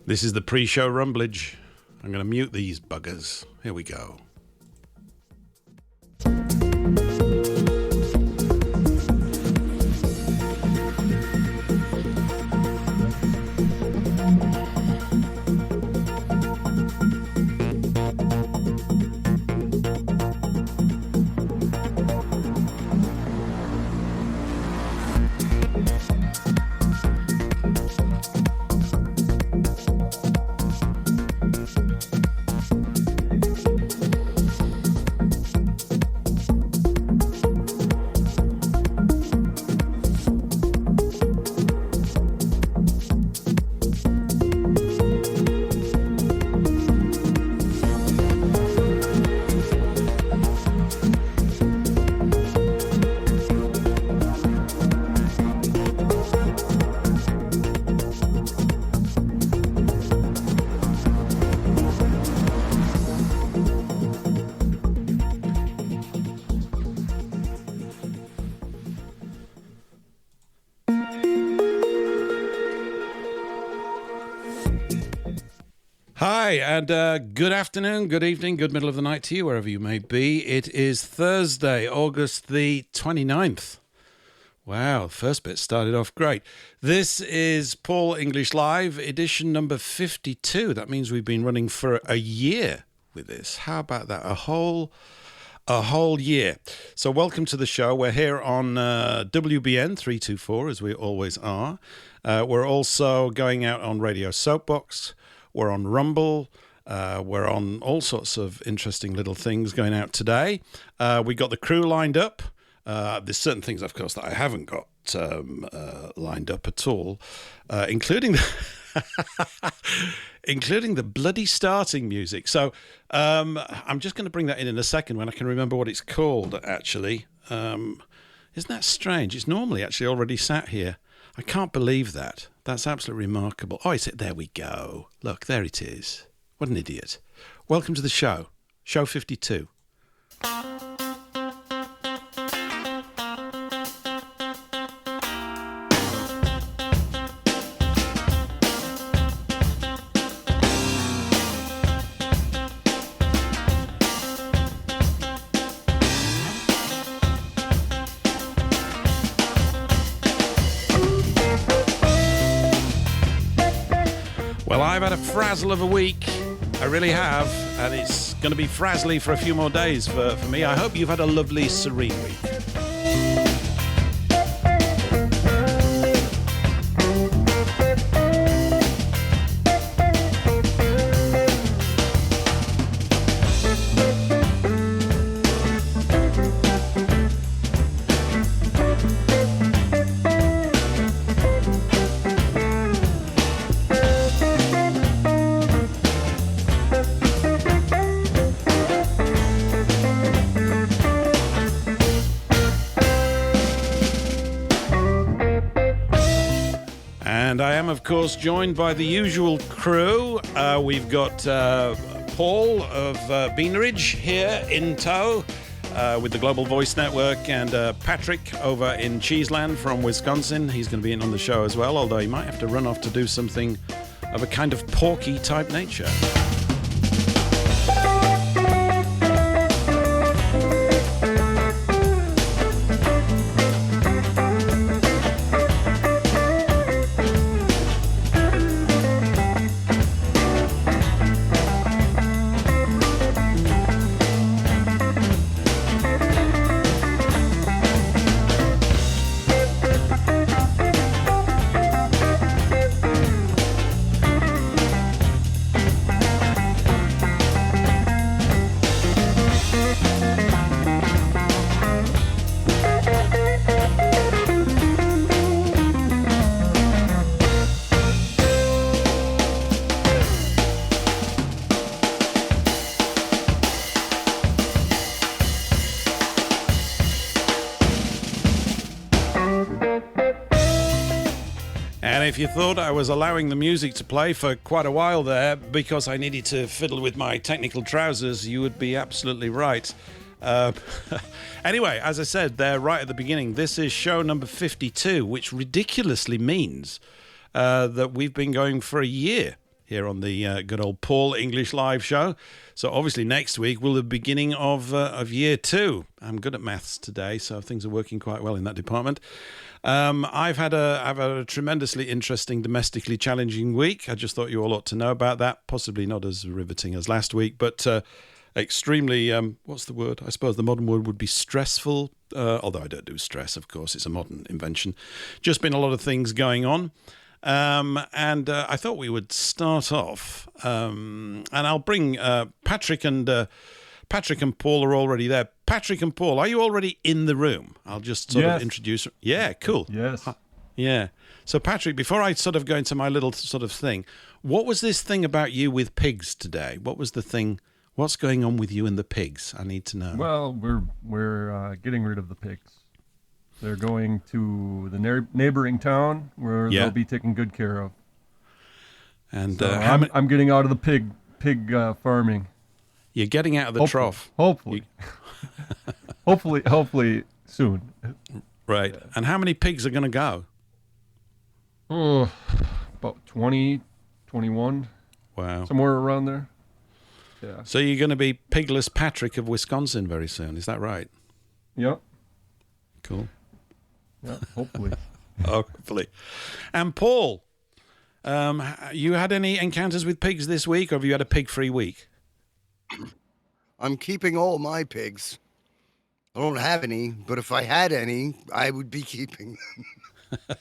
This is the pre-show rumblage. I'm going to mute these buggers. Here we go. Hi, and good afternoon, good evening, good middle of the night to you, wherever you may be. It is Thursday, August the 29th. Wow, first bit started off great. This is Paul English Live, edition number 52. That means we've been running for a year with this. How about that? A whole year. So welcome to the show. We're here on WBN 324, as we always are. We're also going out on Radio Soapbox. We're on Rumble. We're on all sorts of interesting little things going out today. We got the crew lined up. There's certain things, of course, that I haven't got lined up at all, including the bloody starting music. So I'm just going to bring that in a second when I can remember what it's called, actually. Isn't that strange? It's normally actually already sat here. I can't believe that. That's absolutely remarkable. Oh, there we go. Look, there it is. What an idiot. Welcome to the show. Show 52. Well, I've had a frazzle of a week. I really have. And it's going to be frazzly for a few more days for me. I hope you've had a lovely, serene week. And I am, of course, joined by the usual crew. We've got Paul of Beaneridge here in tow with the Global Voice Network, and Patrick over in Cheeseland from Wisconsin. He's going to be in on the show as well, although he might have to run off to do something of a kind of Porky type nature. And if you thought I was allowing the music to play for quite a while there because I needed to fiddle with my technical trousers, you would be absolutely right. Anyway, as I said there right at the beginning, this is show number 52, which ridiculously means that we've been going for a year. here on the good old Paul English Live show. So obviously next week will be the beginning of year 2. I'm good at maths today, so things are working quite well in that department. I've had a tremendously interesting, domestically challenging week. I just thought you all ought to know about that. Possibly not as riveting as last week, but extremely, what's the word? I suppose the modern word would be stressful, although I don't do stress, of course. It's a modern invention. Just been a lot of things going on. And I thought we would start off, and I'll bring Patrick and Paul are already there. Patrick and Paul, are you already in the room? I'll just sort of introduce. Yeah, cool. Yes. Yeah. So Patrick, before I sort of go into my little sort of thing, what was this thing about you with pigs today? What was the thing? What's going on with you and the pigs? I need to know. Well, we're getting rid of the pigs. They're going to the neighboring town where they'll be taken good care of. And so I'm getting out of the pig farming. You're getting out of the trough. Hopefully. hopefully soon. Right. Yeah. And how many pigs are going to go? Oh, about 20, 21. Wow. Somewhere around there. Yeah. So you're going to be Pigless Patrick of Wisconsin very soon. Is that right? Yep. Cool. Yeah, hopefully. Hopefully. And Paul, you had any encounters with pigs this week, or have you had a pig-free week? I'm keeping all my pigs. I don't have any, but if I had any, I would be keeping them.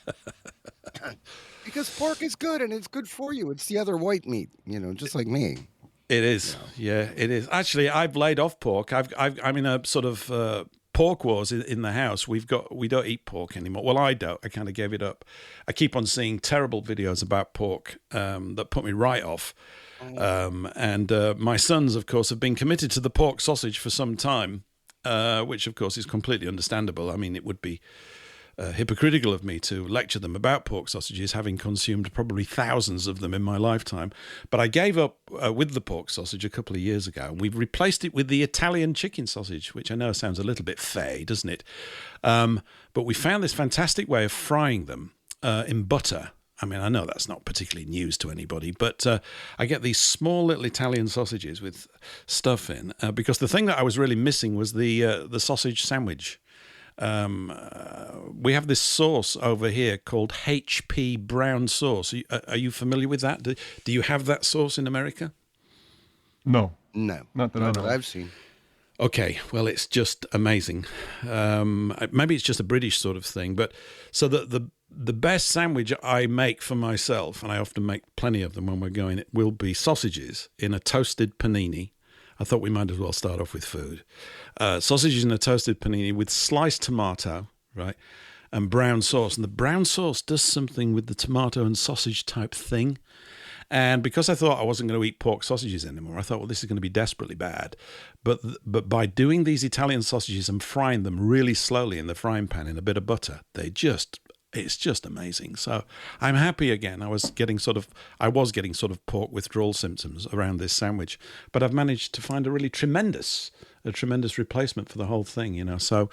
Because pork is good, and it's good for you. It's the other white meat, just like me. It is. Yeah, it is. Actually, I've laid off pork. I'm in a sort of pork wars in the house. We don't eat pork anymore. Well, I don't. I kind of gave it up. I keep on seeing terrible videos about pork that put me right off. And my sons, of course, have been committed to the pork sausage for some time, which, of course, is completely understandable. I mean, it would be hypocritical of me to lecture them about pork sausages, having consumed probably thousands of them in my lifetime. But I gave up with the pork sausage a couple of years ago, and we've replaced it with the Italian chicken sausage, which I know sounds a little bit fey, doesn't it? But we found this fantastic way of frying them in butter. I mean, I know that's not particularly news to anybody, but I get these small little Italian sausages with stuff in, because the thing that I was really missing was the sausage sandwich. We have this sauce over here called HP brown sauce. Are you familiar with that? Do you have that sauce in America? No. Not that I've seen. Okay, well, it's just amazing. Maybe it's just a British sort of thing, but so the best sandwich I make for myself, and I often make plenty of them when we're going, it will be sausages in a toasted panini. I thought we might as well start off with food. Sausages in a toasted panini with sliced tomato, right, and brown sauce. And the brown sauce does something with the tomato and sausage type thing. And because I thought I wasn't going to eat pork sausages anymore, I thought, well, this is going to be desperately bad. But by doing these Italian sausages and frying them really slowly in the frying pan in a bit of butter, it's just amazing. So I'm happy again. I was getting sort of pork withdrawal symptoms around this sandwich, but I've managed to find a really tremendous replacement for the whole thing, So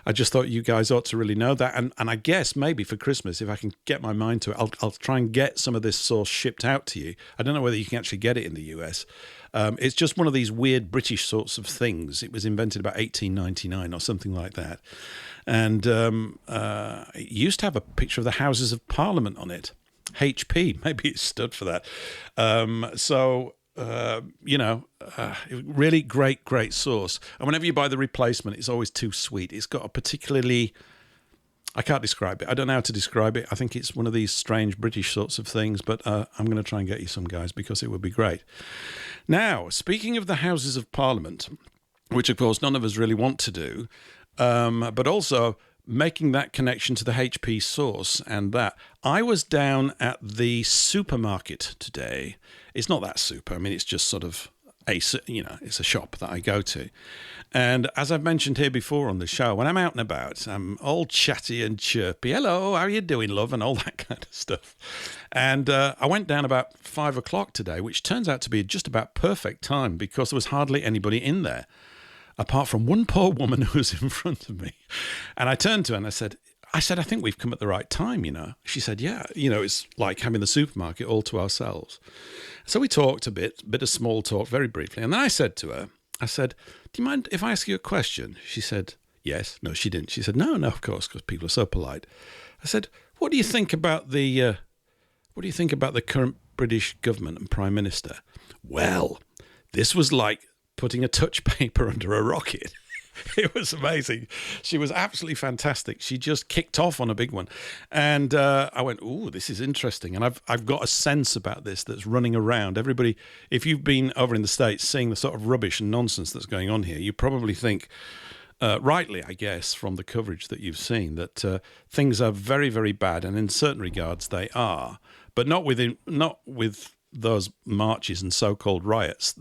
I just thought you guys ought to really know that. And I guess maybe for Christmas, if I can get my mind to it, I'll try and get some of this sauce shipped out to you. I don't know whether you can actually get it in the US. It's just one of these weird British sorts of things. It was invented about 1899 or something like that. And it used to have a picture of the Houses of Parliament on it. HP, maybe it stood for that. Really great sauce. And whenever you buy the replacement, it's always too sweet. It's got a particularly... I can't describe it. I don't know how to describe it. I think it's one of these strange British sorts of things, but I'm going to try and get you some, guys, because it would be great. Now, speaking of the Houses of Parliament, which, of course, none of us really want to do, but also making that connection to the HP sauce and that, I was down at the supermarket today. It's not that super. I mean, it's just sort of it's a shop that I go to. And as I've mentioned here before on the show, when I'm out and about, I'm all chatty and chirpy. Hello, how are you doing, love? And all that kind of stuff. And I went down about 5 o'clock today, which turns out to be just about perfect time because there was hardly anybody in there, apart from one poor woman who was in front of me. And I turned to her and I said, I said, I think we've come at the right time, She said, yeah, it's like having the supermarket all to ourselves. So we talked a bit of small talk very briefly. And then I said to her, do you mind if I ask you a question? She said, yes. No, she didn't. She said, no, of course, because people are so polite. I said, what do you think about the current British government and Prime Minister? Well, this was like putting a touch paper under a rocket. It was amazing. She was absolutely fantastic. She just kicked off on a big one. And I went, ooh, this is interesting. And I've got a sense about this that's running around. Everybody, if you've been over in the States seeing the sort of rubbish and nonsense that's going on here, you probably think, rightly, I guess, from the coverage that you've seen, that things are very, very bad. And in certain regards, they are. But not with those marches and so-called riots.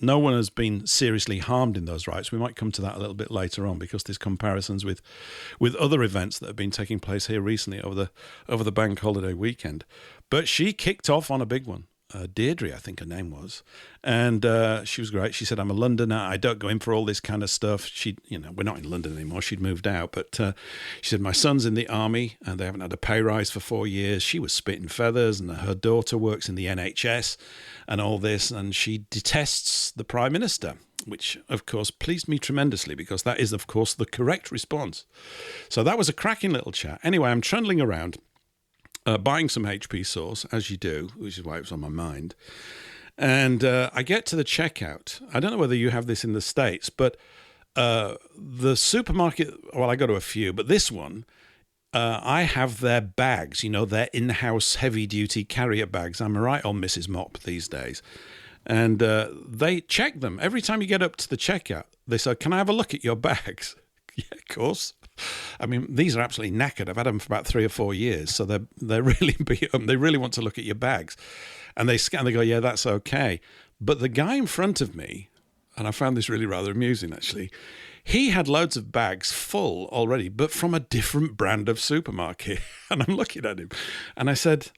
No one has been seriously harmed in those riots. We might come to that a little bit later on, because there's comparisons with other events that have been taking place here recently over the bank holiday weekend. But she kicked off on a big one. Deirdre, I think her name was, and she was great. She said, "I'm a Londoner. I don't go in for all this kind of stuff." We're not in London anymore. She'd moved out, but she said, "My son's in the army, and they haven't had a pay rise for 4 years." She was spitting feathers, and her daughter works in the NHS, and all this, and she detests the Prime Minister, which, of course, pleased me tremendously, because that is, of course, the correct response. So that was a cracking little chat. Anyway, I'm trundling around. Buying some HP sauce, as you do, which is why it was on my mind. And I get to the checkout. I don't know whether you have this in the States, but the supermarket, well, I go to a few, but this one, I have their bags, their in-house heavy-duty carrier bags. I'm right on Mrs. Mop these days. And they check them. Every time you get up to the checkout, they say, "Can I have a look at your bags?" Yeah, of course. I mean, these are absolutely knackered. I've had them for about 3 or 4 years, so they're really beat up. They really want to look at your bags, and they scan. They go, "Yeah, that's okay." But the guy in front of me, and I found this really rather amusing actually, he had loads of bags full already, but from a different brand of supermarket. And I'm looking at him, and I said,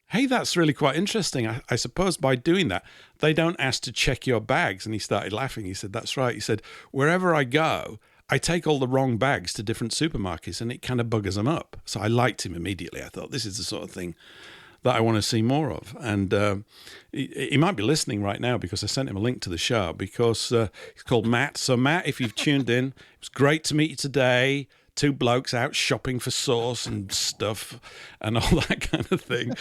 "Hey, that's really quite interesting. I suppose by doing that, they don't ask to check your bags." And he started laughing. He said, "That's right." He said, "Wherever I go, I take all the wrong bags to different supermarkets, and it kind of buggers them up." So I liked him immediately. I thought, this is the sort of thing that I want to see more of. And he might be listening right now, because I sent him a link to the show, because he's called Matt. So Matt, if you've tuned in, it was great to meet you today. 2 blokes out shopping for sauce and stuff and all that kind of thing.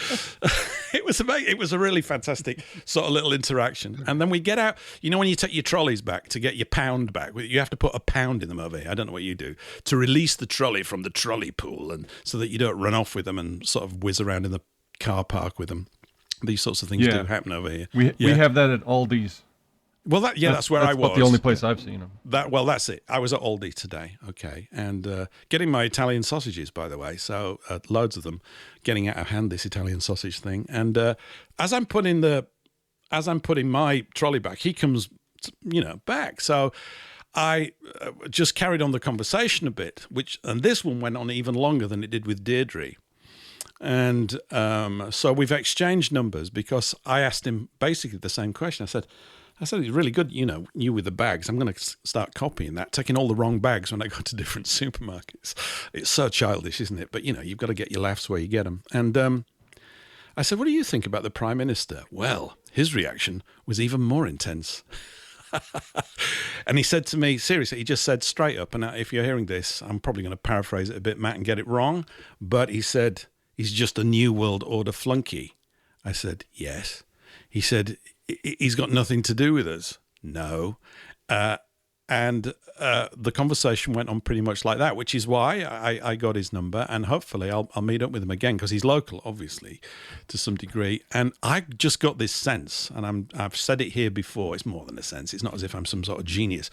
It was amazing. It was a really fantastic sort of little interaction. And then we get out, when you take your trolleys back to get your pound back, you have to put a pound in them over here. I don't know what you do to release the trolley from the trolley pool, and so that you don't run off with them and sort of whiz around in the car park with them. These sorts of things do happen over here. We have that at Aldi's. Well, that's where I was. That's the only place I've seen them. That's it. I was at Aldi today, okay, and getting my Italian sausages, by the way. So loads of them, getting out of hand, this Italian sausage thing. And as I'm putting my trolley back, he comes, back. So I just carried on the conversation a bit, and this one went on even longer than it did with Deirdre. And so we've exchanged numbers, because I asked him basically the same question. I said, it's really good, you with the bags. I'm going to start copying that, taking all the wrong bags when I go to different supermarkets. It's so childish, isn't it? But, you've got to get your laughs where you get them. And I said, what do you think about the Prime Minister? Well, his reaction was even more intense. And he said to me, seriously, he just said straight up, and if you're hearing this, I'm probably going to paraphrase it a bit, Matt, and get it wrong, but he said, he's just a New World Order flunky. I said, yes. He said, he's got nothing to do with us. No. And the conversation went on pretty much like that, which is why I got his number, and hopefully I'll meet up with him again, because he's local, obviously, to some degree. And I just got this sense, and I've said it here before, it's more than a sense. It's not as if I'm some sort of genius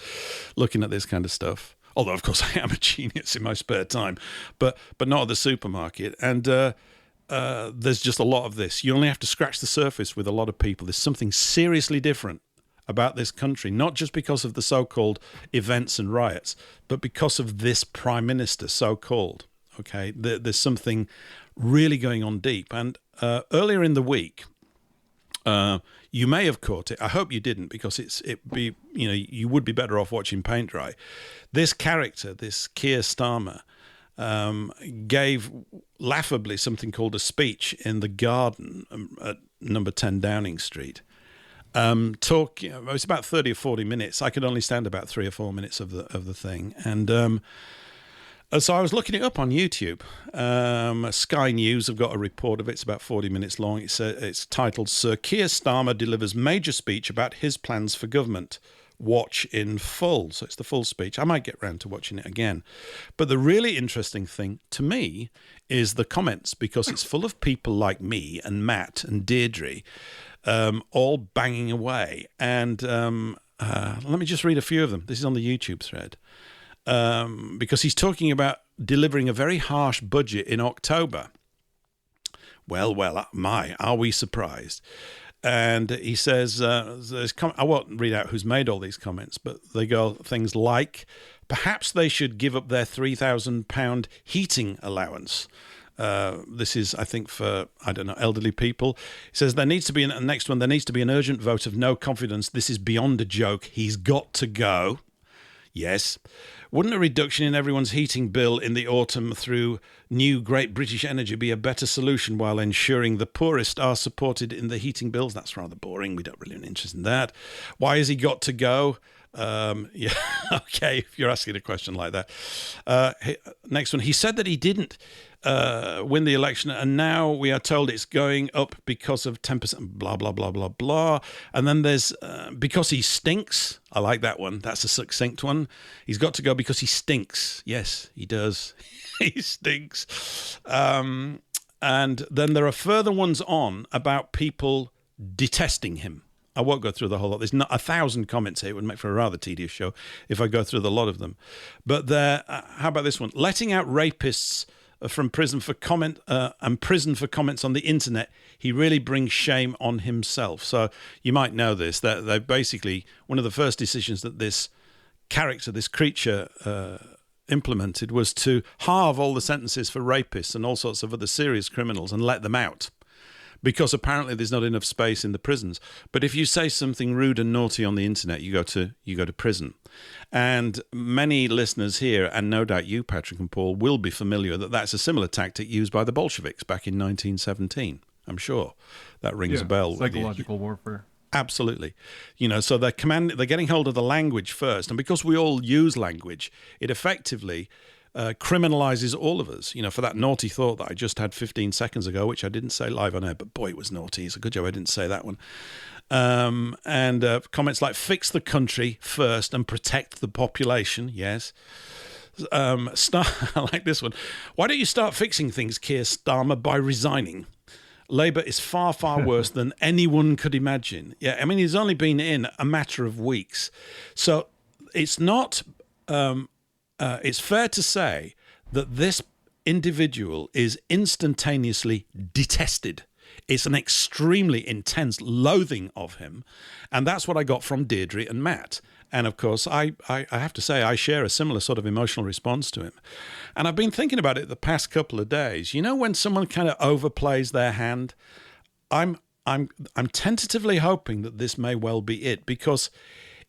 looking at this kind of stuff. Although, of course, I am a genius in my spare time, but not at the supermarket. And there's just a lot of this. You only have to scratch the surface with a lot of people. There's something seriously different about this country, not just because of the so-called events and riots, but because of this Prime Minister, so-called. Okay, there's something really going on deep. And earlier in the week, you may have caught it. I hope you didn't, because you would be better off watching paint dry. This character, this Keir Starmer, gave laughably something called a speech in the Garden at number 10 Downing Street. It's about 30 or 40 minutes. I could only stand about 3 or 4 minutes of the thing. And so I was looking it up on YouTube. Sky News have got a report of it. It's about 40 minutes long. It's titled, Sir Keir Starmer delivers major speech about his plans for government. Watch in full. So it's the full speech. I might get round to watching it again. But the really interesting thing to me is the comments, because it's full of people like me and Matt and Deirdre, all banging away. And let me just read a few of them. This is on the YouTube thread. Because he's talking about delivering a very harsh budget in October. Well, are we surprised? And he says, I won't read out who's made all these comments, but they go things like, perhaps they should give up their £3,000 heating allowance. This is, I think, for, elderly people. He says, there needs to be an urgent vote of no confidence. This is beyond a joke. He's got to go. Yes. Wouldn't a reduction in everyone's heating bill in the autumn through new Great British Energy be a better solution while ensuring the poorest are supported in the heating bills? That's rather boring. We don't really have an interest in that. Why has he got to go? Yeah, okay, if you're asking a question like that. Next one. He said that he didn't win the election, and now we are told it's going up because of 10%, blah, blah, blah, blah, blah. And then there's because he stinks. I like that one. That's a succinct one. He's got to go because he stinks. Yes, he does. He stinks. And then there are further ones on about people detesting him. I won't go through the whole lot. There's not 1,000 comments here. It would make for a rather tedious show if I go through the lot of them. But how about this one? Letting out rapists from prison for comment and prison for comments on the internet. He really brings shame on himself. So you might know this, that they basically, one of the first decisions that this creature implemented was to halve all the sentences for rapists and all sorts of other serious criminals and let them out, because apparently there's not enough space in the prisons. But if you say something rude and naughty on the internet, you go to prison. And many listeners here, and no doubt you, Patrick and Paul, will be familiar that that's a similar tactic used by the Bolsheviks back in 1917. I'm sure that rings a bell. Psychological warfare. Absolutely. So they're getting hold of the language first. And because we all use language, it effectively criminalizes all of us, for that naughty thought that I just had 15 seconds ago, which I didn't say live on air, but boy, it was naughty. It's a good job I didn't say that one. And comments like, fix the country first and protect the population. Yes. I like this one. Why don't you start fixing things, Keir Starmer, by resigning? Labour is far, far worse than anyone could imagine. Yeah, I mean, he's only been in a matter of weeks. So it's not... it's fair to say that this individual is instantaneously detested. It's an extremely intense loathing of him. And that's what I got from Deirdre and Matt. And of course, I have to say, I share a similar sort of emotional response to him. And I've been thinking about it the past couple of days. When someone kind of overplays their hand, I'm tentatively hoping that this may well be it, because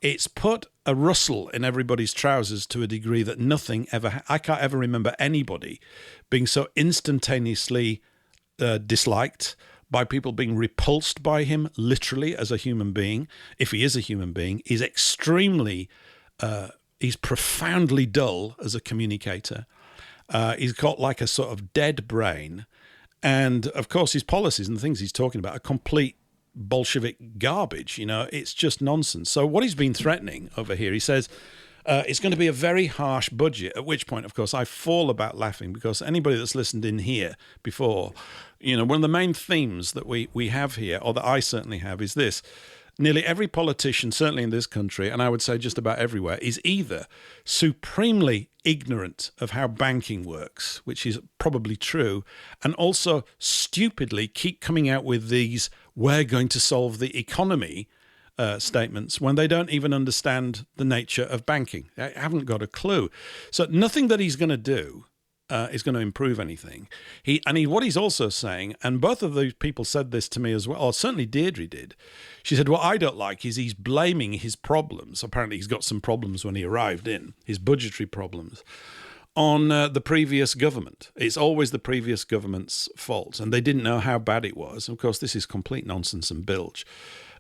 it's put a rustle in everybody's trousers to a degree that nothing ever... I can't ever remember anybody being so instantaneously disliked, by people being repulsed by him, literally, as a human being. If he is a human being, he's extremely... he's profoundly dull as a communicator. He's got like a sort of dead brain. And, of course, his policies and the things he's talking about are complete Bolshevik garbage. It's just nonsense. So what he's been threatening over here, he says it's going to be a very harsh budget, at which point, of course, I fall about laughing, because anybody that's listened in here before, one of the main themes that we have here, or that I certainly have, is this. Nearly every politician, certainly in this country, and I would say just about everywhere, is either supremely ignorant of how banking works, which is probably true, and also stupidly keep coming out with these "we're going to solve the economy" statements when they don't even understand the nature of banking. They haven't got a clue. So nothing that he's going to do is going to improve anything. What he's also saying, and both of those people said this to me as well, or certainly Deirdre did. She said, what I don't like is he's blaming his problems. Apparently he's got some problems when he arrived in, his budgetary problems, on the previous government. It's always the previous government's fault, and they didn't know how bad it was. Of course, this is complete nonsense and bilge.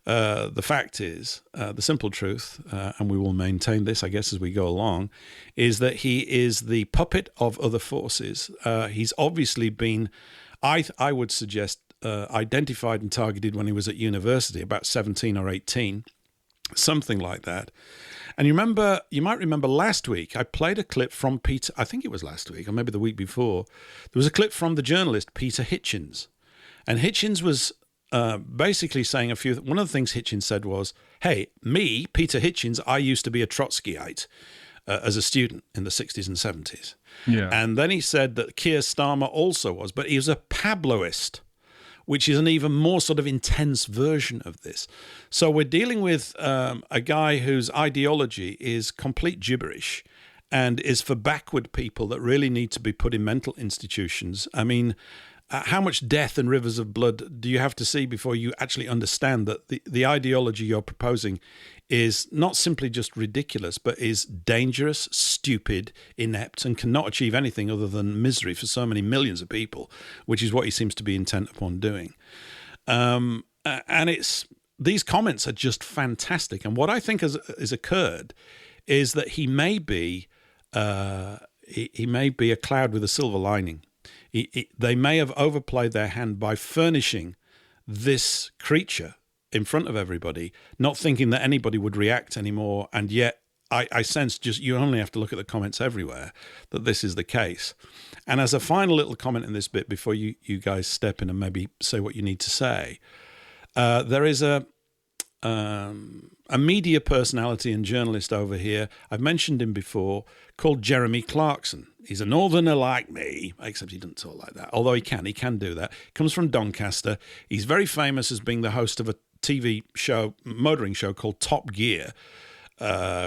The fact is, the simple truth, and we will maintain this, I guess, as we go along, is that he is the puppet of other forces. He's obviously been, I would suggest, identified and targeted when he was at university, about 17 or 18, something like that. And you might remember last week, I played a clip from Peter, I think it was last week, or maybe the week before. There was a clip from the journalist Peter Hitchens. And Hitchens was basically saying one of the things Hitchens said was, hey, me, Peter Hitchens, I used to be a Trotskyite as a student in the 60s and 70s. Yeah. And then he said that Keir Starmer also was, but he was a Pabloist, which is an even more sort of intense version of this. So we're dealing with a guy whose ideology is complete gibberish and is for backward people that really need to be put in mental institutions. I mean, how much death and rivers of blood do you have to see before you actually understand that the ideology you're proposing is not simply just ridiculous, but is dangerous, stupid, inept, and cannot achieve anything other than misery for so many millions of people, which is what he seems to be intent upon doing. And these comments are just fantastic. And what I think has occurred is that he may be a cloud with a silver lining. They may have overplayed their hand by furnishing this creature in front of everybody, not thinking that anybody would react anymore. And yet I sense you only have to look at the comments everywhere that this is the case. And as a final little comment in this bit before you guys step in and maybe say what you need to say, there is a media personality and journalist over here, I've mentioned him before, called Jeremy Clarkson. He's a northerner like me, except he doesn't talk like that, although he can do that. Comes from Doncaster. He's very famous as being the host of a TV show, motoring show called Top Gear,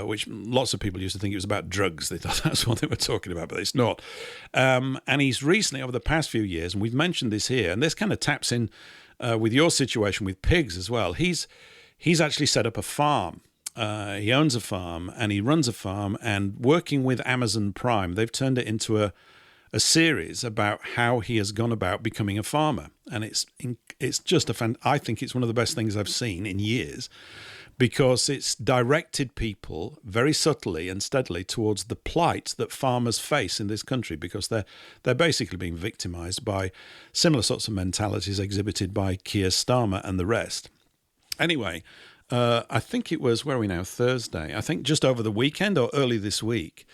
which lots of people used to think it was about drugs. They thought that's what they were talking about, but it's not. And he's recently, over the past few years, and we've mentioned this here, and this kind of taps in with your situation with pigs as well. He's actually set up a farm. He owns a farm and he runs a farm, and working with Amazon Prime, they've turned it into a series about how he has gone about becoming a farmer. And it's just I think it's one of the best things I've seen in years, because it's directed people very subtly and steadily towards the plight that farmers face in this country, because they're basically being victimized by similar sorts of mentalities exhibited by Keir Starmer and the rest. Anyway, I think it was, where are we now, Thursday? I think just over the weekend or early this week,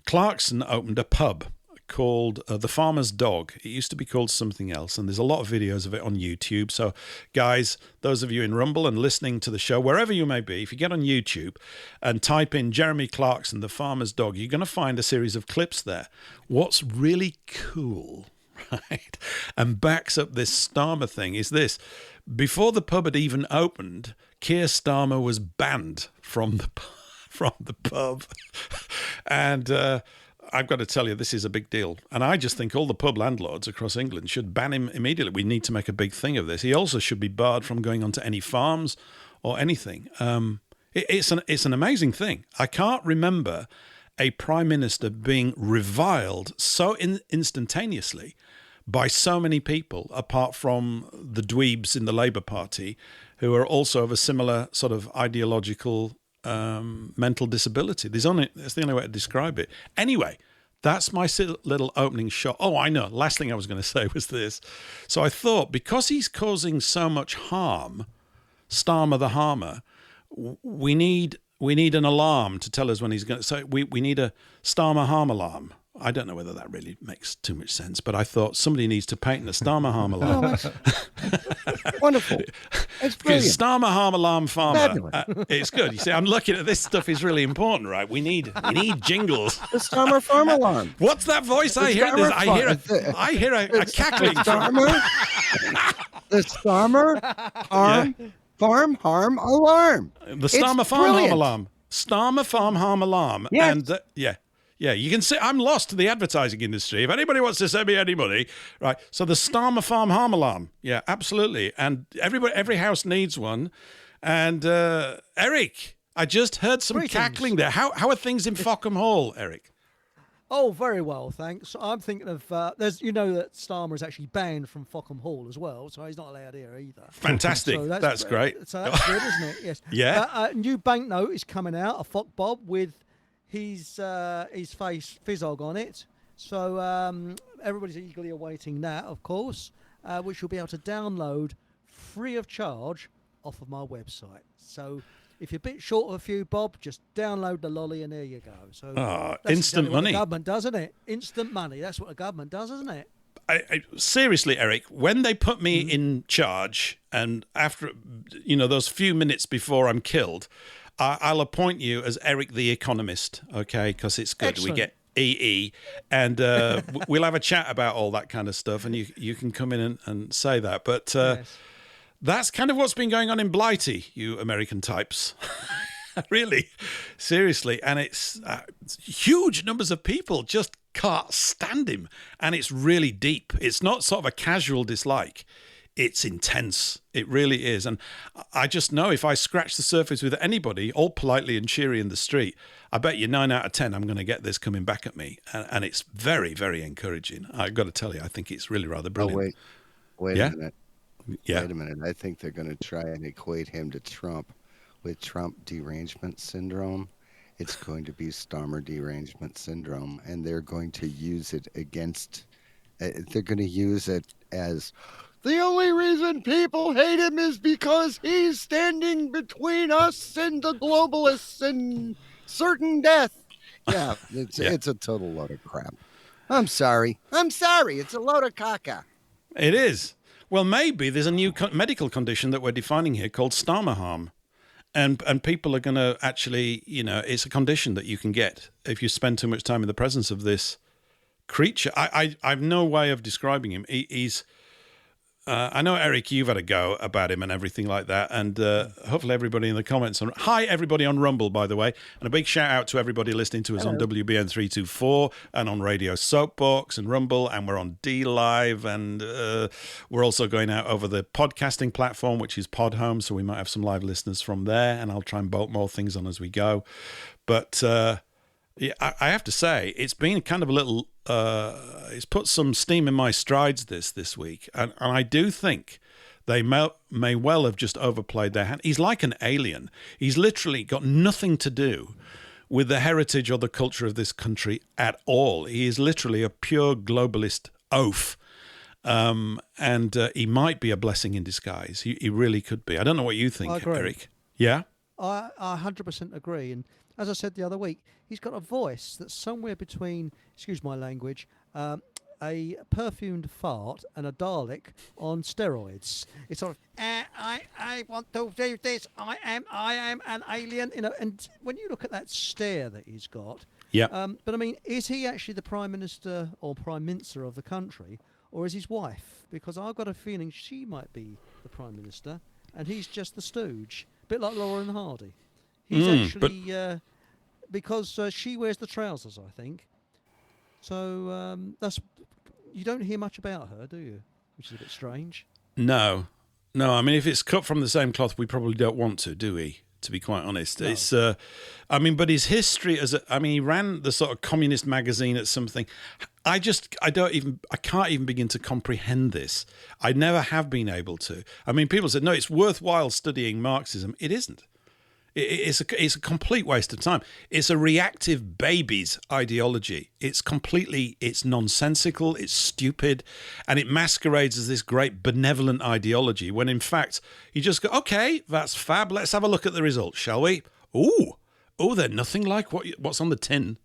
Clarkson opened a pub called The Farmer's Dog. It used to be called something else, and there's a lot of videos of it on YouTube. So, guys, those of you in Rumble and listening to the show, wherever you may be, if you get on YouTube and type in Jeremy Clarkson, The Farmer's Dog, you're going to find a series of clips there. What's really cool, right, and backs up this Starmer thing is this. Before the pub had even opened, Keir Starmer was banned from the pub. And I've got to tell you, this is a big deal. And I just think all the pub landlords across England should ban him immediately. We need to make a big thing of this. He also should be barred from going onto any farms or anything. It's an amazing thing. I can't remember a prime minister being reviled so instantaneously by so many people, apart from the dweebs in the Labour Party, who are also of a similar sort of ideological mental disability. That's the only way to describe it. Anyway, that's my little opening shot. Oh, I know. Last thing I was going to say was this. So I thought, because he's causing so much harm, Starmer the Harmer, we need an alarm to tell us when he's going to. So we need a Starmer harm alarm. I don't know whether that really makes too much sense, but I thought somebody needs to patent a Starmer harm alarm. Wonderful. It's brilliant. Starmer harm alarm farmer. It's good. You see, I'm looking at this stuff is really important, right? We need jingles. The Starmer farm alarm. What's that voice I hear? I hear a cackling. The Starmer farm harm alarm. The Starmer farm harm alarm. Starmer farm harm alarm. Yes. And yeah, you can see I'm lost to the advertising industry. If anybody wants to send me any money, right? So the Starmer Farm Harm Alarm, yeah, absolutely. And every house needs one. And Eric, I just heard some cackling there. How are things in Fockham Hall, Eric? Oh, very well, thanks. I'm thinking of there's that Starmer is actually banned from Fockham Hall as well, so he's not allowed here either. Fantastic. So that's great. So that's good, isn't it? Yes. Yeah. New banknote is coming out, a Fock Bob with his face Fizzog on it. So everybody's eagerly awaiting that, of course, which you'll be able to download free of charge off of my website. So if you're a bit short of a few bob, just download the lolly and there you go. So that's instant exactly what money. the government does, isn't it? Instant money. That's what the government does, isn't it? Seriously, Eric, when they put me in charge, and after those few minutes before I'm killed, I'll appoint you as Eric the Economist, okay? Because it's good. Excellent. We get EE, and we'll have a chat about all that kind of stuff, and you can come in and say that. But Yes. that's kind of what's been going on in Blighty, you American types. Really, seriously. And it's huge numbers of people just can't stand him. And it's really deep. It's not sort of a casual dislike. It's intense. It really is. And I just know if I scratch the surface with anybody, all politely and cheery in the street, I bet you 9 out of 10 I'm going to get this coming back at me. And it's very, very encouraging. I've got to tell you, I think it's really rather brilliant. Oh, wait Yeah? a minute. Yeah. Wait a minute. I think they're going to try and equate him to Trump with Trump derangement syndrome. It's going to be Starmer derangement syndrome, and they're going to use it against. They're going to use it as the only reason people hate him is because he's standing between us and the globalists and certain death. Yeah, it's a total load of crap. I'm sorry. It's a load of caca. It is. Well, maybe there's a new medical condition that we're defining here called Starmer harm. And people are going to actually, it's a condition that you can get if you spend too much time in the presence of this creature. I've no way of describing him. He's I know, Eric, you've had a go about him and everything like that. And hopefully everybody in the comments. Hi, everybody on Rumble, by the way. And a big shout out to everybody listening to us on WBN 324 and on Radio Soapbox and Rumble. And we're on D Live. And we're also going out over the podcasting platform, which is Pod Home. So we might have some live listeners from there. And I'll try and bolt more things on as we go. But yeah, I have to say, it's been kind of a little... it's put some steam in my strides this week. And I do think they may well have just overplayed their hand. He's like an alien. He's literally got nothing to do with the heritage or the culture of this country at all. He is literally a pure globalist oaf. And he might be a blessing in disguise. He really could be. I don't know what you think, Eric. Yeah? I 100% agree. And as I said the other week, he's got a voice that's somewhere between, excuse my language, a perfumed fart and a Dalek on steroids. It's sort of, I want to do this. I am an alien. You know, and when you look at that stare that he's got, yeah. But I mean, is he actually the Prime Minister or Prime Minister of the country, or is his wife? Because I've got a feeling she might be the Prime Minister, and he's just the stooge, a bit like Lauren Hardy. He's actually because she wears the trousers, I think. So that's you don't hear much about her, do you? Which is a bit strange. No. I mean, if it's cut from the same cloth, we probably don't want to, do we? To be quite honest, no. It's. I mean, but his history he ran the sort of communist magazine at something. I can't even begin to comprehend this. I never have been able to. I mean, people said, no, it's worthwhile studying Marxism. It isn't. It's a complete waste of time. It's a reactive baby's ideology. It's nonsensical, it's stupid, and it masquerades as this great benevolent ideology when in fact you just go, okay, that's fab, let's have a look at the results, shall we? Oh, they're nothing like what's on the tin.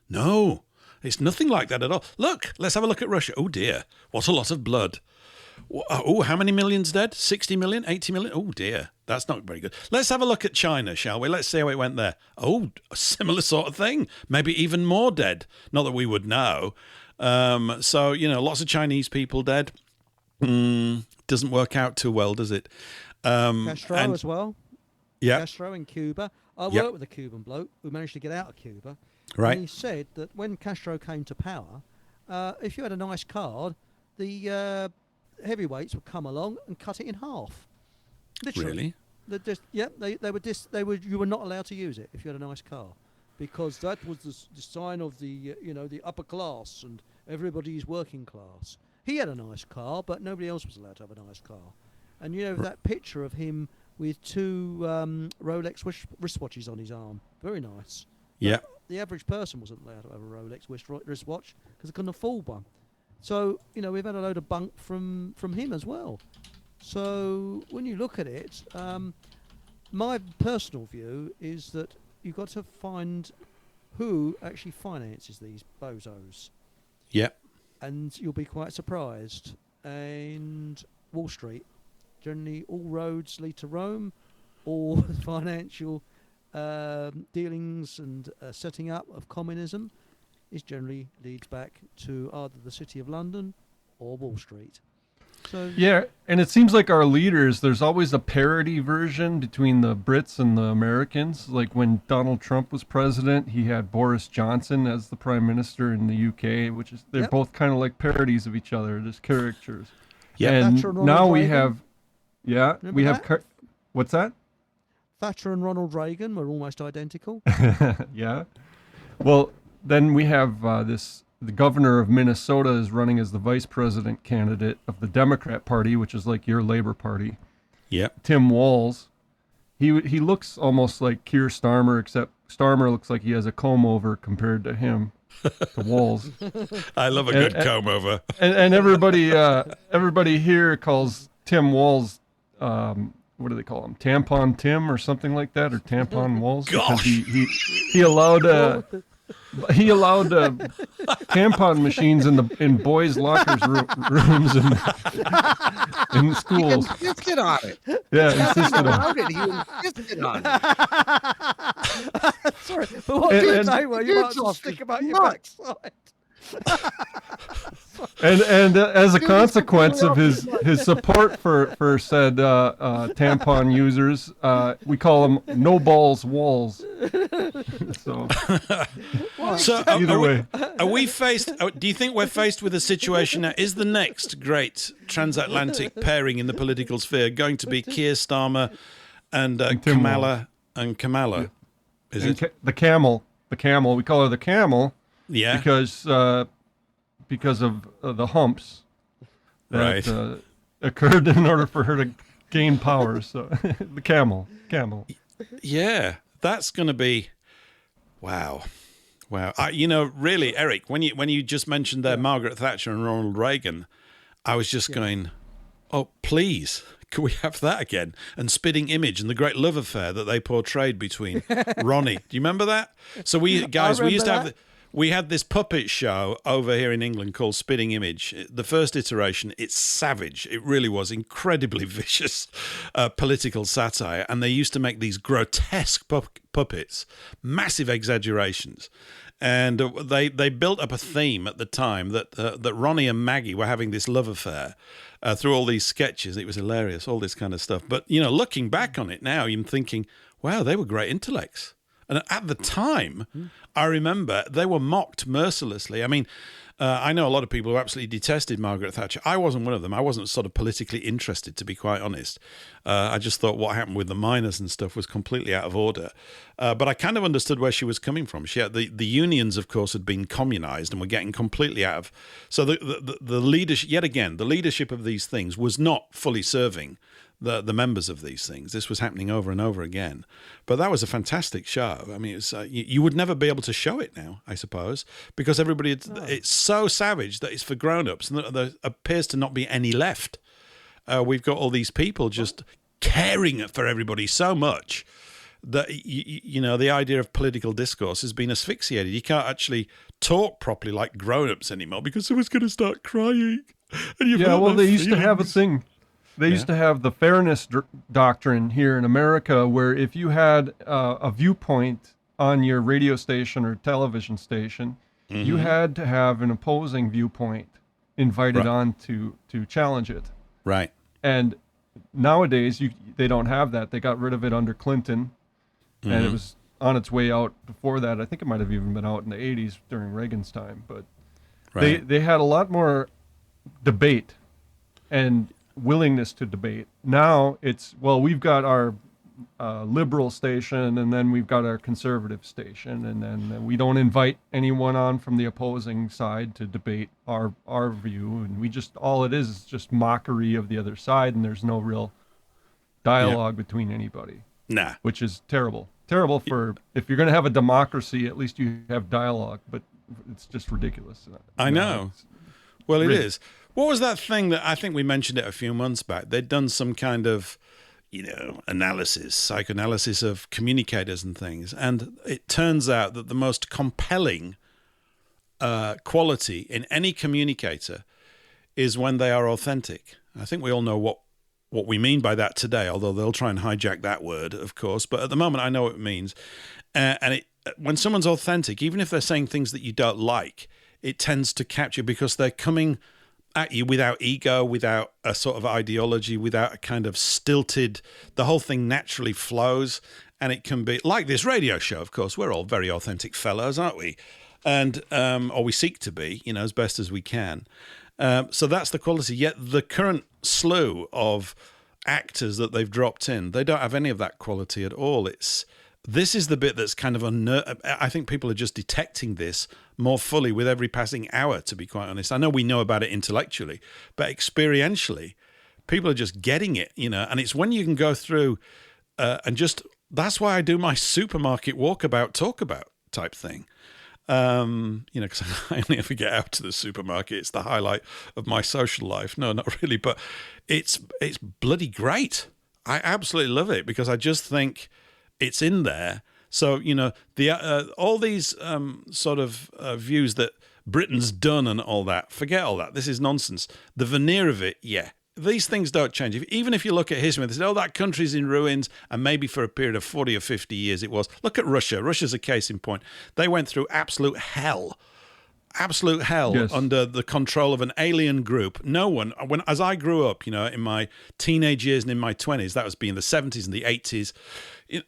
No, it's nothing like that at all. Look, let's have a look at Russia. Oh dear, what a lot of blood. Oh, how many millions dead? 60 million? 80 million? Oh, dear. That's not very good. Let's have a look at China, shall we? Let's see how it went there. Oh, a similar sort of thing. Maybe even more dead. Not that we would know. So, lots of Chinese people dead. Doesn't work out too well, does it? Castro as well. Yeah. Castro in Cuba. I worked with a Cuban bloke who managed to get out of Cuba. Right. And he said that when Castro came to power, if you had a nice card, the... heavyweights would come along and cut it in half. Literally. Really? You were not allowed to use it if you had a nice car. because that was the sign of the the upper class, and everybody's working class. He had a nice car, but nobody else was allowed to have a nice car. And that picture of him with two Rolex wristwatches on his arm, very nice. Yeah. But the average person wasn't allowed to have a Rolex wristwatch because they couldn't afford one. So we've had a load of bunk from him as well. So when you look at it, my personal view is that you've got to find who actually finances these bozos. Yeah. And you'll be quite surprised. And Wall Street, generally all roads lead to Rome. All financial dealings and setting up of communism generally leads back to either the City of London or Wall Street. So yeah, and it seems like our leaders, there's always a parity version between the Brits and the Americans. Like when Donald Trump was president, he had Boris Johnson as the prime minister in the UK, which is they're both kind of like parodies of each other, just caricatures. Yeah, and now we Reagan. have what's that? Thatcher and Ronald Reagan were almost identical. Yeah. Well, then we have the governor of Minnesota is running as the vice president candidate of the Democrat Party, which is like your Labor Party. Yeah. Tim Walz. He looks almost like Keir Starmer, except Starmer looks like he has a comb over compared to him, to Walz. I love a good comb over. And everybody here calls Tim Walz, what do they call him? Tampon Tim or something like that, or Tampon Walz. Gosh. He allowed tampon machines in boys' lockers rooms in schools. He insisted on it. Yeah, insisted on it. He insisted on it. Sorry, but what did you say? Well, you might as well stick about your backside. And as a consequence of his support for said tampon users, we call him No Balls Walls. So either way, are we faced? Do you think we're faced with a situation now? Is the next great transatlantic pairing in the political sphere going to be Keir Starmer and Kamala? And Kamala, is it the camel? The camel. We call her the camel. Yeah. Because of the humps that occurred in order for her to gain power. So the camel. Yeah, that's going to be, wow. Really, Eric, when you just mentioned there Margaret Thatcher and Ronald Reagan, I was just going, oh, please, can we have that again? And Spitting Image and the great love affair that they portrayed between Ronnie. Do you remember that? So we used to have we had this puppet show over here in England called Spitting Image. The first iteration, it's savage. It really was incredibly vicious political satire. And they used to make these grotesque puppets, massive exaggerations. And they built up a theme at the time that Ronnie and Maggie were having this love affair through all these sketches. It was hilarious, all this kind of stuff. But, looking back on it now, I'm thinking, wow, they were great intellects. And at the time, I remember they were mocked mercilessly. I mean, I know a lot of people who absolutely detested Margaret Thatcher. I wasn't one of them. I wasn't sort of politically interested, to be quite honest. I just thought what happened with the miners and stuff was completely out of order. But I kind of understood where she was coming from. She had the unions, of course, had been communized and were getting completely out of. So the leadership, yet again, the leadership of these things was not fully serving the members of these things. This was happening over and over again. But that was a fantastic show. I mean, it's you would never be able to show it now, I suppose, because it's so savage that it's for grown-ups and there appears to not be any left. We've got all these people just caring for everybody so much that, the idea of political discourse has been asphyxiated. You can't actually talk properly like grown-ups anymore because someone's going to start crying. And they used to have a thing. They used to have the fairness doctrine here in America, where if you had a viewpoint on your radio station or television station, you had to have an opposing viewpoint invited on to challenge it. Right. And nowadays, they don't have that. They got rid of it under Clinton, and it was on its way out before that. I think it might have even been out in the 80s during Reagan's time. But they had a lot more debate and willingness to debate. Now it's, we've got our liberal station, and then we've got our conservative station, and then we don't invite anyone on from the opposing side to debate our view, and we just, all it is just mockery of the other side, and there's no real dialogue between anybody. Nah. Which is terrible. Terrible for, if you're going to have a democracy, at least you have dialogue, but it's just ridiculous. I know. Well, it is. What was that thing that I think we mentioned it a few months back? They'd done some kind of, analysis, psychoanalysis of communicators and things. And it turns out that the most compelling quality in any communicator is when they are authentic. I think we all know what we mean by that today, although they'll try and hijack that word, of course. But at the moment, I know what it means. When someone's authentic, even if they're saying things that you don't like, it tends to capture because they're coming at you without ego, without a sort of ideology, without a kind of stilted, the whole thing naturally flows. And it can be like this radio show, of course. We're all very authentic fellows, aren't we? And or we seek to be, as best as we can. So that's the quality. Yet the current slew of actors that they've dropped in, they don't have any of that quality at all. This is the bit that's kind of I think people are just detecting this more fully with every passing hour, to be quite honest. I know we know about it intellectually, but experientially, people are just getting it, and it's when you can go through and just, that's why I do my supermarket walkabout, talkabout type thing. Because I only ever get out to the supermarket. It's the highlight of my social life. No, not really, but it's bloody great. I absolutely love it because I just think it's in there. So, all these sort of views that Britain's done and all that, forget all that. This is nonsense. The veneer of it, yeah. These things don't change. Even if you look at history and say, that country's in ruins, and maybe for a period of 40 or 50 years it was. Look at Russia. Russia's a case in point. They went through absolute hell yes. Under the control of an alien group. No one, as I grew up, in my teenage years and in my 20s, that was being the 70s and the 80s,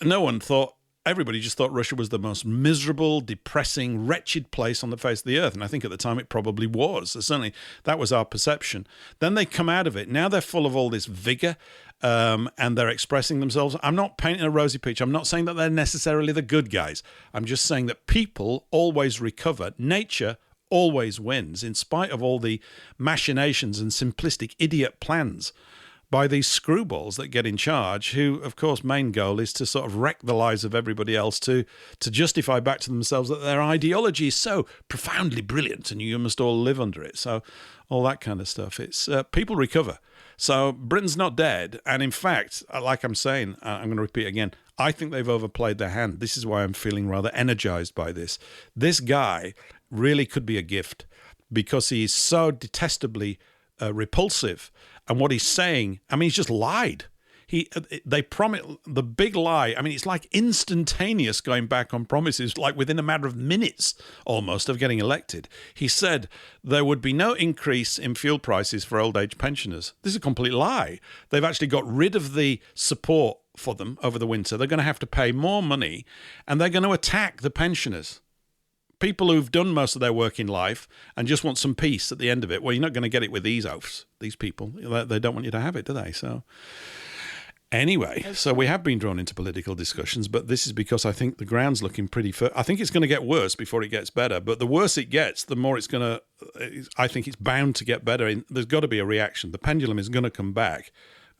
no one thought, everybody just thought Russia was the most miserable, depressing, wretched place on the face of the earth. And I think at the time it probably was. Certainly that was our perception. Then they come out of it. Now they're full of all this vigor and they're expressing themselves. I'm not painting a rosy picture. I'm not saying that they're necessarily the good guys. I'm just saying that people always recover. Nature always wins in spite of all the machinations and simplistic idiot plans by these screwballs that get in charge, who, of course, main goal is to sort of wreck the lives of everybody else to justify back to themselves that their ideology is so profoundly brilliant and you must all live under it. So all that kind of stuff. It's people recover. So Britain's not dead. And in fact, like I'm saying, I'm going to repeat again, I think they've overplayed their hand. This is why I'm feeling rather energized by this. This guy really could be a gift because he's so detestably repulsive. And what he's saying, he's just lied. They promise the big lie. It's like instantaneous going back on promises, like within a matter of minutes almost of getting elected. He said there would be no increase in fuel prices for old age pensioners. This is a complete lie. They've actually got rid of the support for them over the winter. They're going to have to pay more money and they're going to attack the pensioners. People who've done most of their work in life and just want some peace at the end of it. Well, you're not going to get it with these oafs, these people. They don't want you to have it, do they? So anyway, so we have been drawn into political discussions, but this is because I think the ground's looking pretty I think it's going to get worse before it gets better. But the worse it gets, the more it's going to, I think it's bound to get better. There's got to be a reaction. The pendulum is going to come back.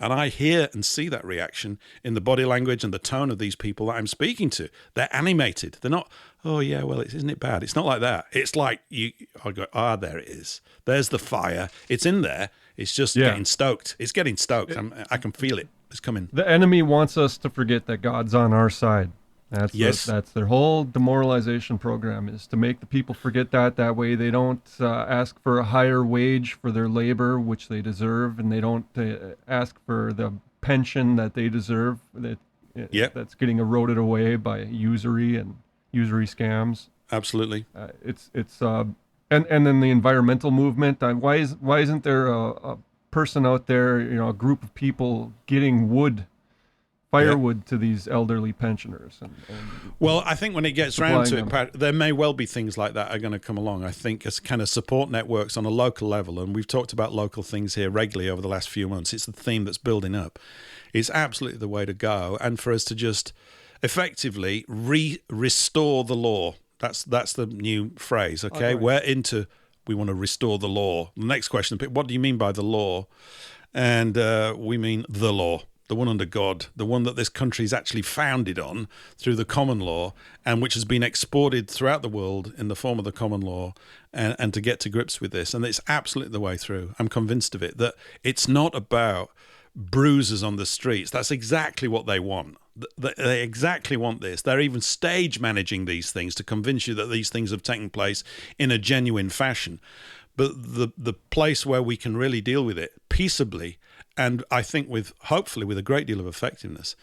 And I hear and see that reaction in the body language and the tone of these people that I'm speaking to. They're animated. They're not, oh, yeah, well, isn't it bad? It's not like that. It's like, I go, there it is. There's the fire. It's in there. It's just getting stoked. It's getting stoked. I can feel it. It's coming. The enemy wants us to forget that God's on our side. That's their whole demoralization program, is to make the people forget that. That way they don't ask for a higher wage for their labor, which they deserve, and they don't ask for the pension that they deserve. That's getting eroded away by usury scams. Absolutely. And then the environmental movement. Why isn't there a person out there, a group of people getting wood firewood to these elderly pensioners. And well, I think when it gets round to it, Pat, there may well be things like that are going to come along. I think as kind of support networks on a local level, and we've talked about local things here regularly over the last few months. It's the theme that's building up. It's absolutely the way to go, and for us to just effectively restore the law. That's the new phrase, okay? We want to restore the law. The next question, what do you mean by the law? And we mean the law, the one under God, the one that this country is actually founded on through the common law, and which has been exported throughout the world in the form of the common law, and to get to grips with this. And it's absolutely the way through. I'm convinced of it, that it's not about bruisers on the streets. That's exactly what they want. They exactly want this. They're even stage managing these things to convince you that these things have taken place in a genuine fashion. But the place where we can really deal with it peaceably, and I think hopefully with a great deal of effectiveness,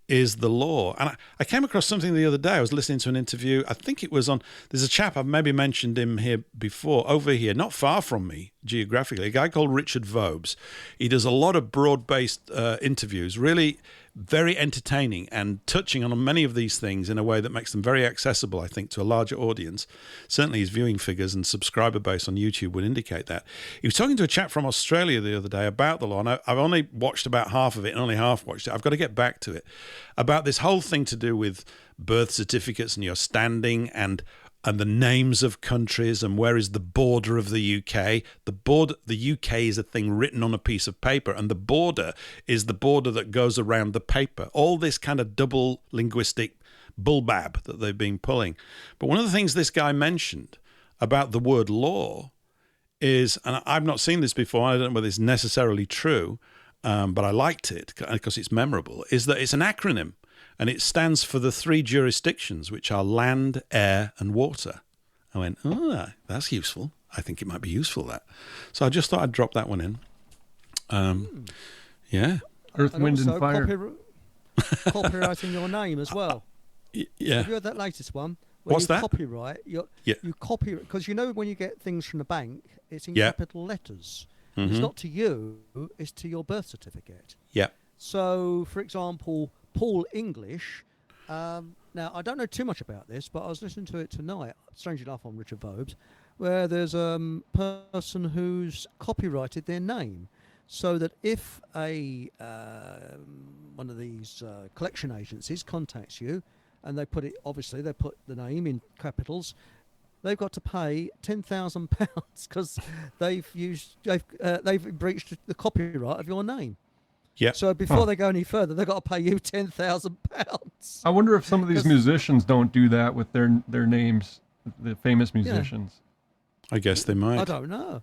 is the law. And I came across something the other day. I was listening to an interview. I think it was there's a chap, I've maybe mentioned him here before, over here, not far from me geographically, a guy called Richard Vobes. He does a lot of broad-based interviews, really very entertaining and touching on many of these things in a way that makes them very accessible, I think, to a larger audience. Certainly his viewing figures and subscriber base on YouTube would indicate that. He was talking to a chap from Australia the other day about the law, and I've only watched about half of it and only half watched it. I've got to get back to it. About this whole thing to do with birth certificates and your standing and the names of countries and where is the border of the UK. The UK is a thing written on a piece of paper, and the border is the border that goes around the paper. All this kind of double linguistic bullbab that they've been pulling. But one of the things this guy mentioned about the word law is, and I've not seen this before, I don't know whether it's necessarily true, but I liked it because it's memorable, is that it's an acronym. And it stands for the 3 jurisdictions, which are land, air, and water. I went, that's useful. I think it might be useful, that. So I just thought I'd drop that one in. Yeah. Earth, wind, and fire. Copyrighting your name as well. Yeah. Have you heard that latest one? What's that? Copyright. You copy, because you know when you get things from the bank, it's in capital letters. Mm-hmm. It's not to you, it's to your birth certificate. Yeah. So, for example, Paul English. Now, I don't know too much about this, but I was listening to it tonight, strangely enough, on Richard Vobes, where there's a person who's copyrighted their name, so that if one of these collection agencies contacts you, and they put the name in capitals, they've got to pay £10,000 because they've breached the copyright of your name. Yeah. So before they go any further, they've got to pay you £10,000. I wonder if some of these musicians don't do that with their names, the famous musicians. I guess they might. I don't know.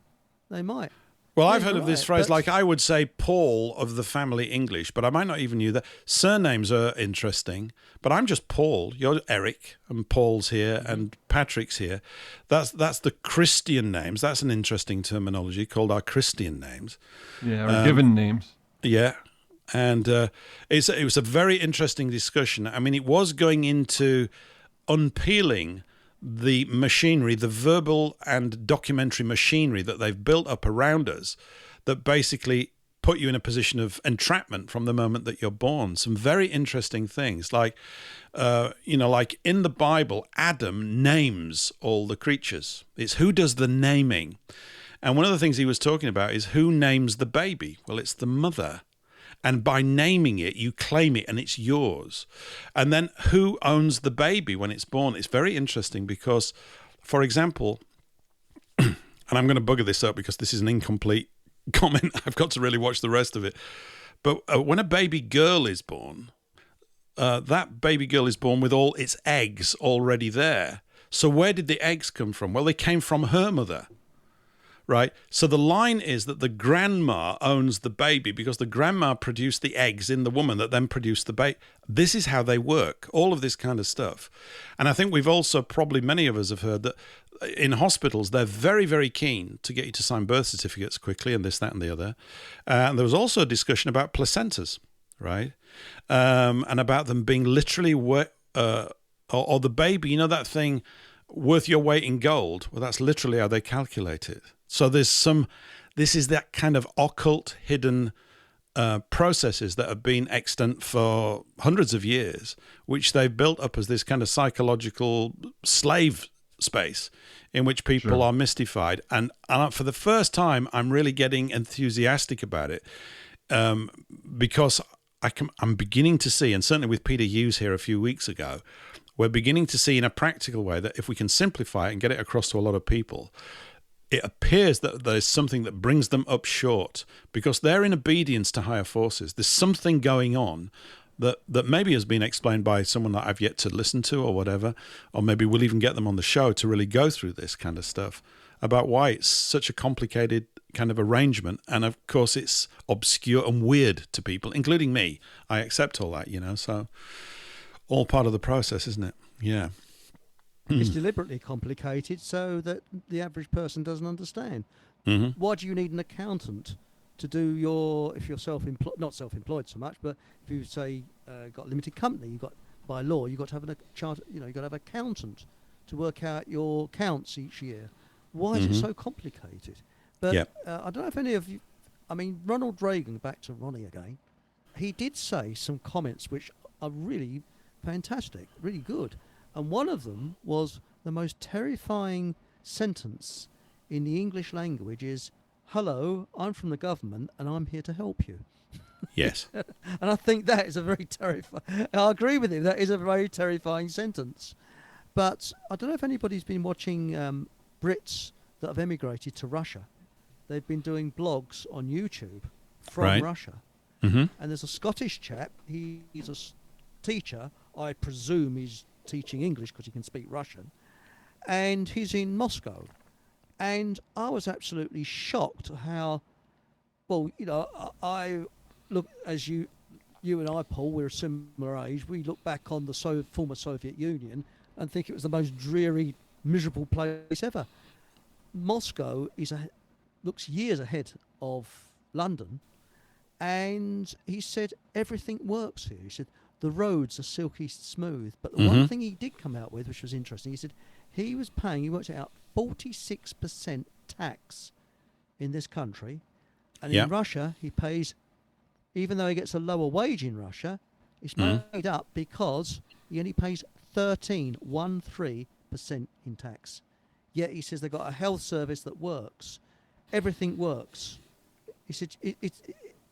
They might. Well, I've heard of this phrase, like I would say Paul of the family English, but I might not even use that. Surnames are interesting, but I'm just Paul. You're Eric, and Paul's here, and Patrick's here. That's the Christian names. That's an interesting terminology called our Christian names. Yeah, or given names. Yeah, and it was a very interesting discussion. I mean, it was going into unpeeling the machinery, the verbal and documentary machinery that they've built up around us that basically put you in a position of entrapment from the moment that you're born. Some very interesting things, like in the Bible, Adam names all the creatures. It's who does the naming. And one of the things he was talking about is who names the baby? Well, it's the mother. And by naming it, you claim it and it's yours. And then who owns the baby when it's born? It's very interesting because, for example, and I'm going to bugger this up because this is an incomplete comment. I've got to really watch the rest of it. But when a baby girl is born, that baby girl is born with all its eggs already there. So where did the eggs come from? Well, they came from her mother. Right, so the line is that the grandma owns the baby because the grandma produced the eggs in the woman that then produced the baby. This is how they work, all of this kind of stuff. And I think we've also, probably many of us have heard that in hospitals, they're very, very keen to get you to sign birth certificates quickly and this, that, and the other. And there was also a discussion about placentas, right? And about them being literally, or the baby, that thing worth your weight in gold. Well, that's literally how they calculate it. So this is that kind of occult, hidden processes that have been extant for hundreds of years, which they've built up as this kind of psychological slave space in which people are mystified. And for the first time, I'm really getting enthusiastic about it, because I'm beginning to see, and certainly with Peter Hughes here a few weeks ago, we're beginning to see in a practical way that if we can simplify it and get it across to a lot of people, it appears that there's something that brings them up short because they're in obedience to higher forces. There's something going on that maybe has been explained by someone that I've yet to listen to or whatever, or maybe we'll even get them on the show to really go through this kind of stuff about why it's such a complicated kind of arrangement. And of course it's obscure and weird to people, including me. I accept all that, so all part of the process, isn't it? Yeah. It's deliberately complicated so that the average person doesn't understand. Mm-hmm. Why do you need an accountant to do if you're self-employed, not self-employed so much, but if you say got a limited company, you've got, by law, you've got to have you've got to have an accountant to work out your accounts each year. Why is it so complicated? But I don't know if any of you, Ronald Reagan, back to Ronnie again, he did say some comments which are really fantastic, really good. And one of them was the most terrifying sentence in the English language is, "Hello, I'm from the government and I'm here to help you." Yes. And I think that is a very terrifying... I agree with him, that is a very terrifying sentence. But I don't know if anybody's been watching Brits that have emigrated to Russia. They've been doing blogs on YouTube from Russia. Mm-hmm. And there's a Scottish chap, he's a teacher, I presume he's teaching English because he can speak Russian, and he's in Moscow. And I was absolutely shocked how, I look, as you and I, Paul, we're a similar age, we look back on the former Soviet Union and think it was the most dreary, miserable place ever. Moscow looks years ahead of London, and he said everything works here. He said the roads are silky smooth, but the one thing he did come out with, which was interesting, he said he worked out 46% tax in this country, and in Russia he pays, even though he gets a lower wage in Russia, it's made up because he only pays 13% in tax. Yet he says they've got a health service that works. Everything works. He said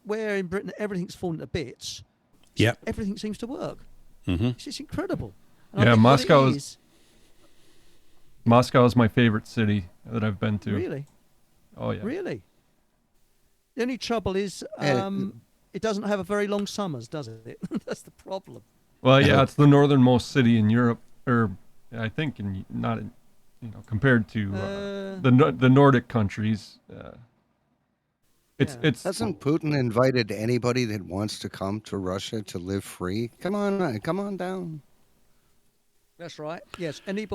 where in Britain everything's fallen to bits. Yeah, everything seems to work. It's just incredible. And Moscow is my favorite city that I've been to. Really? Oh yeah. Really? The only trouble is it doesn't have a very long summers, does it? That's the problem. Well, yeah, it's the northernmost city in Europe, or I think compared to the Nordic countries. It's Hasn't Putin invited anybody that wants to come to Russia to live free? Come on down. That's right. Yes, any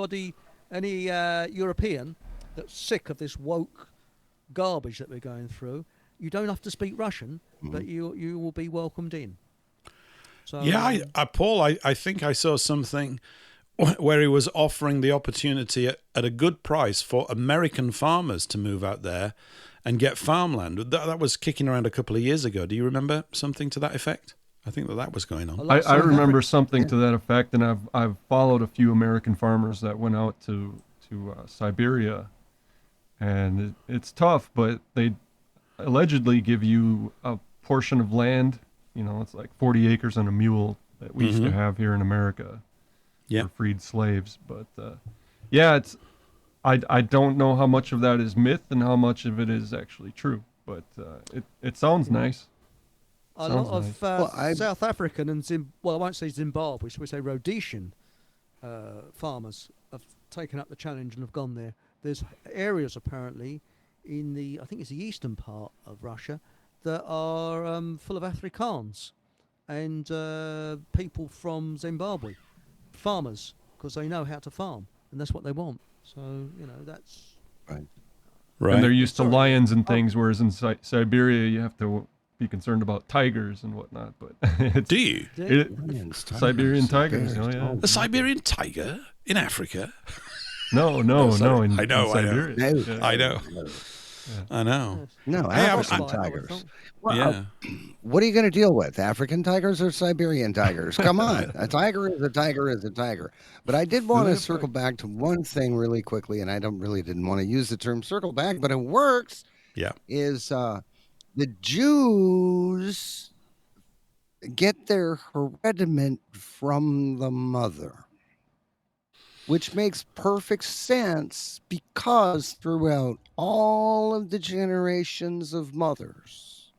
European that's sick of this woke garbage that we're going through, you don't have to speak Russian, but you will be welcomed in. So Paul, I think I saw something where he was offering the opportunity at a good price for American farmers to move out there and get farmland. That was kicking around a couple of years ago. Do you remember something to that effect? I think that was going on. I remember something to that effect, and I've followed a few American farmers that went out to Siberia, and it's tough, but they allegedly give you a portion of land. It's like 40 acres and a mule that we used to have here in America for freed slaves. But it's. I don't know how much of that is myth and how much of it is actually true, but it sounds nice. A lot of South African and I won't say Zimbabwe, we say Rhodesian farmers have taken up the challenge and have gone there. There's areas apparently in I think it's the eastern part of Russia, that are full of Afrikaans and people from Zimbabwe, farmers, because they know how to farm and that's what they want. So, that's... Right. And they're used to lions and things, whereas in Siberia you have to be concerned about tigers and whatnot. But do you? Siberian tigers, yeah. A Siberian tiger in Africa? No, in I know. Siberia. I know. I know. Yes. No, Hey, African I would tigers. thought. Well, Yeah. what are you going to deal with? African tigers or Siberian tigers? Come on. A tiger is a tiger is a tiger. But I did want to circle back to one thing really quickly, and I didn't want to use the term circle back, but it works. Yeah. Is the Jews get their herediment from the mother, which makes perfect sense because throughout all of the generations of mothers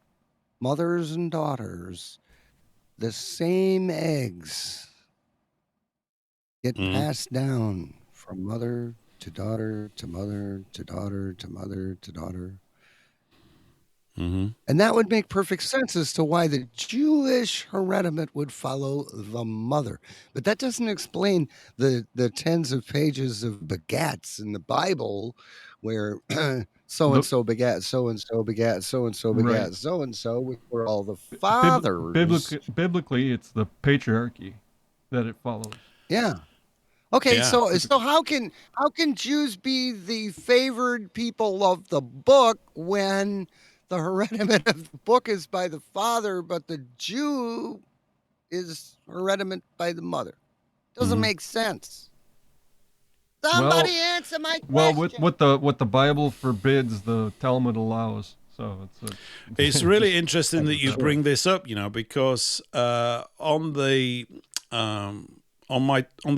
and daughters, the same eggs get passed down from mother to daughter to mother to daughter to mother to daughter. Mm-hmm. And that would make perfect sense as to why the Jewish herediment would follow the mother. But that doesn't explain the tens of pages of begats in the Bible where so-and-so begat so-and-so begat so-and-so begat Right. so-and-so, which were all the fathers. Biblically, it's the patriarchy that it follows. Yeah. Okay, Yeah. so how can Jews be the favored people of the book when the herediment of the book is by the father, but the Jew is herediment by the mother? Doesn't make sense. Somebody answer my question. Well, what the Bible forbids, the Talmud allows. So It's really interesting that you bring this up, because on the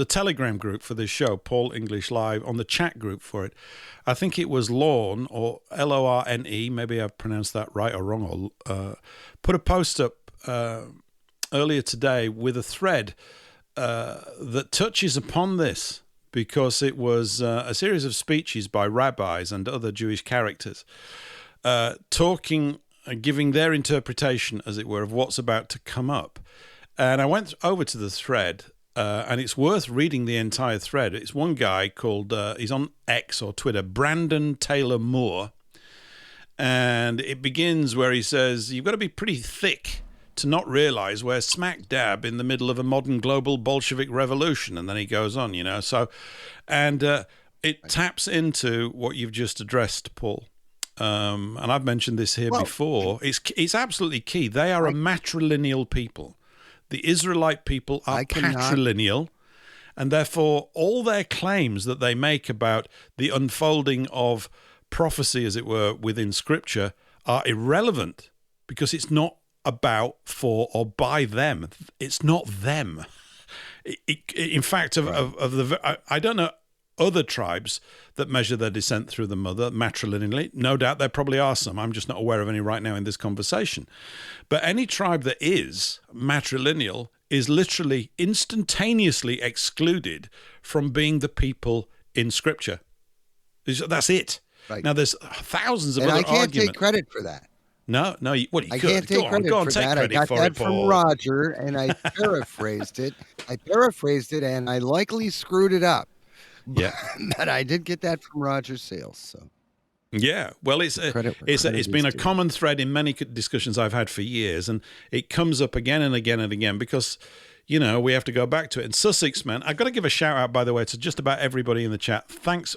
Telegram group for this show, Paul English Live, on the chat group for it, I think it was Lorne, or Lorne, maybe I pronounced that right or wrong, or put a post up earlier today with a thread that touches upon this, because it was a series of speeches by rabbis and other Jewish characters giving their interpretation, as it were, of what's about to come up. And I went over to the thread, and it's worth reading the entire thread. It's one guy called, he's on X or Twitter, Brandon Taylor Moore. And it begins where he says, you've got to be pretty thick to not realize we're smack dab in the middle of a modern global Bolshevik revolution. And then he goes on, So, and it taps into what you've just addressed, Paul. And I've mentioned this here before. It's absolutely key. They are a matrilineal people. The Israelite people are patrilineal, and therefore all their claims that they make about the unfolding of prophecy, as it were, within Scripture are irrelevant, because it's not about, for, or by them. It's not them. In fact, I don't know other tribes that measure their descent through the mother matrilineally. No doubt there probably are some. I'm just not aware of any right now in this conversation. But any tribe that is matrilineal is literally instantaneously excluded from being the people in Scripture. That's it. Right. Now, there's thousands of other arguments. And I can't take credit for that. No, you could. I can't take credit for that. I got that from Roger, and I paraphrased it. And I likely screwed it up. Yeah, but I did get that from Roger Sales. So, yeah. Well, it's been a common thread in many discussions I've had for years, and it comes up again and again and again because, we have to go back to it. And Sussex, man, I've got to give a shout out, by the way, to just about everybody in the chat. Thanks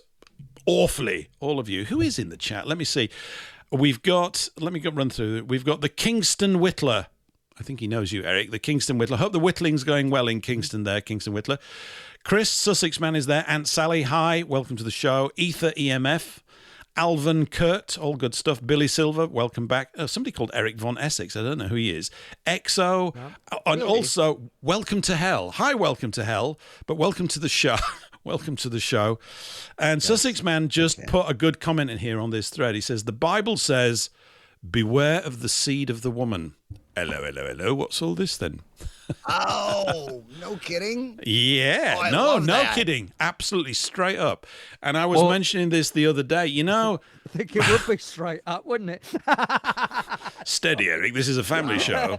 awfully, all of you. Who is in the chat? Let me see. Let me run through it. We've got the Kingston Whittler. I think he knows you, Eric. The Kingston Whittler. Hope the whittling's going well in Kingston there, Kingston Whittler. Chris, Sussex man, is there. Aunt Sally, hi. Welcome to the show. Ether EMF. Alvin Kurt, all good stuff. Billy Silver, welcome back. Somebody called Eric Von Essex. I don't know who he is. EXO. No, and really? Also, welcome to hell. Hi, welcome to hell. But welcome to the show. Welcome to the show. And Sussex man just put a good comment in here on this thread. He says, the Bible says, beware of the seed of the woman. Hello. What's all this then? Oh, no kidding? Yeah, no kidding. Absolutely straight up. And I was mentioning this the other day. I think it would be straight up, wouldn't it? Steady, Eric. This is a family show.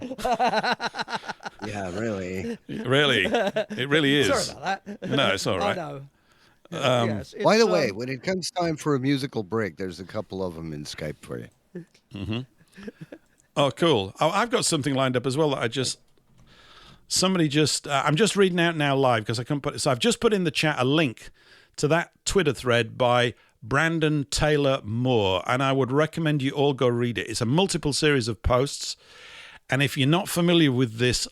Yeah, really. Really. It really is. Sorry about that. No, it's all right. I know. Yes, by the way, when it comes time for a musical break, there's a couple of them in Skype for you. Mm-hmm. Oh, cool. I've got something lined up as well that I'm just reading out now live because I couldn't put it. So I've just put in the chat a link to that Twitter thread by Brandon Taylor Moore, and I would recommend you all go read it. It's a multiple series of posts, and if you're not familiar with this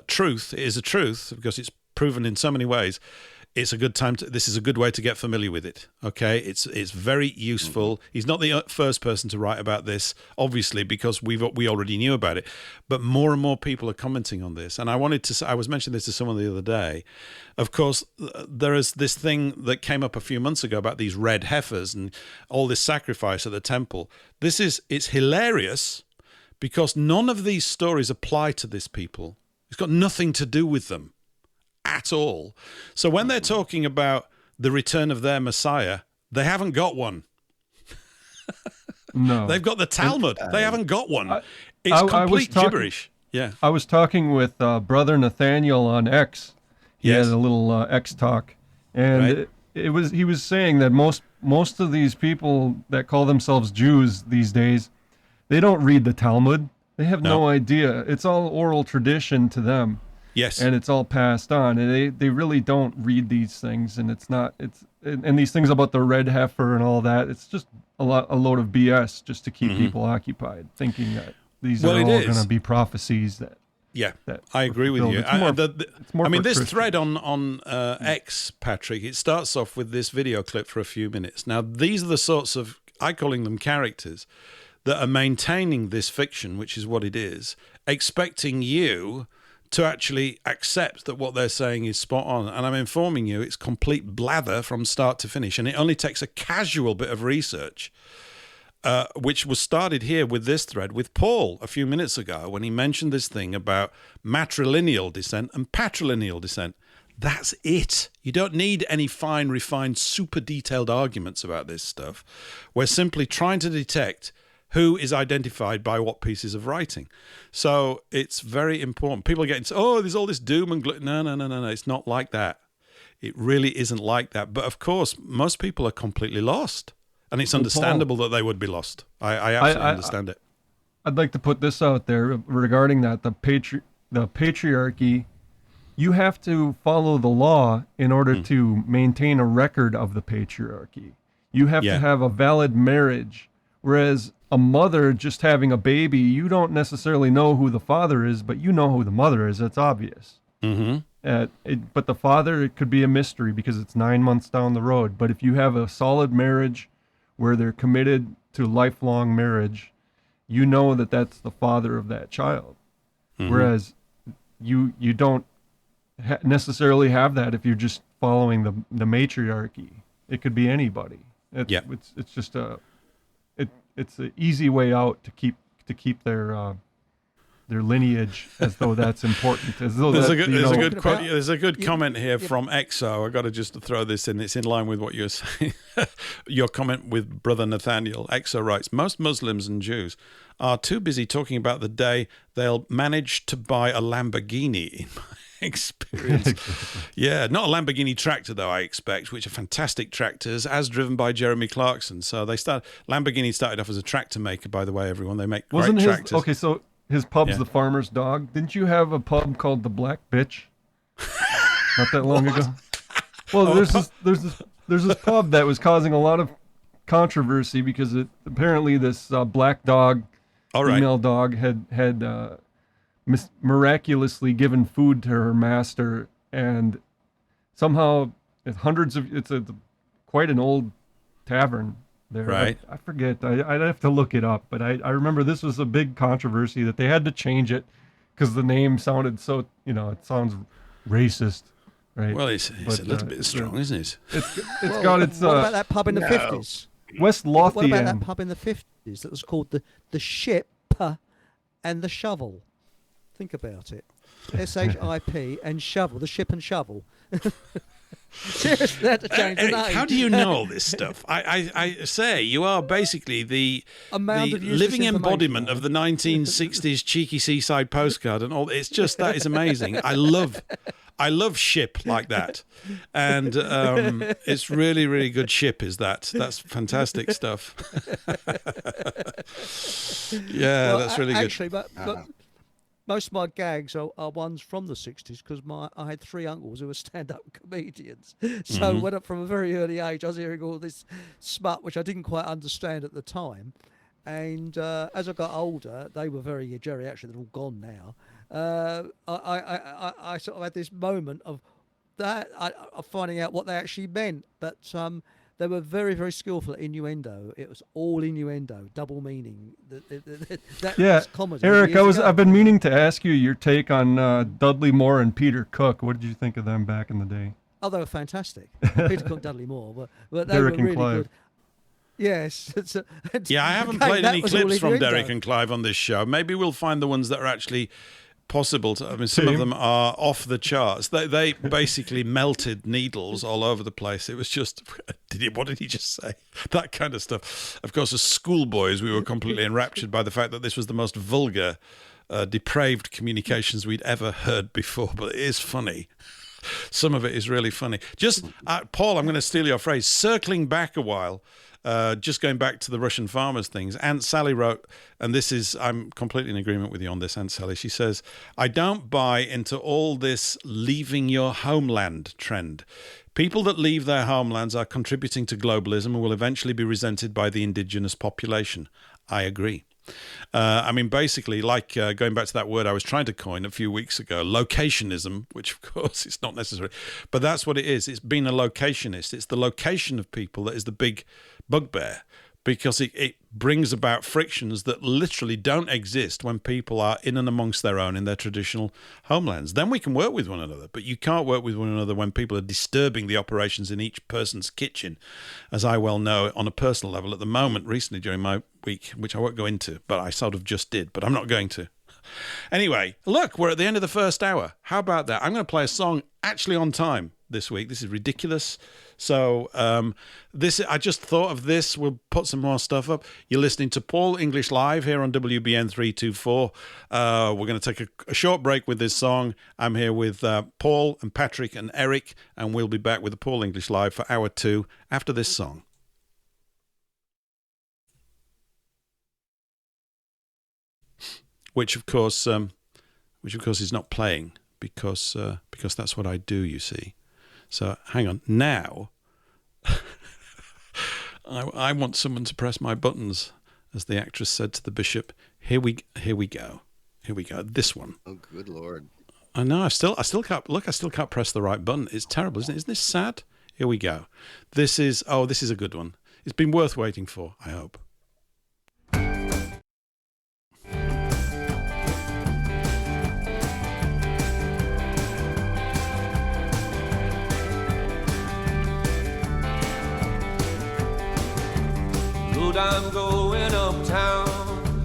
truth, it is a truth because it's proven in so many ways. It's a good time this is a good way to get familiar with it. Okay, it's very useful. He's not the first person to write about this, obviously, because we already knew about it. But more and more people are commenting on this, and I was mentioning this to someone the other day. Of course, there is this thing that came up a few months ago about these red heifers and all this sacrifice at the temple. It's hilarious because none of these stories apply to this people. It's got nothing to do with them at all. So when they're talking about the return of their Messiah, they haven't got one. No. They've got the Talmud. They haven't got one. It's complete gibberish. Yeah. I was talking with Brother Nathaniel on X. He had a little X talk. And right. He was saying that most of these people that call themselves Jews these days, they don't read the Talmud. They have no idea. It's all oral tradition to them. Yes. And it's all passed on. And they really don't read these things. And and these things about the red heifer and all that, it's just a load of BS just to keep people occupied, thinking that these are all going to be prophecies that. Yeah, I agree with you. It's more this Christians. thread on X, Patrick, it starts off with this video clip for a few minutes. Now, these are the sorts of, I'm calling them characters, that are maintaining this fiction, which is what it is, expecting you to actually accept that what they're saying is spot on. And I'm informing you, it's complete blather from start to finish. And it only takes a casual bit of research, which was started here with this thread with Paul a few minutes ago when he mentioned this thing about matrilineal descent and patrilineal descent. That's it. You don't need any fine, refined, super detailed arguments about this stuff. We're simply trying to detect who is identified by what pieces of writing. So it's very important. People are getting, there's all this doom and gloom. No. It's not like that. It really isn't like that. But of course, most people are completely lost. And it's understandable that they would be lost. I absolutely understand it. I'd like to put this out there regarding that. The patriarchy, you have to follow the law in order to maintain a record of the patriarchy. You have to have a valid marriage. Whereas a mother just having a baby, you don't necessarily know who the father is, but you know who the mother is. It's obvious. Mm-hmm. But the father, it could be a mystery because it's 9 months down the road. But if you have a solid marriage where they're committed to lifelong marriage, you know that that's the father of that child. Mm-hmm. Whereas you don't necessarily have that if you're just following the matriarchy. It could be anybody. It's just it's an easy way out to keep their lineage as though that's important. As though there's a good comment here from Exo. I got to just throw this in. It's in line with what you're saying. Your comment with Brother Nathaniel. Exo writes, most Muslims and Jews are too busy talking about the day they'll manage to buy a Lamborghini, in my experience. Yeah, not a Lamborghini tractor though, I expect, which are fantastic tractors as driven by Jeremy Clarkson. So Lamborghini started off as a tractor maker, by the way, everyone. They make great tractors. Okay, so his pub's the Farmer's Dog. Didn't you have a pub called the Black Bitch? Not that long ago. Well, there's this pub that was causing a lot of controversy because apparently this black dog, female dog, had miraculously given food to her master, and somehow it's quite an old tavern there. Right. I forget. I'd have to look it up, but I remember this was a big controversy that they had to change it because the name sounded so, it sounds racist, right? Well, it's a little bit strong, isn't it? It's got its. What about that pub in the 50s? West Lothian. What about that pub in the 50s that was called the Ship and the Shovel? Think about it. SHIP and shovel, the ship and shovel. Seriously, they had to change the name. How do you know all this stuff? I say you are basically the living embodiment of the 1960s cheeky seaside postcard and all. It's just, that is amazing. I love ship like that, and it's really, really good ship. Is that? That's fantastic stuff. Yeah, well, that's really good. Actually, but most of my gags are ones from the 60s because I had 3 uncles who were stand-up comedians. So went up from a very early age. I was hearing all this smut, which I didn't quite understand at the time. And as I got older, they were very geriatric. They're all gone now. I sort of had this moment of of finding out what they actually meant. But they were very, very skillful at innuendo. It was all innuendo, double meaning. That was comedy. Eric, I've been meaning to ask you your take on Dudley Moore and Peter Cook. What did you think of them back in the day? Oh, they were fantastic. Peter Cook, Dudley Moore, but they Derek were really and Clive. good. Yes. Yeah, I haven't played any clips from Derek and Clive on this show. Maybe we'll find the ones that are actually possible to. I mean, some of them are off the charts. They basically melted needles all over the place. It was just, what did he just say? That kind of stuff. Of course, as schoolboys, we were completely enraptured by the fact that this was the most vulgar, depraved communications we'd ever heard before. But it is funny. Some of it is really funny. Just, Paul, I'm going to steal your phrase. Circling back a while. Just going back to the Russian farmers things, Aunt Sally wrote, and I'm completely in agreement with you on this, Aunt Sally. She says, I don't buy into all this leaving your homeland trend. People that leave their homelands are contributing to globalism and will eventually be resented by the indigenous population. I agree. I mean, basically, like going back to that word I was trying to coin a few weeks ago, locationism, which of course it's not necessary, but that's what it is. It's being a locationist. It's the location of people that is the big bugbear, because it brings about frictions that literally don't exist when people are in and amongst their own in their traditional homelands. Then we can work with one another, but you can't work with one another when people are disturbing the operations in each person's kitchen, as I well know on a personal level at the moment, recently during my week, which I won't go into, but I sort of just did, but I'm not going to. Anyway, look, we're at the end of the first hour. How about that? I'm going to play a song actually on time this week. This is ridiculous. So I just thought of this. We'll put some more stuff up. You're listening to Paul English Live here on WBN 324. We're going to take a short break with this song. I'm here with Paul and Patrick and Eric, and we'll be back with the Paul English Live for hour 2 after this song. Which of course is not playing because that's what I do, you see. So hang on. Now, I want someone to press my buttons, as the actress said to the bishop. Here we go. This one. Oh, good Lord! I know. I still can't look. I still can't press the right button. It's terrible, isn't it? Isn't this sad? Here we go. This is a good one. It's been worth waiting for, I hope. I'm going uptown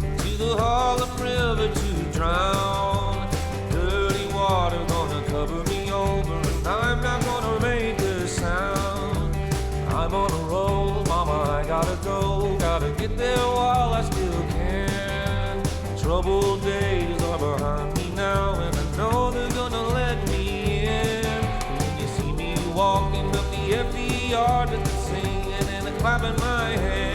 to the Harlem River to drown. Dirty water gonna cover me over, and I'm not gonna make a sound. I'm on a roll, mama, I gotta go. Gotta get there while I still can. Troubled days are behind me now, and I know they're gonna let me in. When you see me walking up the empty yard with the singing and clapping my hands.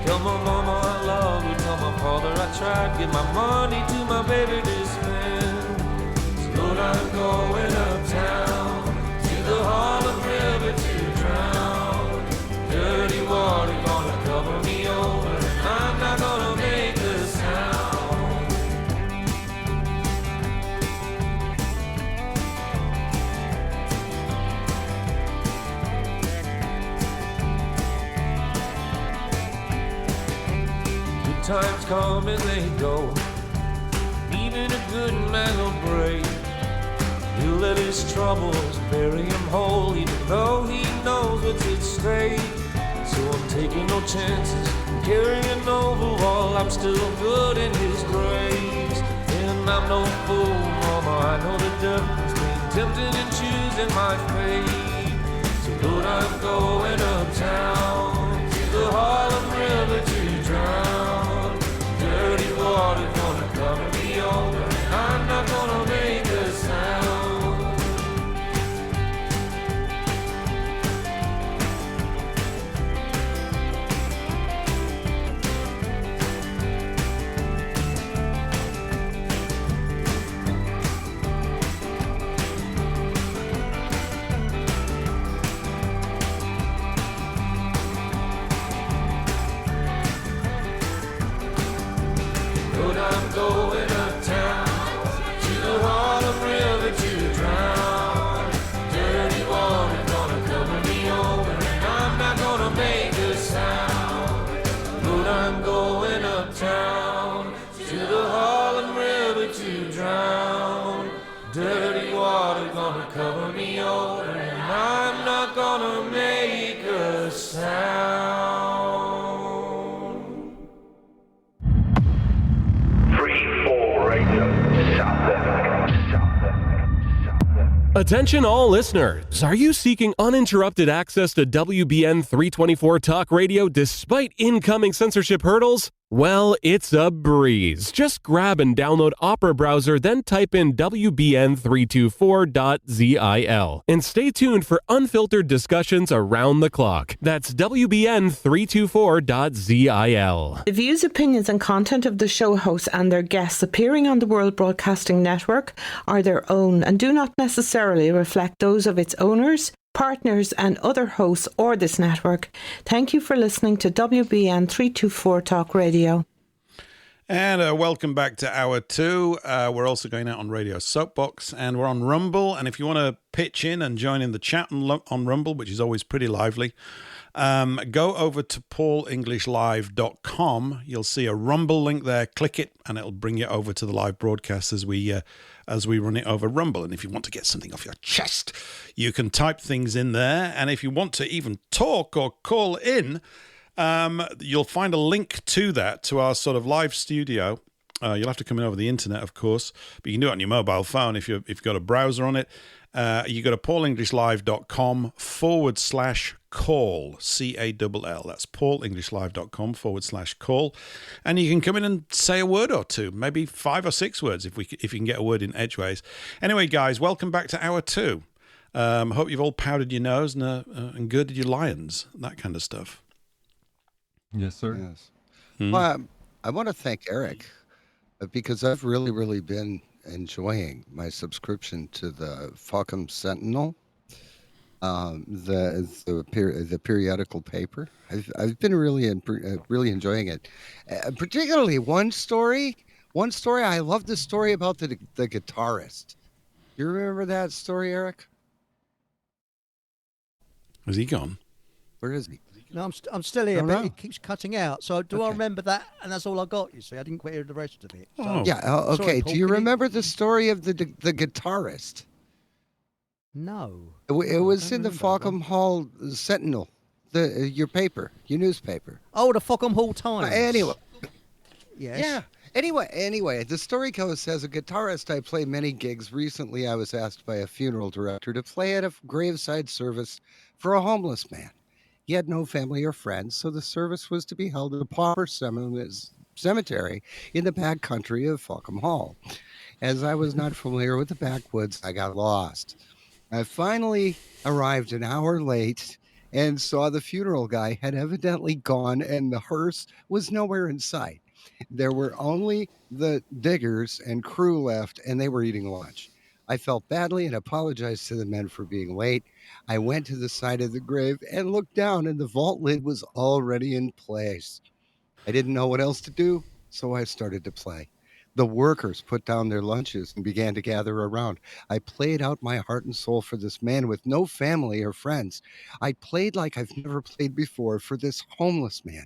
Tell my mama I love her, tell my father I tried, give my money to my baby to spend. So Lord, I'm going uptown to the Harlem River to drown. Dirty water gonna cover me over, and I'm not gonna make a sound. Times come and they go. Even a good man will break. He'll let his troubles bury him whole, even though he knows what's at stake. So I'm taking no chances, carrying over while I'm still good in his grace. And I'm no fool, mama, I know the difference between tempting and choosing my fate. So Lord, I'm going uptown to the Harlem River to drown. Dirty water gonna cover me over, and I'm not gonna make a sound. me over, and I'm not gonna make a sound. 3-4 radio, stop them, stop them. Attention all listeners, are you seeking uninterrupted access to WBN 324 Talk Radio despite incoming censorship hurdles? Well, it's a breeze. Just grab and download Opera Browser, then type in WBN324.zil. And stay tuned for unfiltered discussions around the clock. That's WBN324.zil. The views, opinions and content of the show hosts and their guests appearing on the World Broadcasting Network are their own and do not necessarily reflect those of its owners, partners and other hosts or this network. Thank you for listening to WBN 324 Talk Radio. And welcome back to Hour 2. We're also going out on Radio Soapbox and we're on Rumble. And if you want to pitch in and join in the chat on Rumble, which is always pretty lively, go over to paulenglishlive.com. You'll see a Rumble link there. Click it and it'll bring you over to the live broadcast as we run it over Rumble. And if you want to get something off your chest, you can type things in there. And if you want to even talk or call in, you'll find a link to that, to our sort of live studio. You'll have to come in over the internet, of course, but you can do it on your mobile phone if you've got a browser on it. You go to paulenglishlive.com/call, CALL. That's paulenglishlive.com/call. And you can come in and say a word or two, maybe 5 or 6 words if you can get a word in edgeways. Anyway, guys, welcome back to Hour 2. Hope you've all powdered your nose and girded your lions, that kind of stuff. Yes, sir. Yes. Well, I want to thank Eric because I've really, really been enjoying my subscription to the Falcom Sentinel, the periodical paper. I've been really enjoying it, particularly one story. I love the story about the guitarist. You remember that story, Eric? Is he gone? Where is he? No, I'm still here, Oh, but no. it keeps cutting out. So I remember that? And that's all I got, you see. I didn't quite hear the rest of it. So. Oh. Yeah, okay. Sorry, Paul, Do you can remember the story of the guitarist? No. It was in the remember that Falcom Hall Sentinel, your paper, your newspaper. Oh, the Falcom Hall Times. Anyway, Yes. yeah. Anyway, the story goes, as a guitarist, I play many gigs. Recently, I was asked by a funeral director to play at a graveside service for a homeless man. He had no family or friends, so the service was to be held at a pauper cemetery in the back country of Falcom Hall. As I was not familiar with the backwoods, I got lost. I finally arrived an hour late and saw the funeral guy had evidently gone and the hearse was nowhere in sight. There were only the diggers and crew left, and they were eating lunch. I felt badly and apologized to the men for being late. I went to the side of the grave and looked down, and the vault lid was already in place. I didn't know what else to do, so I started to play. The workers put down their lunches and began to gather around. I played out my heart and soul for this man with no family or friends. I played like I've never played before for this homeless man.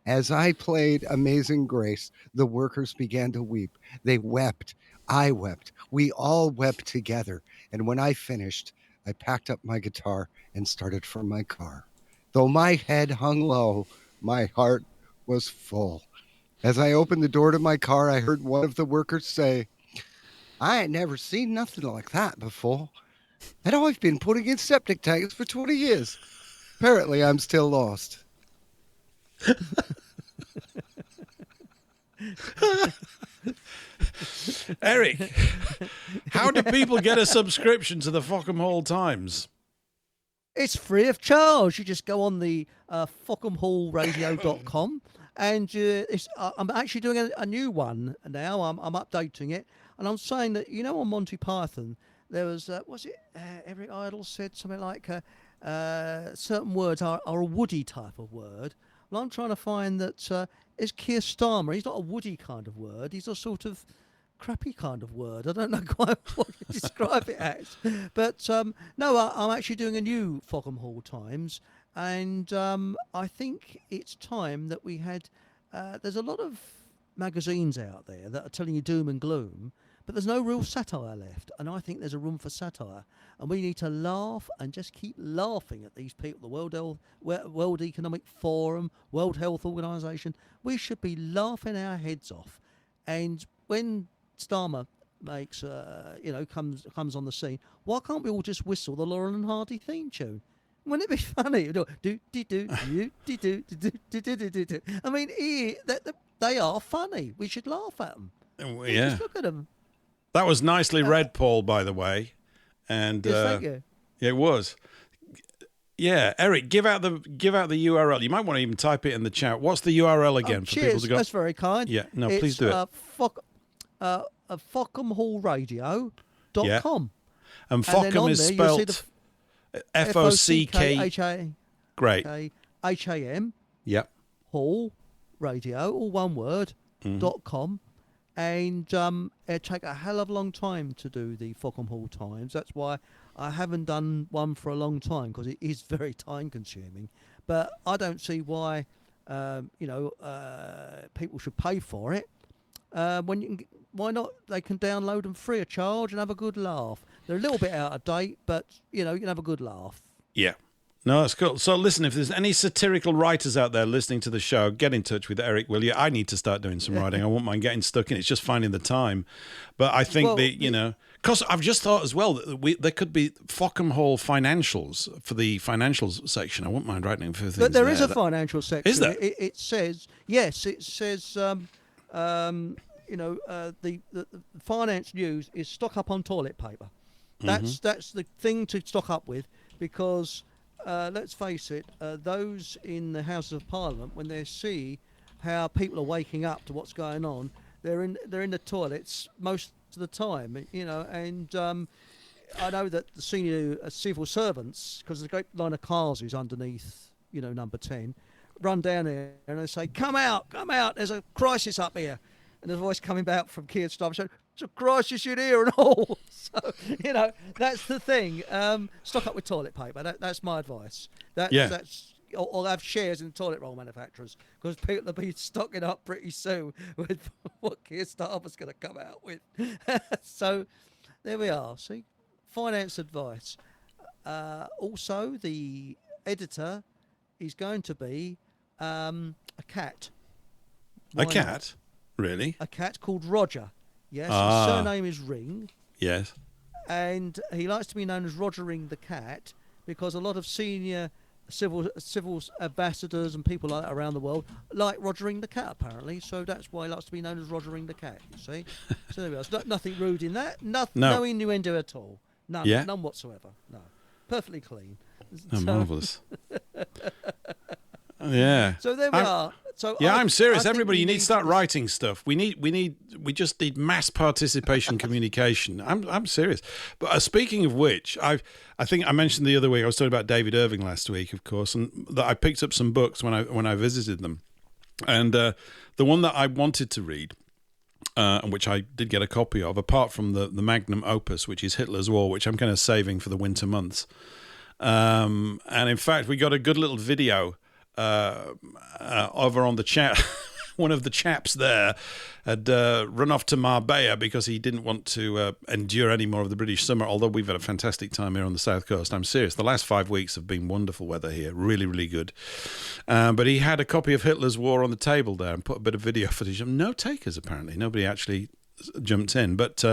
As I played Amazing Grace, the workers began to weep. They wept. I wept. We all wept together. And when I finished, I packed up my guitar and started for my car. Though my head hung low, my heart was full. As I opened the door to my car, I heard one of the workers say, "I ain't never seen nothing like that before. And I've been putting in septic tanks for 20 years. Apparently, I'm still lost." Eric, how do people get a subscription to the Falcom Hall Times? It's free of charge. You just go on the FalcomHallRadio.com and I'm actually doing a new one now. I'm updating it. And I'm saying that, on Monty Python, there was, Eric Idle said something like certain words are a woody type of word. Well, I'm trying to find that is Keir Starmer. He's not a woody kind of word. He's a sort of crappy kind of word. I don't know quite what to describe it as. But no, I'm actually doing a new Falcom Hall Times. And I think it's time that we had... there's a lot of magazines out there that are telling you doom and gloom. but there's no real satire left. And I think there's a room for satire. And we need to laugh and just keep laughing at these people. The World Economic Forum, World Health Organization. We should be laughing our heads off. And when Starmer makes, comes on the scene, why can't we all just whistle the Laurel and Hardy theme tune? Wouldn't it be funny? I mean, they are funny. We should laugh at them. Yeah. Just look at them. That was nicely read, Paul, by the way. And yes, thank you. It was. Yeah, Eric, give out the URL. You might want to even type it in the chat. What's the URL again for people to go? That's very kind. Yeah, no, please do it. FockhamHallRadio.com. And Fockham is spelled F-O-C-K. Great. H-A-M. Yep. Hall Radio, all one word, .com. And it take a hell of a long time to do the Fockham Hall Times. That's why I haven't done one for a long time, because it is very time consuming. But I don't see why people should pay for it. Why not? They can download them free of charge and have a good laugh. They're a little bit out of date, but you can have a good laugh. Yeah. No, that's cool. So listen, if there's any satirical writers out there listening to the show, get in touch with Eric, will you? I need to start doing some writing. I won't mind getting stuck in it. It's just finding the time. But I think because I've just thought as well that there could be Fockham Hall financials for the financials section. I wouldn't mind writing a few things. But there is a financial section. Is there? It says, yes, it says, the finance news is stock up on toilet paper. That's the thing to stock up with, because let's face it, those in the Houses of Parliament, when they see how people are waking up to what's going on, they're in the toilets most of the time, and I know that the senior civil servants, because the great line of cars is underneath, number 10, run down there and they say, come out, there's a crisis up here. And there's a voice coming back from Keir Starmer saying, it's a crisis in here and all. So, that's the thing. Stock up with toilet paper. That's my advice. That's or have shares in toilet roll manufacturers, because people will be stocking up pretty soon with what Keir Starmer's going to come out with. So there we are. See, finance advice. Also, the editor is going to be a cat. A cat? Really? A cat called Roger. Yes, his surname is Ring. Yes. And he likes to be known as Roger Ring the Cat, because a lot of senior civil ambassadors and people like that around the world like Roger Ring the Cat, apparently. So that's why he likes to be known as Roger Ring the Cat, you see. So there we are. Nothing rude in that. No innuendo at all. None. Yeah. None whatsoever. No. Perfectly clean. Oh, marvellous. Yeah. So there we are. So I'm serious. Everybody, you need to start writing stuff. We just need mass participation communication. I'm serious. But speaking of which, I think I mentioned the other week, I was talking about David Irving last week, of course, and that I picked up some books when I visited them, and the one that I wanted to read, and which I did get a copy of, apart from the magnum opus, which is Hitler's War, which I'm kind of saving for the winter months, and in fact we got a good little video over on the chat. One of the chaps there had run off to Marbella because he didn't want to endure any more of the British summer, although we've had a fantastic time here on the south coast. I'm serious. The last 5 weeks have been wonderful weather here. Really, really good. But he had a copy of Hitler's War on the table there and put a bit of video footage. No takers, apparently. Nobody actually jumped in. But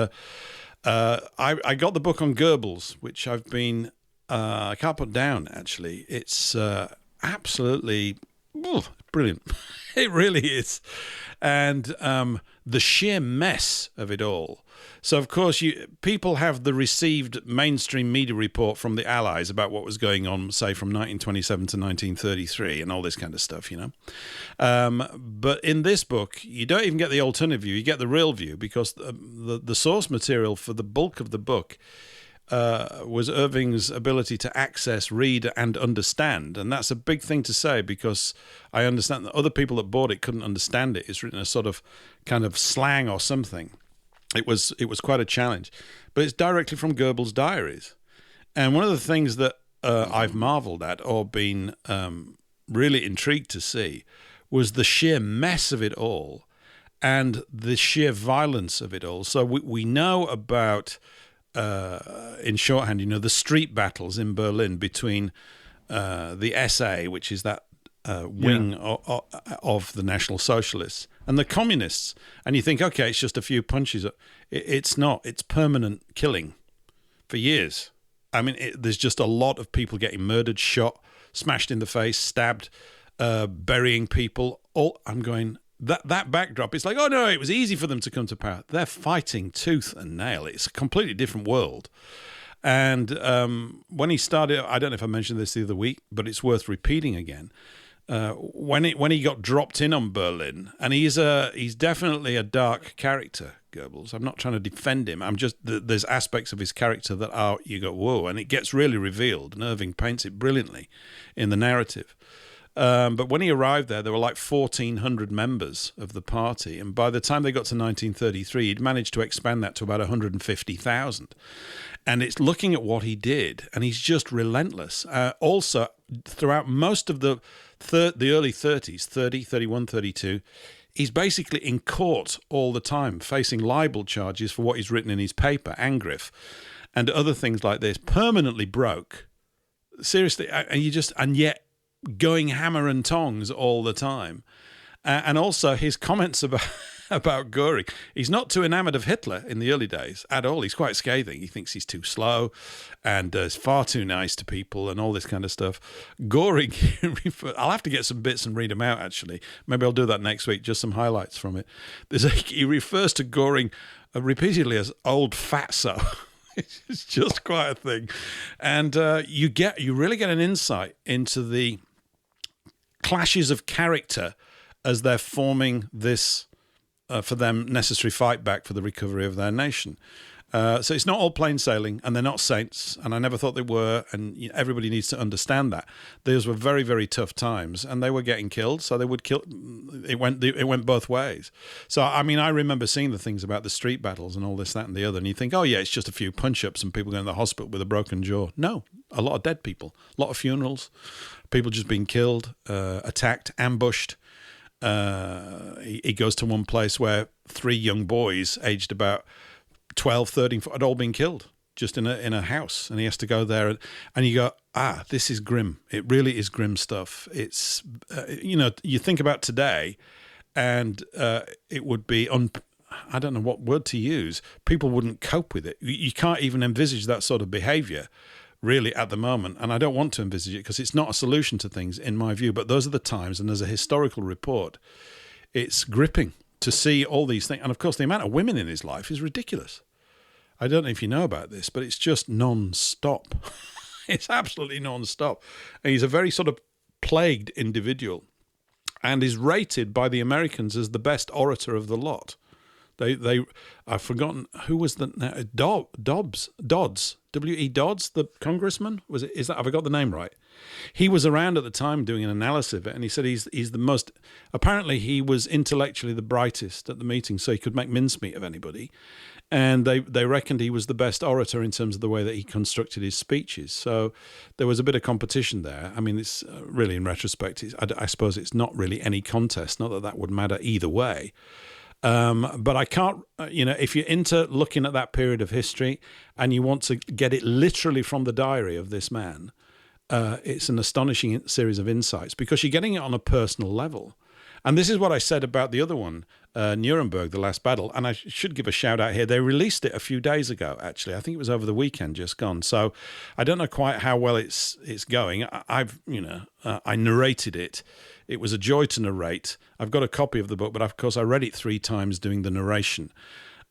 I got the book on Goebbels, which I've been... I can't put down, actually. It's... absolutely brilliant. It really is. And the sheer mess of it all. So, of course, people have the received mainstream media report from the Allies about what was going on, say, from 1927 to 1933 and all this kind of stuff, But in this book, you don't even get the alternative view. You get the real view, because the source material for the bulk of the book was Irving's ability to access, read, and understand. And that's a big thing to say, because I understand that other people that bought it couldn't understand it. It's written a sort of kind of slang or something. It was quite a challenge. But it's directly from Goebbels' diaries. And one of the things that I've marvelled at, or been really intrigued to see, was the sheer mess of it all, and the sheer violence of it all. So we know about, in shorthand, the street battles in Berlin between the SA, which is that wing of the National Socialists, and the Communists. And you think, okay, it's just a few punches. It's not. It's permanent killing for years. I mean, there's just a lot of people getting murdered, shot, smashed in the face, stabbed, burying people. I'm going, that backdrop, it's like, oh no, it was easy for them to come to power. They're fighting tooth and nail. It's a completely different world. And when he started, I don't know if I mentioned this the other week, but it's worth repeating again. When he got dropped in on Berlin, and he's definitely a dark character, Goebbels. I'm not trying to defend him. I'm just there's aspects of his character that you go, whoa, and it gets really revealed. And Irving paints it brilliantly in the narrative. But when he arrived there were like 1,400 members of the party, and by the time they got to 1933, he'd managed to expand that to about 150,000. And it's looking at what he did, and he's just relentless. Also, throughout most of the early 30s, 30, 31, 32, he's basically in court all the time, facing libel charges for what he's written in his paper, Angriff, and other things like this, permanently broke. Seriously, and yet going hammer and tongs all the time. And also his comments about Goering. He's not too enamored of Hitler in the early days at all. He's quite scathing. He thinks he's too slow and is far too nice to people and all this kind of stuff. Goering, I'll have to get some bits and read them out, actually. Maybe I'll do that next week, just some highlights from it. He refers to Goering repeatedly as old fatso. It's just quite a thing. And you really get an insight into the clashes of character as they're forming this, for them, necessary fight back for the recovery of their nation. So it's not all plain sailing, and they're not saints, and I never thought they were, and everybody needs to understand that. Those were very, very tough times, and they were getting killed, so they would kill. It went both ways. So, I mean, I remember seeing the things about the street battles and all this, that, and the other, and you think, oh yeah, it's just a few punch-ups and people going to the hospital with a broken jaw. No, a lot of dead people, a lot of funerals, people just being killed, attacked, ambushed. He goes to one place where 3 young boys aged about 12, 13 had all been killed just in a house, and he has to go there, and you go, this is grim. It really is grim stuff. It's you think about today, and it would be I don't know what word to use. People wouldn't cope with it. You can't even envisage that sort of behavior really at the moment, and I don't want to envisage it because it's not a solution to things in my view, but those are the times, and as a historical report, it's gripping to see all these things. And of course the amount of women in his life is ridiculous. I don't know if you know about this, but it's just non-stop. It's absolutely non-stop. And he's a very sort of plagued individual and is rated by the Americans as the best orator of the lot. I've forgotten who was Dodds, W.E. Dodds, the congressman. Have I got the name right? He was around at the time doing an analysis of it, and he said he's the most. Apparently, he was intellectually the brightest at the meeting, so he could make mincemeat of anybody. And they reckoned he was the best orator in terms of the way that he constructed his speeches. So there was a bit of competition there. I mean, it's really, in retrospect, I suppose it's not really any contest. Not that would matter either way. But I can't, if you're into looking at that period of history and you want to get it literally from the diary of this man, it's an astonishing series of insights because you're getting it on a personal level. And this is what I said about the other one, Nuremberg, The Last Battle. And I should give a shout out here. They released it a few days ago, actually. I think it was over the weekend just gone. So I don't know quite how well it's going. I narrated it. It was a joy to narrate. I've got a copy of the book, but of course I read it 3 times doing the narration.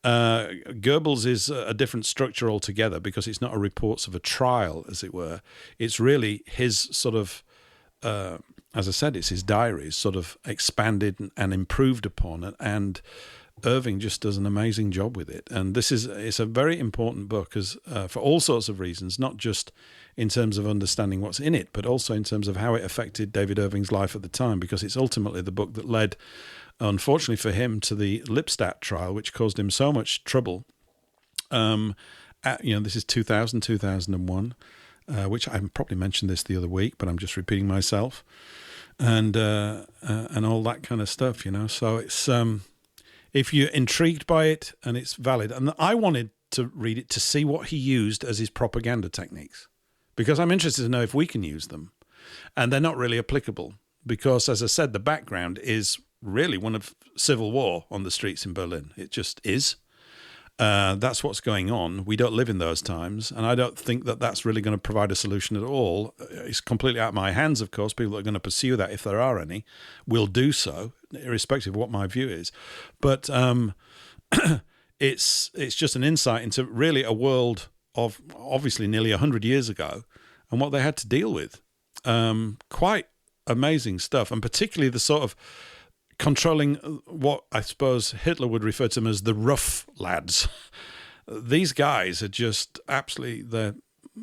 Goebbels is a different structure altogether because it's not a reports of a trial, as it were. It's really his sort of, as I said, it's his diaries sort of expanded and improved upon, and Irving just does an amazing job with it. And it's a very important book for all sorts of reasons, not just in terms of understanding what's in it, but also in terms of how it affected David Irving's life at the time, because it's ultimately the book that led, unfortunately for him, to the Lipstadt trial, which caused him so much trouble. This is 2001, which I probably mentioned this the other week, but I'm just repeating myself, and all that kind of stuff, So if you're intrigued by it and it's valid. And I wanted to read it to see what he used as his propaganda techniques, because I'm interested to know if we can use them. And they're not really applicable because, as I said, the background is really one of civil war on the streets in Berlin. It just is. That's what's going on. We don't live in those times, and I don't think that that's really going to provide a solution at all. It's completely out of my hands, of course. People that are going to pursue that, if there are any, will do so, irrespective of what my view is. But it's just an insight into really a world of obviously nearly 100 years ago and what they had to deal with. Quite amazing stuff, and particularly the sort of controlling what I suppose Hitler would refer to them as the rough lads. These guys are just absolutely, they're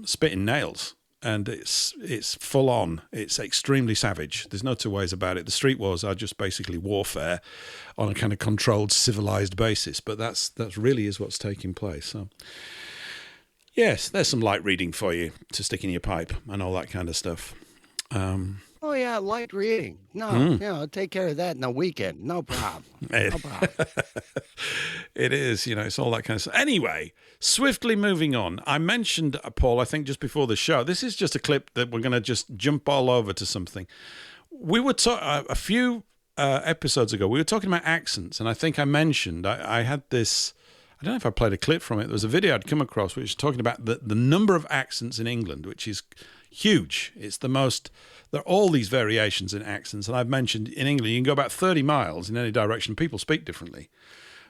spitting nails, and it's full on. It's extremely savage. There's no two ways about it. The street wars are just basically warfare on a kind of controlled, civilized basis, but that really is what's taking place. So yes, there's some light reading for you to stick in your pipe and all that kind of stuff. Oh, yeah, light reading. No, I'll take care of that in the weekend. No problem. No problem. It is, it's all that kind of stuff. Anyway, swiftly moving on. I mentioned, Paul, I think just before the show, this is just a clip that we're going to just jump all over to something. We were a few episodes ago, we were talking about accents, and I think I mentioned, I had this, I don't know if I played a clip from it. There was a video I'd come across which was talking about the number of accents in England, which is huge. It's the most, there are all these variations in accents. And I've mentioned in England, you can go about 30 miles in any direction. People speak differently.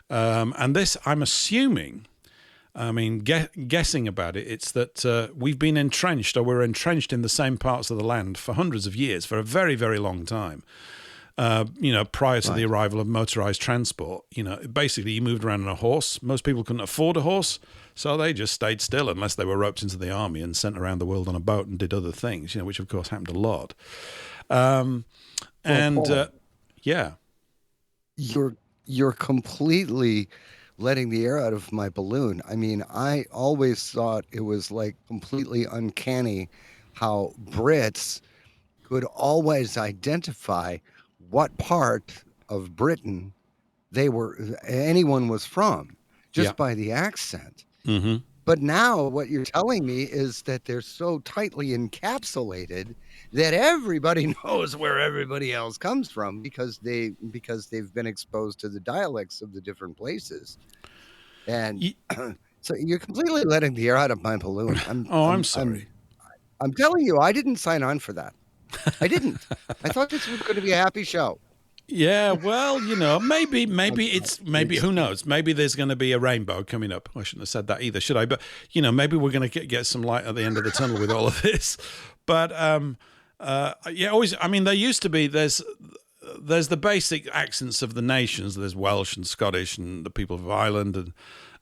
And this, I'm assuming, guessing about it, it's that we've been entrenched, or we're entrenched in the same parts of the land for hundreds of years, for a very, very long time. Prior to the arrival of motorized transport, basically you moved around on a horse. Most people couldn't afford a horse, so they just stayed still unless they were roped into the army and sent around the world on a boat and did other things, which of course happened a lot. You're completely letting the air out of my balloon. I mean, I always thought it was like completely uncanny how Brits could always identify what part of Britain anyone was from, just by the accent. Mm-hmm. But now what you're telling me is that they're so tightly encapsulated that everybody knows where everybody else comes from because they've been exposed to the dialects of the different places. And so you're completely letting the air out of my balloon. I'm sorry. I'm telling you, I didn't sign on for that. I didn't. I thought this was going to be a happy show. Yeah, well, maybe who knows? Maybe there's going to be a rainbow coming up. I shouldn't have said that either, should I? But, maybe we're going to get some light at the end of the tunnel with all of this. But, there used to be, there's the basic accents of the nations. There's Welsh and Scottish and the people of Ireland,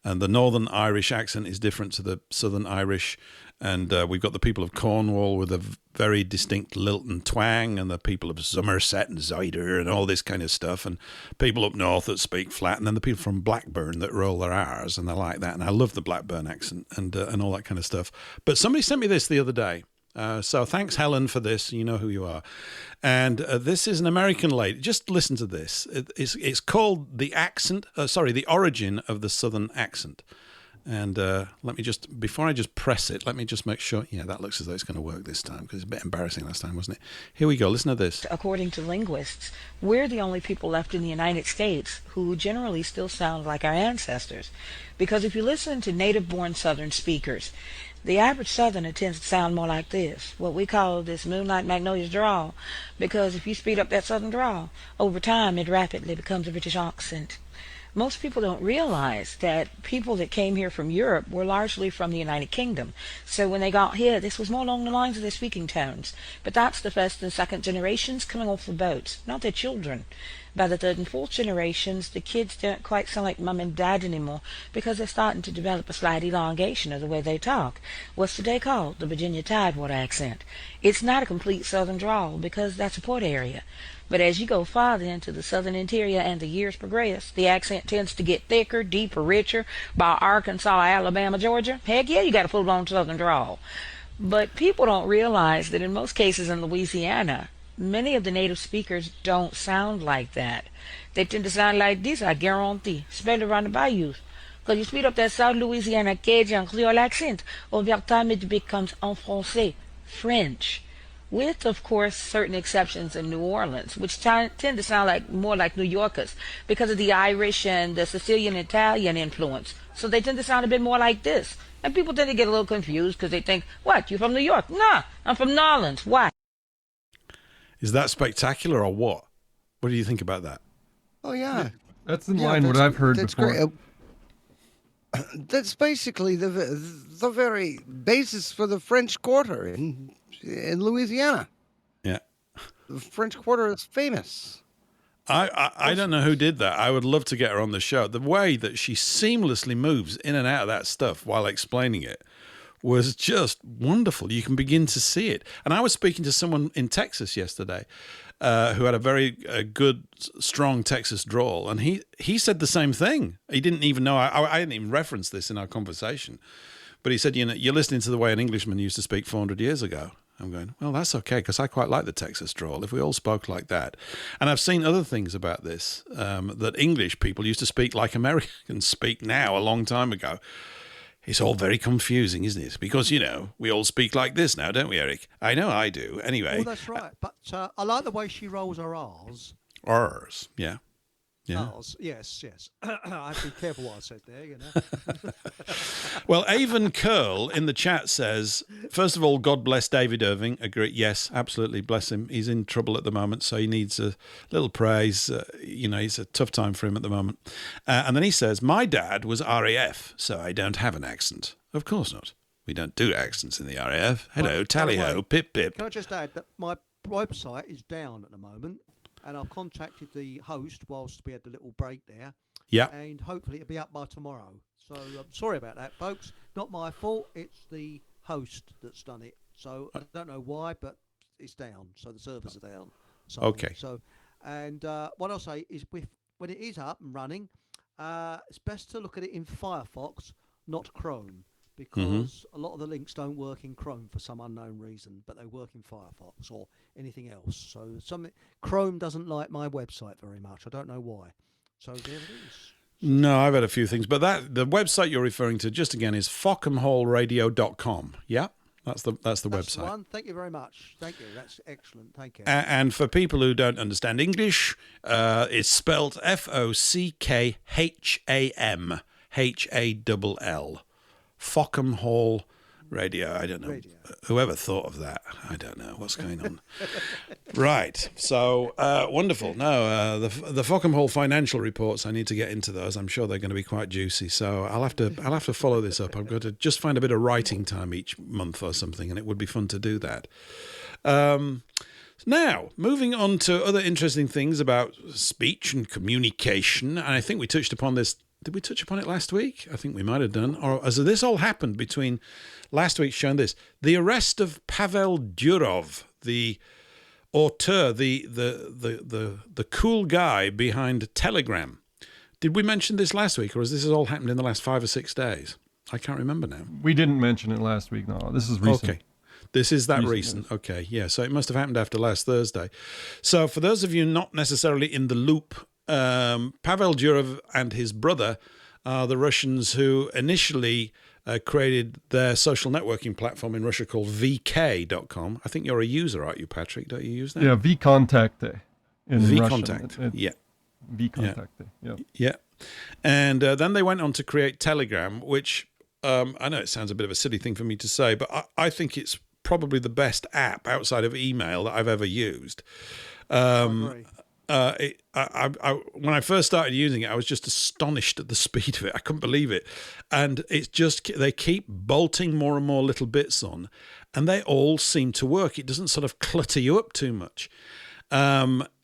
and the Northern Irish accent is different to the Southern Irish. And we've got the people of Cornwall with a very distinct lilt and twang, and the people of Somerset and Zyder and all this kind of stuff, and people up north that speak flat, and then the people from Blackburn that roll their R's, and they're like that. And I love the Blackburn accent and all that kind of stuff. But somebody sent me this the other day. So thanks, Helen, for this. You know who you are. And this is an American lady. Just listen to this. It's called The Origin of the Southern Accent. And let me just, before I just press it, let me just make sure. Yeah, that looks as though it's going to work this time, because it's a bit embarrassing last time, wasn't it? Here we go. Listen to this. According to linguists, we're the only people left in the United States who generally still sound like our ancestors. Because if you listen to native-born Southern speakers, the average Southerner tends to sound more like this, what we call this Moonlight Magnolia's drawl. Because if you speed up that Southern drawl, over time it rapidly becomes a British accent. Most people don't realize that people that came here from Europe were largely from the United Kingdom. So when they got here, this was more along the lines of their speaking tones. But that's the first and second generations coming off the boats, not their children. By the third and fourth generations, the kids don't quite sound like mum and dad anymore because they're starting to develop a slight elongation of the way they talk. What's today called the Virginia Tidewater accent. It's not a complete southern drawl because that's a port area. But as you go farther into the southern interior and the years progress, the accent tends to get thicker, deeper, richer. By Arkansas, Alabama, Georgia, heck yeah, you got a full-blown southern drawl. But people don't realize that in most cases in Louisiana, many of the native speakers don't sound like that. They tend to sound like this, I guarantee, especially around the bayous. Because you speed up that South Louisiana Cajun Creole accent, over time it becomes en français, French. With, of course, certain exceptions in New Orleans, which tend to sound like more like New Yorkers because of the Irish and the Sicilian Italian influence. So they tend to sound a bit more like this. And people tend to get a little confused because they think, what, you from New York? Nah, I'm from New Orleans. Why? Is that spectacular or what? What do you think about that? Oh, yeah. That's in line what I've heard before. Great. That's basically the very basis for the French Quarter in Louisiana. Yeah. The French Quarter is famous. I don't know who did that. I would love to get her on the show. The way that she seamlessly moves in and out of that stuff while explaining it was just wonderful. You can begin to see it. And I was speaking to someone in Texas yesterday who had a very good, strong Texas drawl, and he said the same thing. He didn't even know. I didn't even reference this in our conversation. But he said, you're listening to the way an Englishman used to speak 400 years ago. I'm going, well, that's okay, because I quite like the Texas drawl, if we all spoke like that. And I've seen other things about this, that English people used to speak like Americans speak now a long time ago. It's all very confusing, isn't it? Because, we all speak like this now, don't we, Eric? I know I do. Anyway. Oh, that's right. But I like the way she rolls her R's. R's, yeah. Yeah. R's, yes. I have to be careful what I said there, Well, Avon Curl in the chat says, first of all, God bless David Irving. Agree. Yes, absolutely. Bless him. He's in trouble at the moment, so he needs a little praise. It's a tough time for him at the moment. And then he says, my dad was RAF, so I don't have an accent. Of course not. We don't do accents in the RAF. Hello, tally-ho, pip-pip. Can I just add that my website is down at the moment? And I've contacted the host whilst we had the little break there. Yeah. And hopefully it'll be up by tomorrow. So I'm sorry about that, folks. Not my fault. It's the host that's done it. So I don't know why, but it's down. So the servers are down. So, okay. And what I'll say is when it is up and running, it's best to look at it in Firefox, not Chrome. Because a lot of the links don't work in Chrome for some unknown reason, but they work in Firefox or anything else. So Chrome doesn't like my website very much. I don't know why. So there it is. No, I've had a few things, but the website you're referring to, just again, is fockhamhallradio.com. Yeah, that's the website. The one. Thank you very much. Thank you. That's excellent. Thank you. And for people who don't understand English, it's spelled FOCKHAM HALL. Fockham Hall Radio. I don't know. Whoever thought of that? I don't know what's going on. Right. So wonderful. No, the Fockham Hall financial reports. I need to get into those. I'm sure they're going to be quite juicy. So I'll have to follow this up. I've got to just find a bit of writing time each month or something, and it would be fun to do that. Now, moving on to other interesting things about speech and communication, and I think we touched upon this. Did we touch upon it last week? I think we might have done. Or as this all happened between last week's show and this, the arrest of Pavel Durov, the auteur, the cool guy behind Telegram. Did we mention this last week, or has this all happened in the last 5 or 6 days? I can't remember now. We didn't mention it last week. No, this is recent. Okay. This is that recent. Okay, yeah. So it must have happened after last Thursday. So for those of you not necessarily in the loop, Pavel Durov and his brother are the Russians who initially created their social networking platform in Russia called VK.com. I think you're a user, aren't you, Patrick? Don't you use that? Yeah, VKontakte in VKontakte. Russian. Yeah. VKontakte. Yeah. Yeah. And then they went on to create Telegram, which I know it sounds a bit of a silly thing for me to say, but I think it's probably the best app outside of email that I've ever used. When I first started using it, I was just astonished at the speed of it. I couldn't believe it. And it's just, they keep bolting more and more little bits on, and they all seem to work. It doesn't sort of clutter you up too much. Anyway,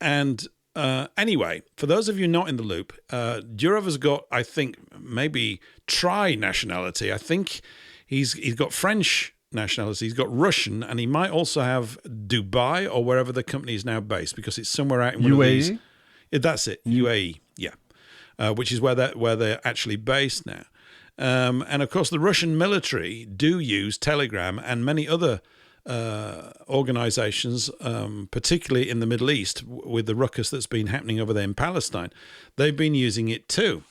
for those of you not in the loop, Durov has got, I think, maybe tri-nationality. I think he's got French nationality, he's got Russian, and he might also have Dubai or wherever the company is now based, because it's somewhere out in one UAE? of these. That's it, UAE, yeah, which is where they're actually based now. And of course, the Russian military do use Telegram and many other organizations, particularly in the Middle East, with the ruckus that's been happening over there in Palestine, they've been using it too.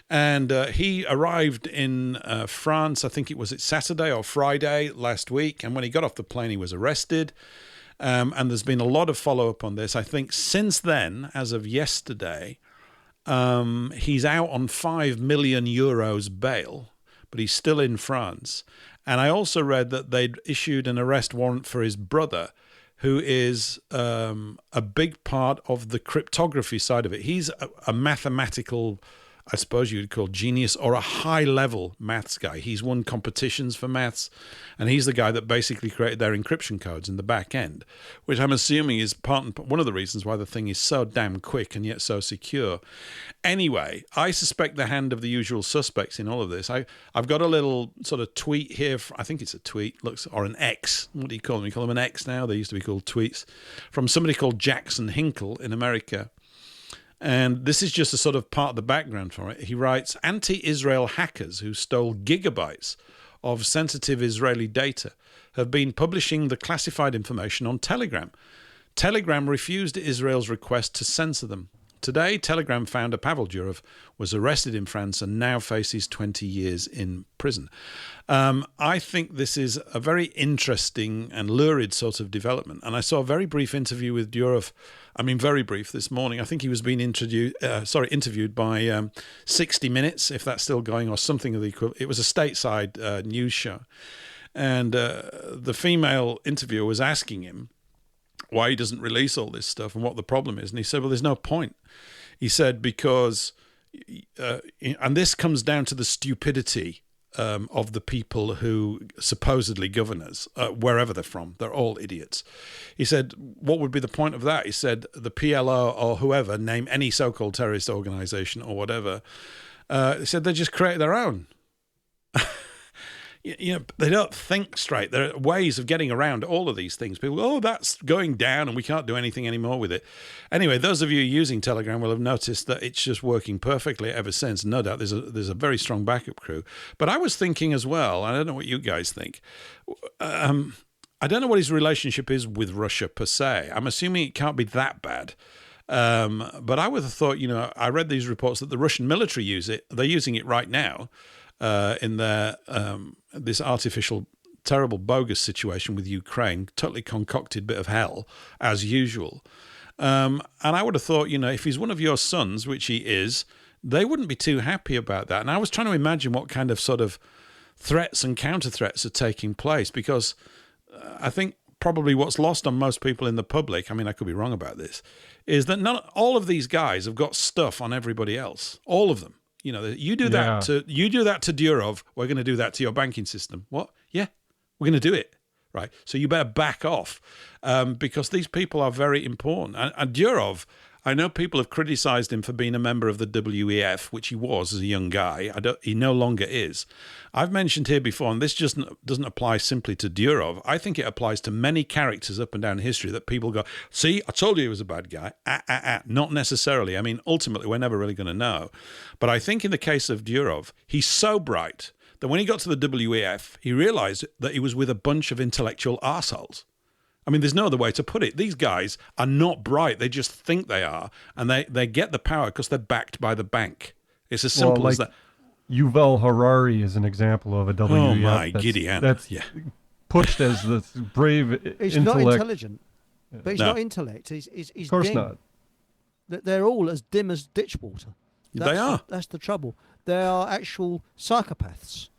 And he arrived in France, I think it was Saturday or Friday last week. And when he got off the plane, he was arrested. And there's been a lot of follow-up on this. I think since then, as of yesterday, he's out on €5 million bail, but he's still in France. And I also read that they'd issued an arrest warrant for his brother, who is a big part of the cryptography side of it. He's a mathematical, I suppose you'd call genius, or a high-level maths guy. He's won competitions for maths, and he's the guy that basically created their encryption codes in the back end, which I'm assuming is one of the reasons why the thing is so damn quick and yet so secure. Anyway, I suspect the hand of the usual suspects in all of this. I've got a little sort of tweet here. I think it's a tweet, or an X. What do you call them? You call them an X now? They used to be called tweets. From somebody called Jackson Hinkle in America. And this is just a sort of part of the background for it. He writes, anti-Israel hackers who stole gigabytes of sensitive Israeli data have been publishing the classified information on Telegram. Telegram refused Israel's request to censor them. Today, Telegram founder Pavel Durov was arrested in France and now faces 20 years in prison. I think this is a very interesting and lurid sort of development. And I saw a very brief interview with Durov. I mean, very brief this morning. I think he was being interviewed by 60 Minutes, if that's still going, or something of the equivalent. It was a stateside news show. And the female interviewer was asking him why he doesn't release all this stuff and what the problem is. And he said, well, there's no point. He said, because, and this comes down to the stupidity of the people who supposedly govern us, wherever they're from. They're all idiots. He said, what would be the point of that? He said, the PLO or whoever, name any so-called terrorist organization or whatever, he said they just create their own. They don't think straight. There are ways of getting around all of these things. People go, that's going down and we can't do anything anymore with it. Anyway, those of you using Telegram will have noticed that it's just working perfectly ever since. No doubt there's a very strong backup crew. But I was thinking as well, I don't know what you guys think, I don't know what his relationship is with Russia per se. I'm assuming it can't be that bad. But I would have thought, I read these reports that the Russian military use it. They're using it right now. In their this artificial, terrible, bogus situation with Ukraine, totally concocted bit of hell, as usual. And I would have thought, if he's one of your sons, which he is, they wouldn't be too happy about that. And I was trying to imagine what kind of sort of threats and counter-threats are taking place, because I think probably what's lost on most people in the public, I mean, I could be wrong about this, is that all of these guys have got stuff on everybody else. All of them. You do that to Durov, we're going to do that to your banking system. What? Yeah, we're going to do it. Right. So you better back off because these people are very important. And Durov, I know people have criticized him for being a member of the WEF, which he was as a young guy. He no longer is. I've mentioned here before, and this just doesn't apply simply to Durov. I think it applies to many characters up and down history that people go, see, I told you he was a bad guy. Not necessarily. I mean, ultimately, we're never really going to know. But I think in the case of Durov, he's so bright that when he got to the WEF, he realized that he was with a bunch of intellectual arseholes. I mean, there's no other way to put it. These guys are not bright. They just think they are. And they get the power because they're backed by the bank. It's as simple as that. Yuval Harari is an example of a WEF. Oh, my giddy hand. That's pushed as the brave He's intellect. not intelligent. But he's not intellect. He's of course dim. not. They're all as dim as ditch water. They are. That's the trouble. They are actual psychopaths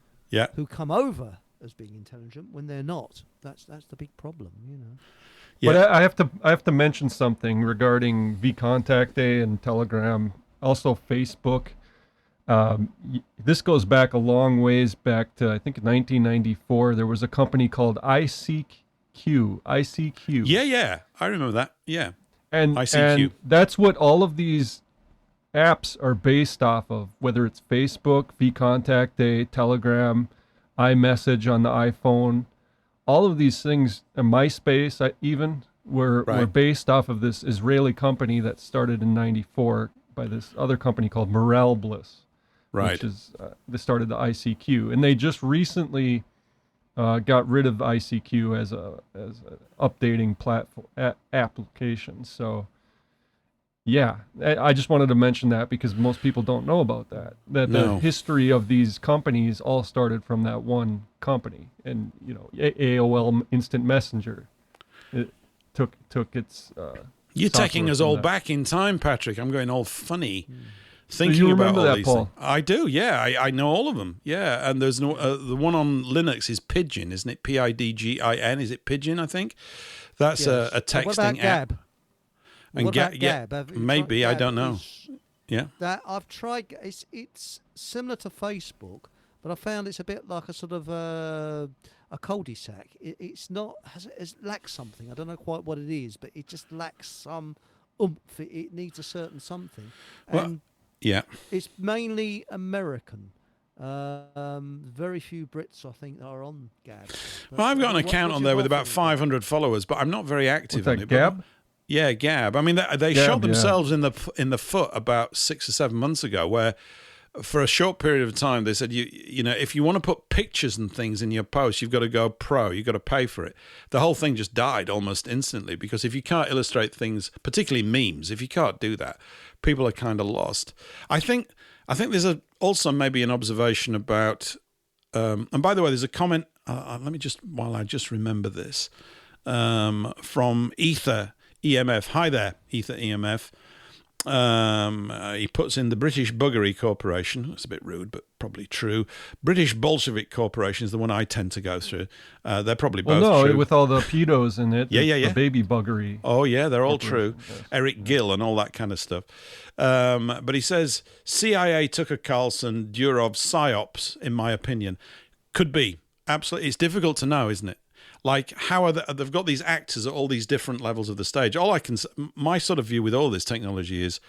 who come over as being intelligent when they're not. That's the big problem, Yeah. But I have to mention something regarding vContact Day and Telegram, also Facebook. This goes back a long ways back to, I think, 1994. There was a company called ICQ. Yeah, I remember that. Yeah, and ICQ. And that's what all of these apps are based off of, whether it's Facebook, vContact Day, Telegram, iMessage on the iPhone. All of these things, MySpace even, were based off of this Israeli company that started in 94 by this other company called Morale Bliss, which is they started the ICQ. And they just recently got rid of ICQ as a updating platform application. So, yeah, I just wanted to mention that because most people don't know about that. The history of these companies all started from that one company, and AOL Instant Messenger, it took its. You're taking us all back in time, Patrick. I'm going all funny. Thinking so you about remember all that, these Paul? things. I do, yeah. I know all of them, yeah. And there's no the one on Linux is Pidgin, isn't it? Pidgin? Is it Pidgin? I think that's a texting what about app. Gab? And what about Gab? Yeah, maybe I don't know. Yeah, that I've tried. It's similar to Facebook, but I found it's a bit like a sort of a cul-de-sac. It's not it lacks something. I don't know quite what it is, but it just lacks some oomph. It needs a certain something. And yeah, it's mainly American. Very few Brits, I think, are on Gab. Well, I've got an account on there with about 500 followers, but I'm not very active on it. Gab? Yeah, Gab. I mean, they shot themselves in the foot about 6 or 7 months ago, where for a short period of time they said you know if you want to put pictures and things in your post, you've got to go pro. You've got to pay for it. The whole thing just died almost instantly because if you can't illustrate things, particularly memes, if you can't do that, people are kind of lost. I think there's also maybe an observation about. And by the way, there's a comment. Let me while I just remember this from Ether EMF. Hi there, Ether EMF. He puts in the British Buggery Corporation. That's a bit rude, but probably true. British Bolshevik Corporation is the one I tend to go through. They're probably both true. With all the pedos in it. Yeah. The baby buggery. Oh, yeah, they're all true. Yes. Eric Gill and all that kind of stuff. But he says, CIA, Tucker Carlson, Durov, PSYOPs, in my opinion. Could be. Absolutely. It's difficult to know, isn't it? Like, how are they've got these actors at all these different levels of the stage. My sort of view with all this technology is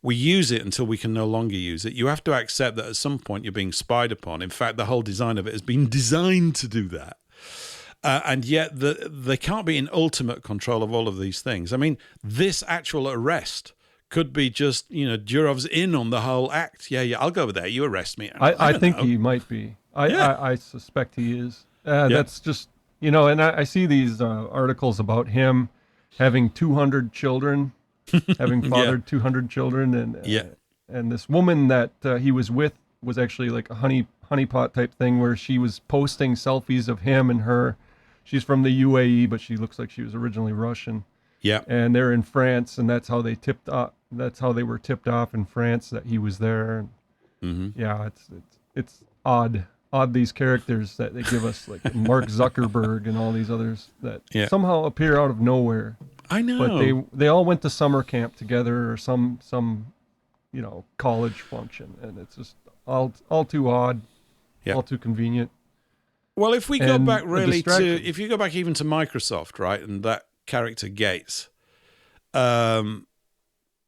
we use it until we can no longer use it. You have to accept that at some point you're being spied upon. In fact, the whole design of it has been designed to do that. And yet they can't be in ultimate control of all of these things. I mean, this actual arrest could be just, Durov's in on the whole act. Yeah, I'll go over there. You arrest me. I think he might be. I suspect he is. That's just... and I see these articles about him having 200 children, having fathered 200 children, and this woman that he was with was actually like a honeypot type thing where she was posting selfies of him and her. She's from the UAE, but she looks like she was originally Russian. Yeah, and they're in France, and that's how they were tipped off in France that he was there. Mm-hmm. Yeah, it's odd these characters that they give us, like Mark Zuckerberg and all these others that somehow appear out of nowhere. I know, but they all went to summer camp together or some college function, and it's just all too odd, all too convenient. Well, if we go back if you go back even to Microsoft, right, and that character Gates,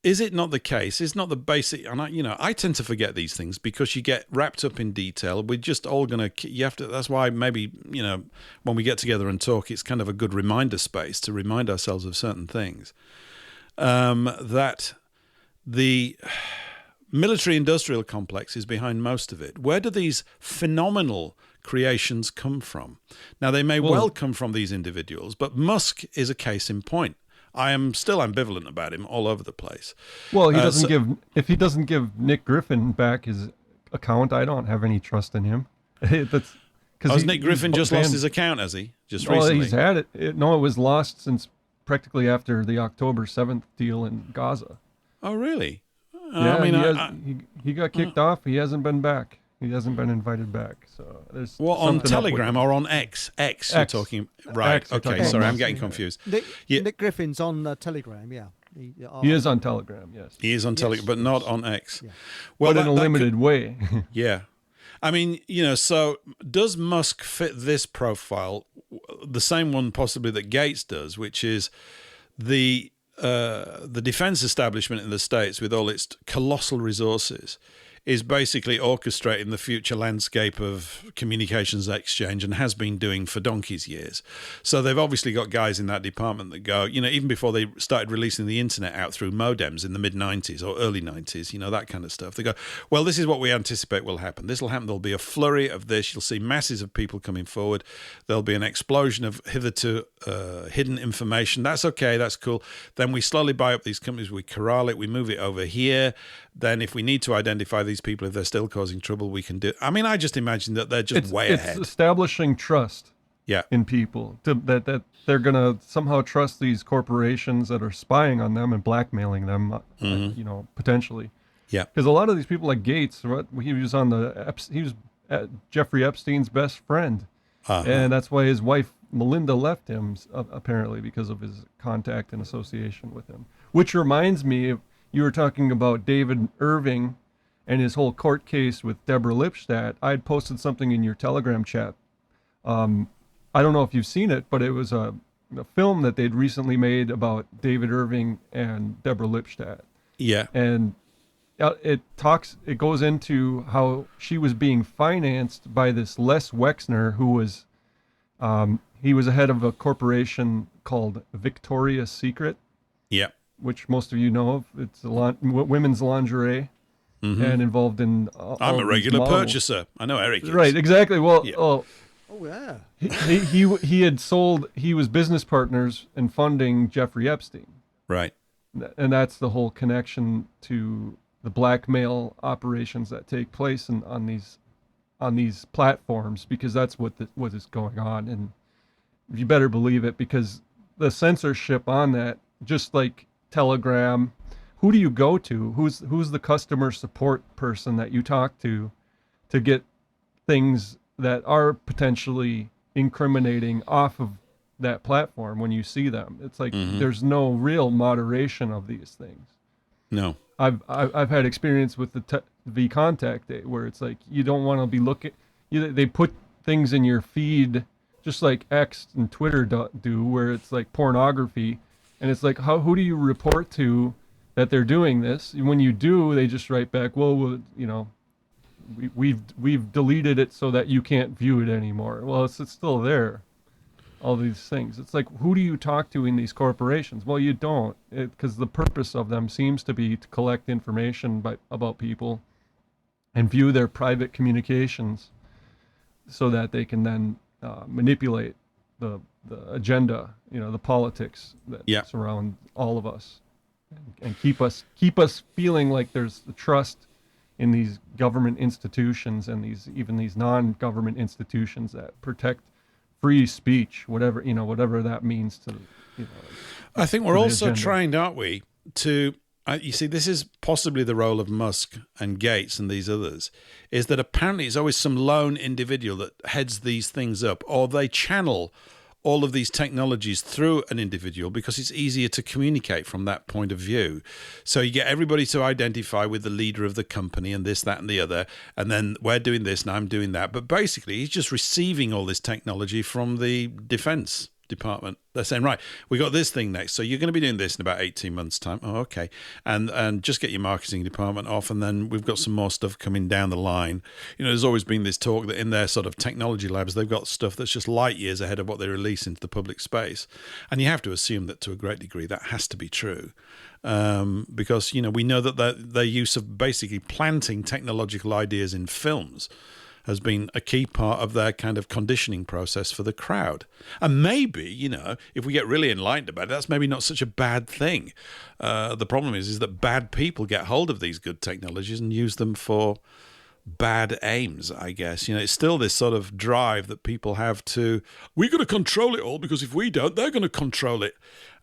is it not the case? It's not the basic, and I tend to forget these things because you get wrapped up in detail. We're just all that's why maybe, when we get together and talk, it's kind of a good reminder space to remind ourselves of certain things. That the military-industrial complex is behind most of it. Where do these phenomenal creations come from? Now, they may well come from these individuals, but Musk is a case in point. I am still ambivalent about him all over the place. Well, if he doesn't give Nick Griffin back his account, I don't have any trust in him. Has Nick Griffin just lost his account, has he? Just recently? He's had it. It was lost since practically after the October 7th deal in Gaza. Oh, really? Yeah, he got kicked off. He hasn't been back. He hasn't been invited back. So there's on Telegram or on X? X you're talking, right? X, okay, sorry, I'm getting confused. Nick Griffin's on Telegram, yeah. He is on Telegram, yes. He is on Telegram, but not on X. Yeah. Well, in a limited way. Yeah. I mean, so does Musk fit this profile, the same one possibly that Gates does, which is the defense establishment in the States with all its colossal resources is basically orchestrating the future landscape of communications exchange and has been doing for donkey's years. So they've obviously got guys in that department that go, even before they started releasing the internet out through modems in the mid-90s or early 90s, that kind of stuff. They go, well, this is what we anticipate will happen. This will happen. There'll be a flurry of this. You'll see masses of people coming forward. There'll be an explosion of hitherto hidden information. That's okay. That's cool. Then we slowly buy up these companies. We corral it. We move it over here. Then if we need to identify these people, if they're still causing trouble, we can do it. I mean, I just imagine that they're just way ahead. It's establishing trust in people, that they're going to somehow trust these corporations that are spying on them and blackmailing them, potentially. Yeah. Because a lot of these people like Gates, he was Jeffrey Epstein's best friend. And that's why his wife, Melinda, left him, apparently, because of his contact and association with him. Which reminds me of, you were talking about David Irving and his whole court case with Deborah Lipstadt. I had posted something in your Telegram chat. I don't know if you've seen it, but it was a film that they'd recently made about David Irving and Deborah Lipstadt. Yeah. And it goes into how she was being financed by this Les Wexner, who was, he was a head of a corporation called Victoria's Secret. Yeah. Which most of you know of. It's women's lingerie, and involved in. I'm a regular purchaser. I know Eric is. Right, exactly. Well, yeah. Oh yeah. He had sold. He was business partners in funding Jeffrey Epstein. Right. And that's the whole connection to the blackmail operations that take place on these platforms, because that's what is going on, and you better believe it, because the censorship on that, just like Telegram, who do you go to? Who's the customer support person that you talk to get things that are potentially incriminating off of that platform when you see them? It's like there's no real moderation of these things. No. I've had experience with the V-Contact Day, where it's like you don't want to be looking. They put things in your feed just like X and Twitter do, where it's like pornography. And it's like, who do you report to that they're doing this? And when you do, they just write back, well, we've deleted it so that you can't view it anymore. Well, it's still there. All these things. It's like, who do you talk to in these corporations? Well, you don't, because the purpose of them seems to be to collect information about people and view their private communications so that they can then manipulate the agenda, the politics that surround all of us, and keep us feeling like there's the trust in these government institutions and these non-government institutions that protect free speech, whatever that means to. I think we're also trained, aren't we, to. You see, this is possibly the role of Musk and Gates and these others, is that apparently it's always some lone individual that heads these things up, or they channel all of these technologies through an individual because it's easier to communicate from that point of view. So you get everybody to identify with the leader of the company and this, that, and the other, and then we're doing this and I'm doing that. But basically, he's just receiving all this technology from the defense department. They're saying, right, we got this thing next, so you're going to be doing this in about 18 months time. Oh, okay. And just get your marketing department off, and then we've got some more stuff coming down the line. There's always been this talk that in their sort of technology labs, they've got stuff that's just light years ahead of what they release into the public space. And you have to assume that to a great degree that has to be true, because we know that their use of basically planting technological ideas in films has been a key part of their kind of conditioning process for the crowd. And maybe, if we get really enlightened about it, that's maybe not such a bad thing. The problem is that bad people get hold of these good technologies and use them for bad aims, I guess. It's still this sort of drive that people have to, we're going to control it all, because if we don't, they're going to control it.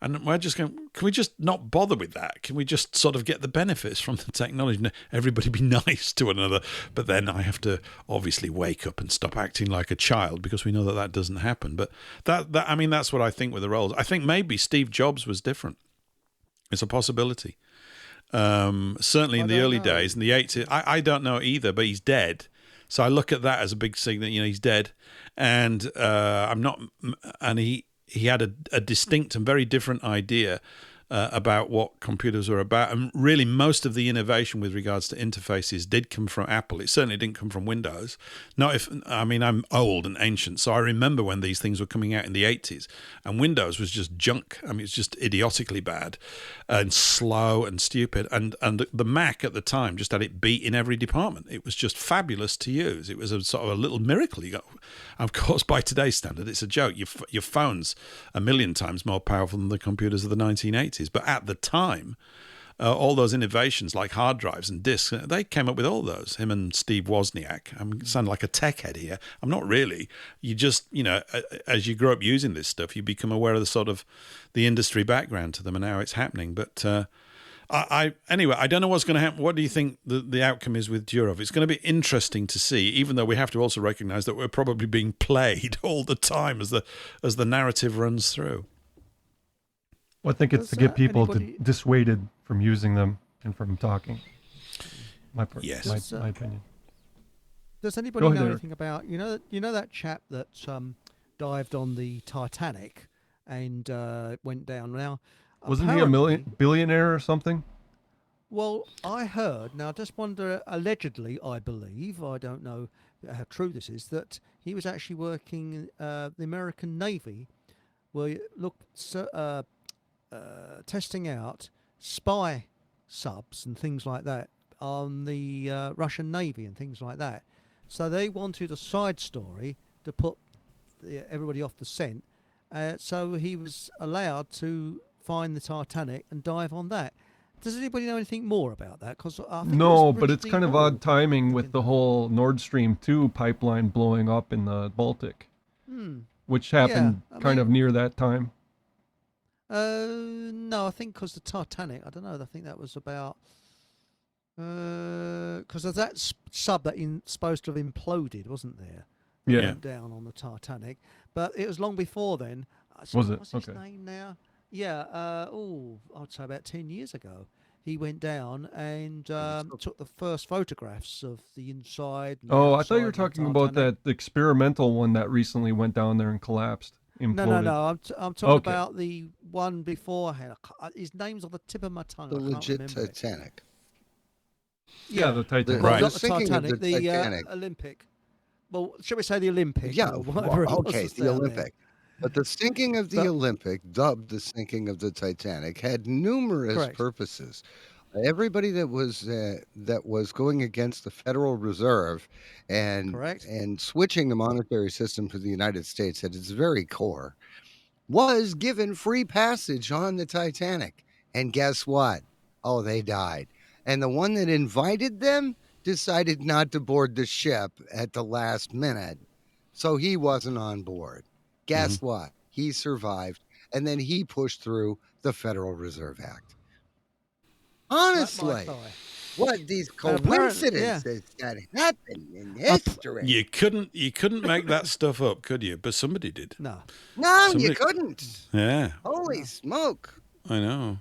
And we're just going, can we just not bother with that? Can we just sort of get the benefits from the technology? Everybody be nice to one another. But then I have to obviously wake up and stop acting like a child, because we know that doesn't happen. But that's what I think with the roles. I think maybe Steve Jobs was different. It's a possibility. Certainly in the early days, in the 80s, I don't know either, but he's dead. So I look at that as a big signal, he's dead. And he had a distinct and very different idea about what computers were about. And really, most of the innovation with regards to interfaces did come from Apple. It certainly didn't come from Windows. I'm old and ancient, so I remember when these things were coming out in the 80s, and Windows was just junk. I mean, it's just idiotically bad and slow and stupid. And the Mac at the time just had it beat in every department. It was just fabulous to use. It was a sort of a little miracle. You got, of course, by today's standard, it's a joke. Your phone's a million times more powerful than the computers of the 1980s. But at the time, all those innovations like hard drives and disks, they came up with all those. Him and Steve Wozniak. I sound like a tech head here. I'm not really. You just, as you grow up using this stuff, you become aware of the sort of the industry background to them and how it's happening. But anyway, I don't know what's going to happen. What do you think the outcome is with Durov? It's going to be interesting to see, even though we have to also recognize that we're probably being played all the time as the narrative runs through. Well, I think it's to get people dissuaded from using them and from talking. My opinion. Does anybody know anything about that chap that dived on the Titanic and went down? Now, wasn't he a billionaire or something? Well, I heard. Now, I just wonder. Allegedly, I believe. I don't know how true this is. That he was actually working the American Navy, where testing out spy subs and things like that on the Russian Navy and things like that. So they wanted a side story to put everybody off the scent. So he was allowed to find the Titanic and dive on that. Does anybody know anything more about that? No, but it's kind of odd timing with the whole Nord Stream 2 pipeline blowing up in the Baltic, which happened kind of near that time. No, I think because the Titanic, I don't know, I think that was about, because of that sub that supposed to have imploded, wasn't there? Yeah. Went down on the Titanic. But it was long before then. Was it? What's his name now? Yeah, I'd say about 10 years ago. He went down and took the first photographs of the inside. And I thought you were talking about that experimental one that recently went down there and collapsed. Imploded. No. I'm talking about the one beforehand. His name's on the tip of my tongue. The legit Titanic. Yeah, the Titanic. Right. Not the Titanic, the Olympic. Well, should we say the Olympic? Yeah, the Olympic. There. But the sinking of the Olympic, dubbed the sinking of the Titanic, had numerous purposes. Everybody that was going against the Federal Reserve and switching the monetary system to the United States at its very core was given free passage on the Titanic. And guess what? Oh, they died. And the one that invited them decided not to board the ship at the last minute. So he wasn't on board. Guess what? He survived. And then he pushed through the Federal Reserve Act. Honestly, what these coincidences that happen in history. You couldn't make that stuff up, could you? But somebody did. No, you couldn't. Yeah. Holy smoke. I know.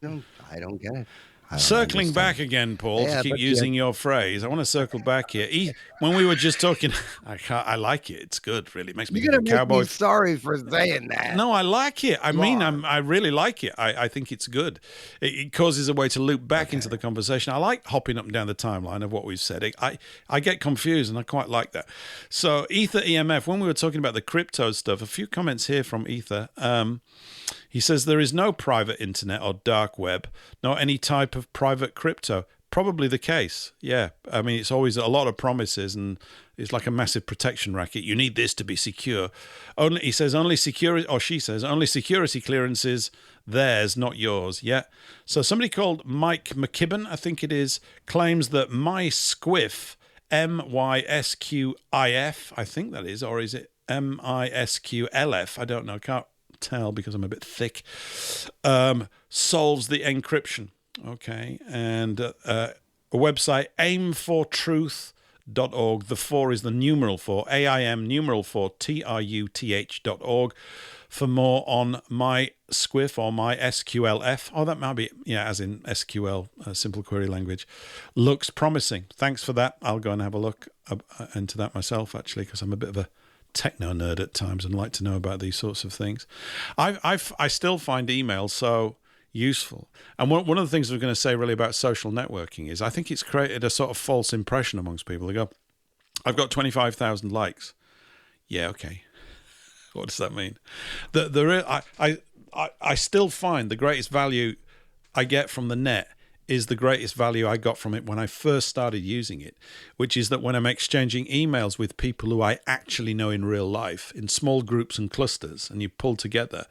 I don't get it. Circling back again, Paul, to keep using your phrase. I want to circle back here. When we were just talking, I like it. It's good, really. It makes me think of cowboy. Me sorry for saying that. No, I like it. I really like it. I think it's good. It causes a way to loop back into the conversation. I like hopping up and down the timeline of what we've said. I get confused, and I quite like that. So, Ether EMF, when we were talking about the crypto stuff, a few comments here from Ether. He says there is no private internet or dark web, nor any type of private crypto. Probably the case. Yeah. I mean, it's always a lot of promises and it's like a massive protection racket. You need this to be secure. He says only security, or she says only security clearances, theirs, not yours. Yeah. So somebody called Mike McKibben, I think it is, claims that MySquiff, MySQIF, I think that is, or is it MySQLF? I don't know. Can't tell because I'm a bit thick. Solves the encryption. Okay, and a website, aimfortruth.org. The 4 is the numeral 4, AIM numeral 4, TRUTH.org for more on MySquiff or MySQLF. Oh, that might be, as in SQL, simple query language. Looks promising. Thanks for that. I'll go and have a look into that myself, actually, because I'm a bit of a techno nerd at times and like to know about these sorts of things. I still find emails, so useful. And one of the things I was going to say really about social networking is I think it's created a sort of false impression amongst people. They go, I've got 25,000 likes. Yeah, okay. What does that mean? I still find the greatest value I get from the net is the greatest value I got from it when I first started using it, which is that when I'm exchanging emails with people who I actually know in real life, in small groups and clusters, and you pull together,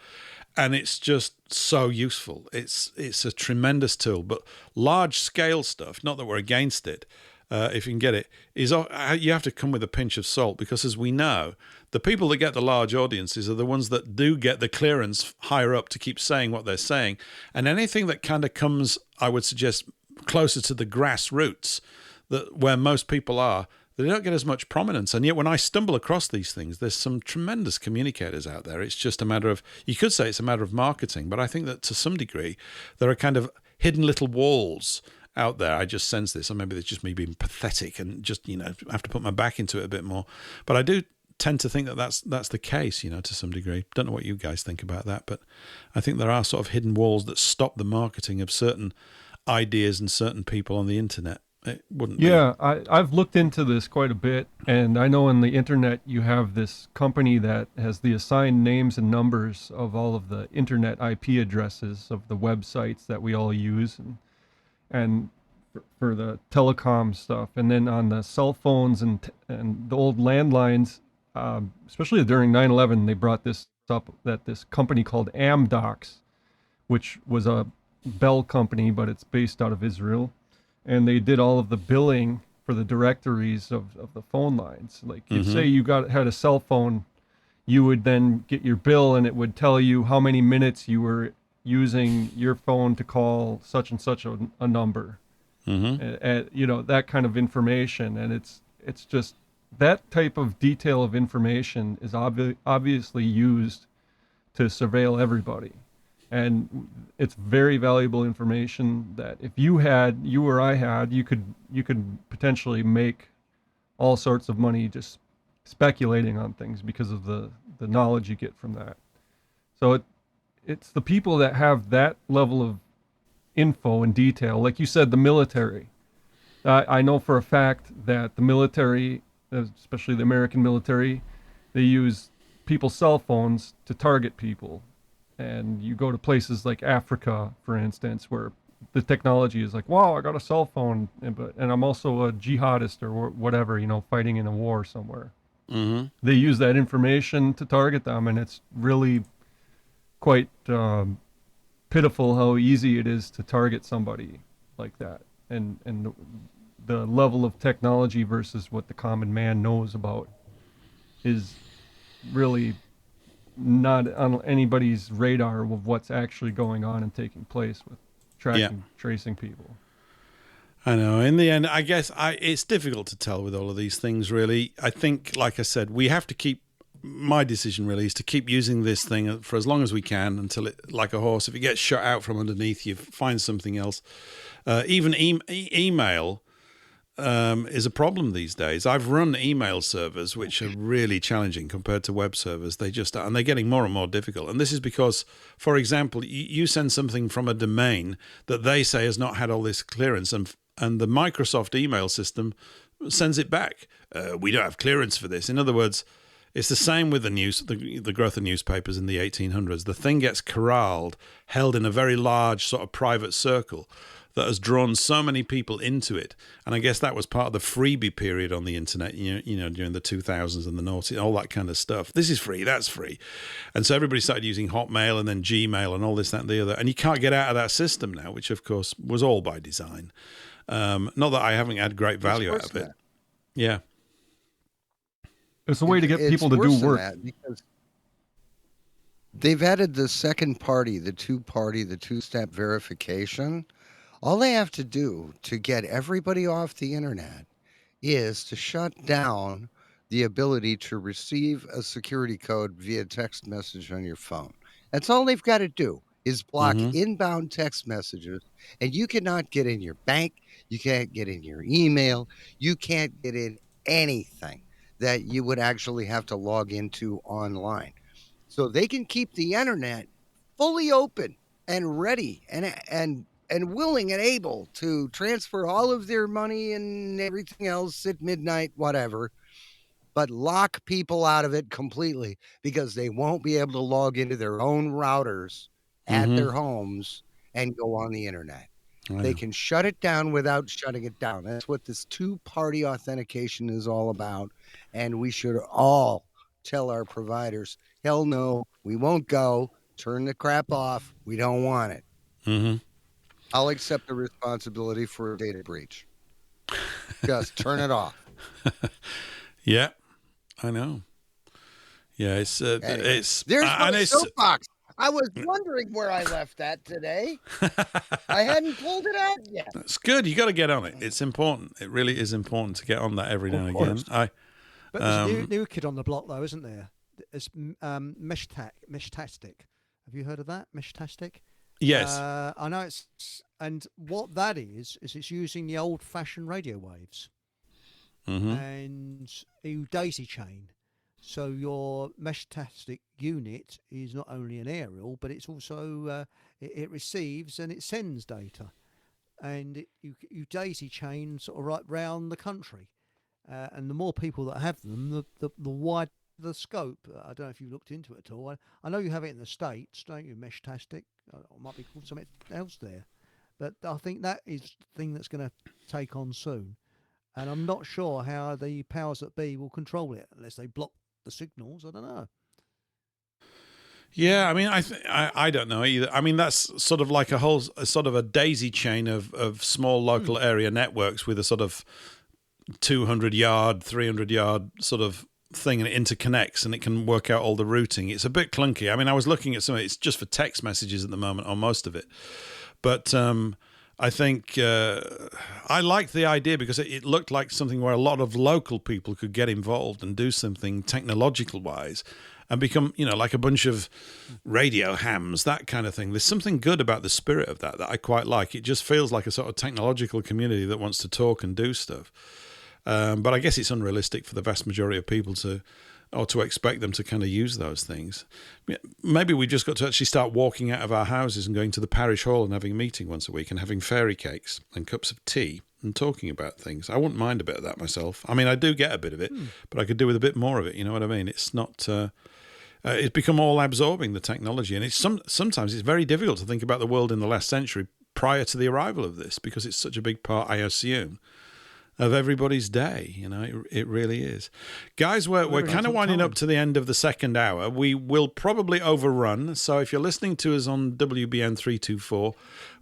and it's just so useful. It's a tremendous tool, but large scale stuff, not that we're against it, if you can get it, is you have to come with a pinch of salt, because as we know, the people that get the large audiences are the ones that do get the clearance higher up to keep saying what they're saying. And anything that kind of comes, I would suggest, closer to the grassroots, that where most people are, they don't get as much prominence. And yet when I stumble across these things, there's some tremendous communicators out there. It's just a matter of, you could say it's a matter of marketing, but I think that to some degree, there are kind of hidden little walls out there. I just sense this, or maybe it's just me being pathetic and just, have to put my back into it a bit more. But I do tend to think that that's the case, to some degree. Don't know what you guys think about that, but I think there are sort of hidden walls that stop the marketing of certain ideas and certain people on the internet. It wouldn't be. I've looked into this quite a bit, and I know on the internet you have this company that has the assigned names and numbers of all of the internet IP addresses of the websites that we all use, and for the telecom stuff, and then on the cell phones and the old landlines, especially during 9/11, they brought this up, that this company called Amdocs, which was a Bell company, but it's based out of Israel, and they did all of the billing for the directories of the phone lines. Like, if say you had a cell phone, you would then get your bill, and it would tell you how many minutes you were using your phone to call such and such a number, that kind of information. And it's just that type of detail of information is obviously used to surveil everybody, and it's very valuable information that if you or I had, you could potentially make all sorts of money just speculating on things because of the knowledge you get from that. So it's the people that have that level of info and detail. Like you said, the military. I know for a fact that the military, especially the American military, they use people's cell phones to target people. And you go to places like Africa, for instance, where the technology is like, wow, I got a cell phone, and I'm also a jihadist or whatever, fighting in a war somewhere. They use that information to target them, and it's really quite pitiful how easy it is to target somebody like that, and the level of technology versus what the common man knows about is really not on anybody's radar of what's actually going on and taking place with tracing people. I know. In the end, I guess it's difficult to tell with all of these things, really. I think, like I said, we have to keep, my decision really is to keep using this thing for as long as we can until it, like a horse, if it gets shut out from underneath you, find something else. Even email is a problem these days. I've run email servers which are really challenging compared to web servers. They just are, and they're getting more and more difficult. And this is because, for example, you send something from a domain that they say has not had all this clearance, and the Microsoft email system sends it back. We don't have clearance for this. In other words, it's the same with the growth of newspapers in the 1800s. The thing gets corralled, held in a very large sort of private circle that has drawn so many people into it. And I guess that was part of the freebie period on the internet, during the 2000s and the noughties, all that kind of stuff. This is free, that's free. And so everybody started using Hotmail and then Gmail and all this, that, and the other. And you can't get out of that system now, which, of course, was all by design. Not that I haven't had great value out of it. Yeah. It's a way to get people to do work. Because they've added the second party, the two-step verification. All they have to do to get everybody off the internet is to shut down the ability to receive a security code via text message on your phone. That's all they've got to do is block inbound text messages, and you cannot get in your bank, you can't get in your email, you can't get in anything that you would actually have to log into online. So they can keep the internet fully open and ready and willing and able to transfer all of their money and everything else at midnight, whatever, but lock people out of it completely because they won't be able to log into their own routers at their homes and go on the internet. They can shut it down without shutting it down. That's what this two-party authentication is all about. And we should all tell our providers, hell no, we won't go. Turn the crap off. We don't want it. Mm-hmm. I'll accept the responsibility for a data breach. Just turn it off. Yeah, I know. Yeah, it's there's my soapbox. I was wondering where I left that today. I hadn't pulled it out yet. That's good. You got to get on it. It's important. It really is important to get on that every now and again. But there's a new kid on the block, though, isn't there? It's Meshtastic. Have you heard of that? Meshtastic? Yes. I know and what that is it's using the old-fashioned radio waves and you daisy chain. So your Meshtastic unit is not only an aerial, but it's also it receives and it sends data, and you daisy chain sort of right round the country, and the more people that have them, the wider the scope. I don't know if you looked into it at all. I know you have it in the States, don't you? Meshtastic, it might be called something else there, but I think that is the thing that's going to take on soon, and I'm not sure how the powers that be will control it unless they block the signals. I don't know. Yeah, I mean, I don't know either. I mean, that's sort of like a sort of a daisy chain of small local area networks with a sort of 200-yard, 300-yard sort of thing, and it interconnects and it can work out all the routing. It's a bit clunky. I mean, I was looking at some of it. It's just for text messages at the moment on most of it. But I think I liked the idea because it looked like something where a lot of local people could get involved and do something technological-wise and become, like a bunch of radio hams, that kind of thing. There's something good about the spirit of that I quite like. It just feels like a sort of technological community that wants to talk and do stuff. But I guess it's unrealistic for the vast majority of people to expect them to kind of use those things. Maybe we just got to actually start walking out of our houses and going to the parish hall and having a meeting once a week and having fairy cakes and cups of tea and talking about things. I wouldn't mind a bit of that myself. I mean, I do get a bit of it, but I could do with a bit more of it. You know what I mean? It's not... it's become all-absorbing, the technology, and sometimes it's very difficult to think about the world in the last century prior to the arrival of this because it's such a big part, I assume, of everybody's day. It really is. Guys, we're kind of winding up to the end of the second hour. We will probably overrun, so if you're listening to us on WBN 324,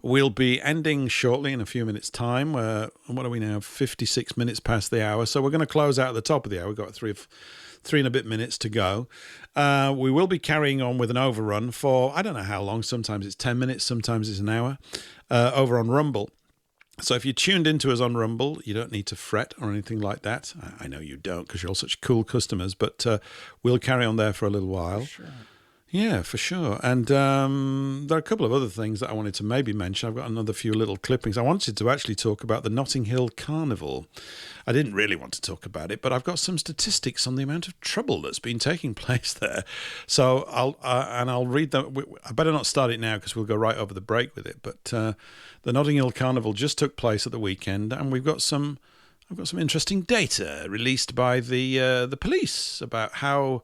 we'll be ending shortly in a few minutes' time. What are we now? 56 minutes past the hour, so we're going to close out at the top of the hour. We've got three and a bit minutes to go. We will be carrying on with an overrun for, I don't know how long, sometimes it's 10 minutes, sometimes it's an hour, over on Rumble. So if you tuned into us on Rumble, you don't need to fret or anything like that. I know you don't because you're all such cool customers, but we'll carry on there for a little while. Sure. Yeah, for sure. And there are a couple of other things that I wanted to maybe mention. I've got another few little clippings. I wanted to actually talk about the Notting Hill Carnival. I didn't really want to talk about it, but I've got some statistics on the amount of trouble that's been taking place there. So I'll read them. I better not start it now because we'll go right over the break with it. But the Notting Hill Carnival just took place at the weekend, and I've got some interesting data released by the police about how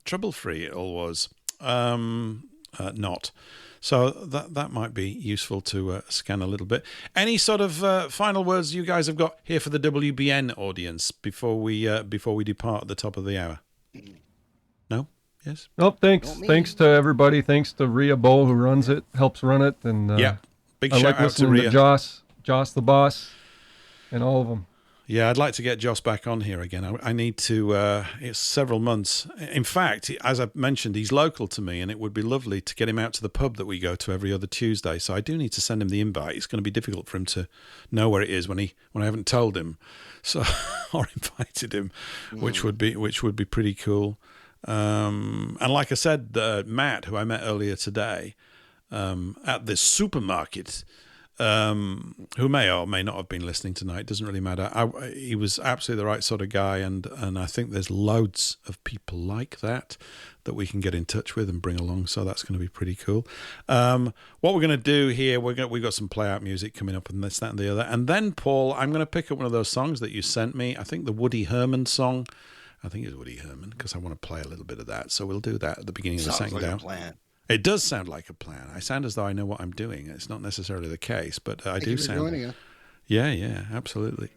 trouble-free it all was. Not. So that might be useful to scan a little bit. Any sort of final words you guys have got here for the WBN audience before we depart at the top of the hour? No? Yes? Nope, thanks. Thanks to everybody. Thanks to Rhea Bow, who runs it, helps run it. And big I shout like out to listening Rhea. Joss the boss, and all of them. Yeah, I'd like to get Joss back on here again. I need to, it's several months. In fact, as I mentioned, he's local to me, and it would be lovely to get him out to the pub that we go to every other Tuesday. So I do need to send him the invite. It's going to be difficult for him to know where it is when I haven't told him, so or invited him, which would be pretty cool. And like I said, Matt, who I met earlier today at the supermarket, who may or may not have been listening tonight. Doesn't really matter. He was absolutely the right sort of guy, and I think there's loads of people like that we can get in touch with and bring along. So that's going to be pretty cool. What we're going to do here, we've got some play out music coming up, and this, that, and the other. And then, Paul, I'm going to pick up one of those songs that you sent me. I think the Woody Herman song. I think it's Woody Herman, because I want to play a little bit of that. So we'll do that at the beginning of the second hour. Plan. It does sound like a plan. I sound as though I know what I'm doing. It's not necessarily the case, but I do sound. Joining us. Yeah, absolutely.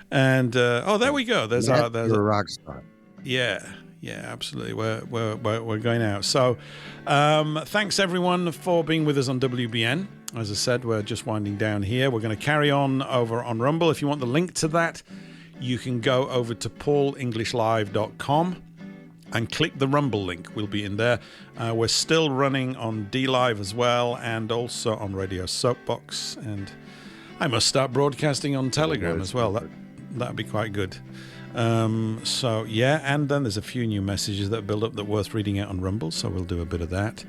And there we go. There's a rock star. Yeah, absolutely. We're going out. So, thanks everyone for being with us on WBN. As I said, we're just winding down here. We're going to carry on over on Rumble. If you want the link to that, you can go over to paulenglishlive.com and click the Rumble link. We'll be in there. We're still running on DLive as well, and also on Radio Soapbox. And I must start broadcasting on Telegram as well. That'd be quite good. And then there's a few new messages that build up that are worth reading out on Rumble, so we'll do a bit of that.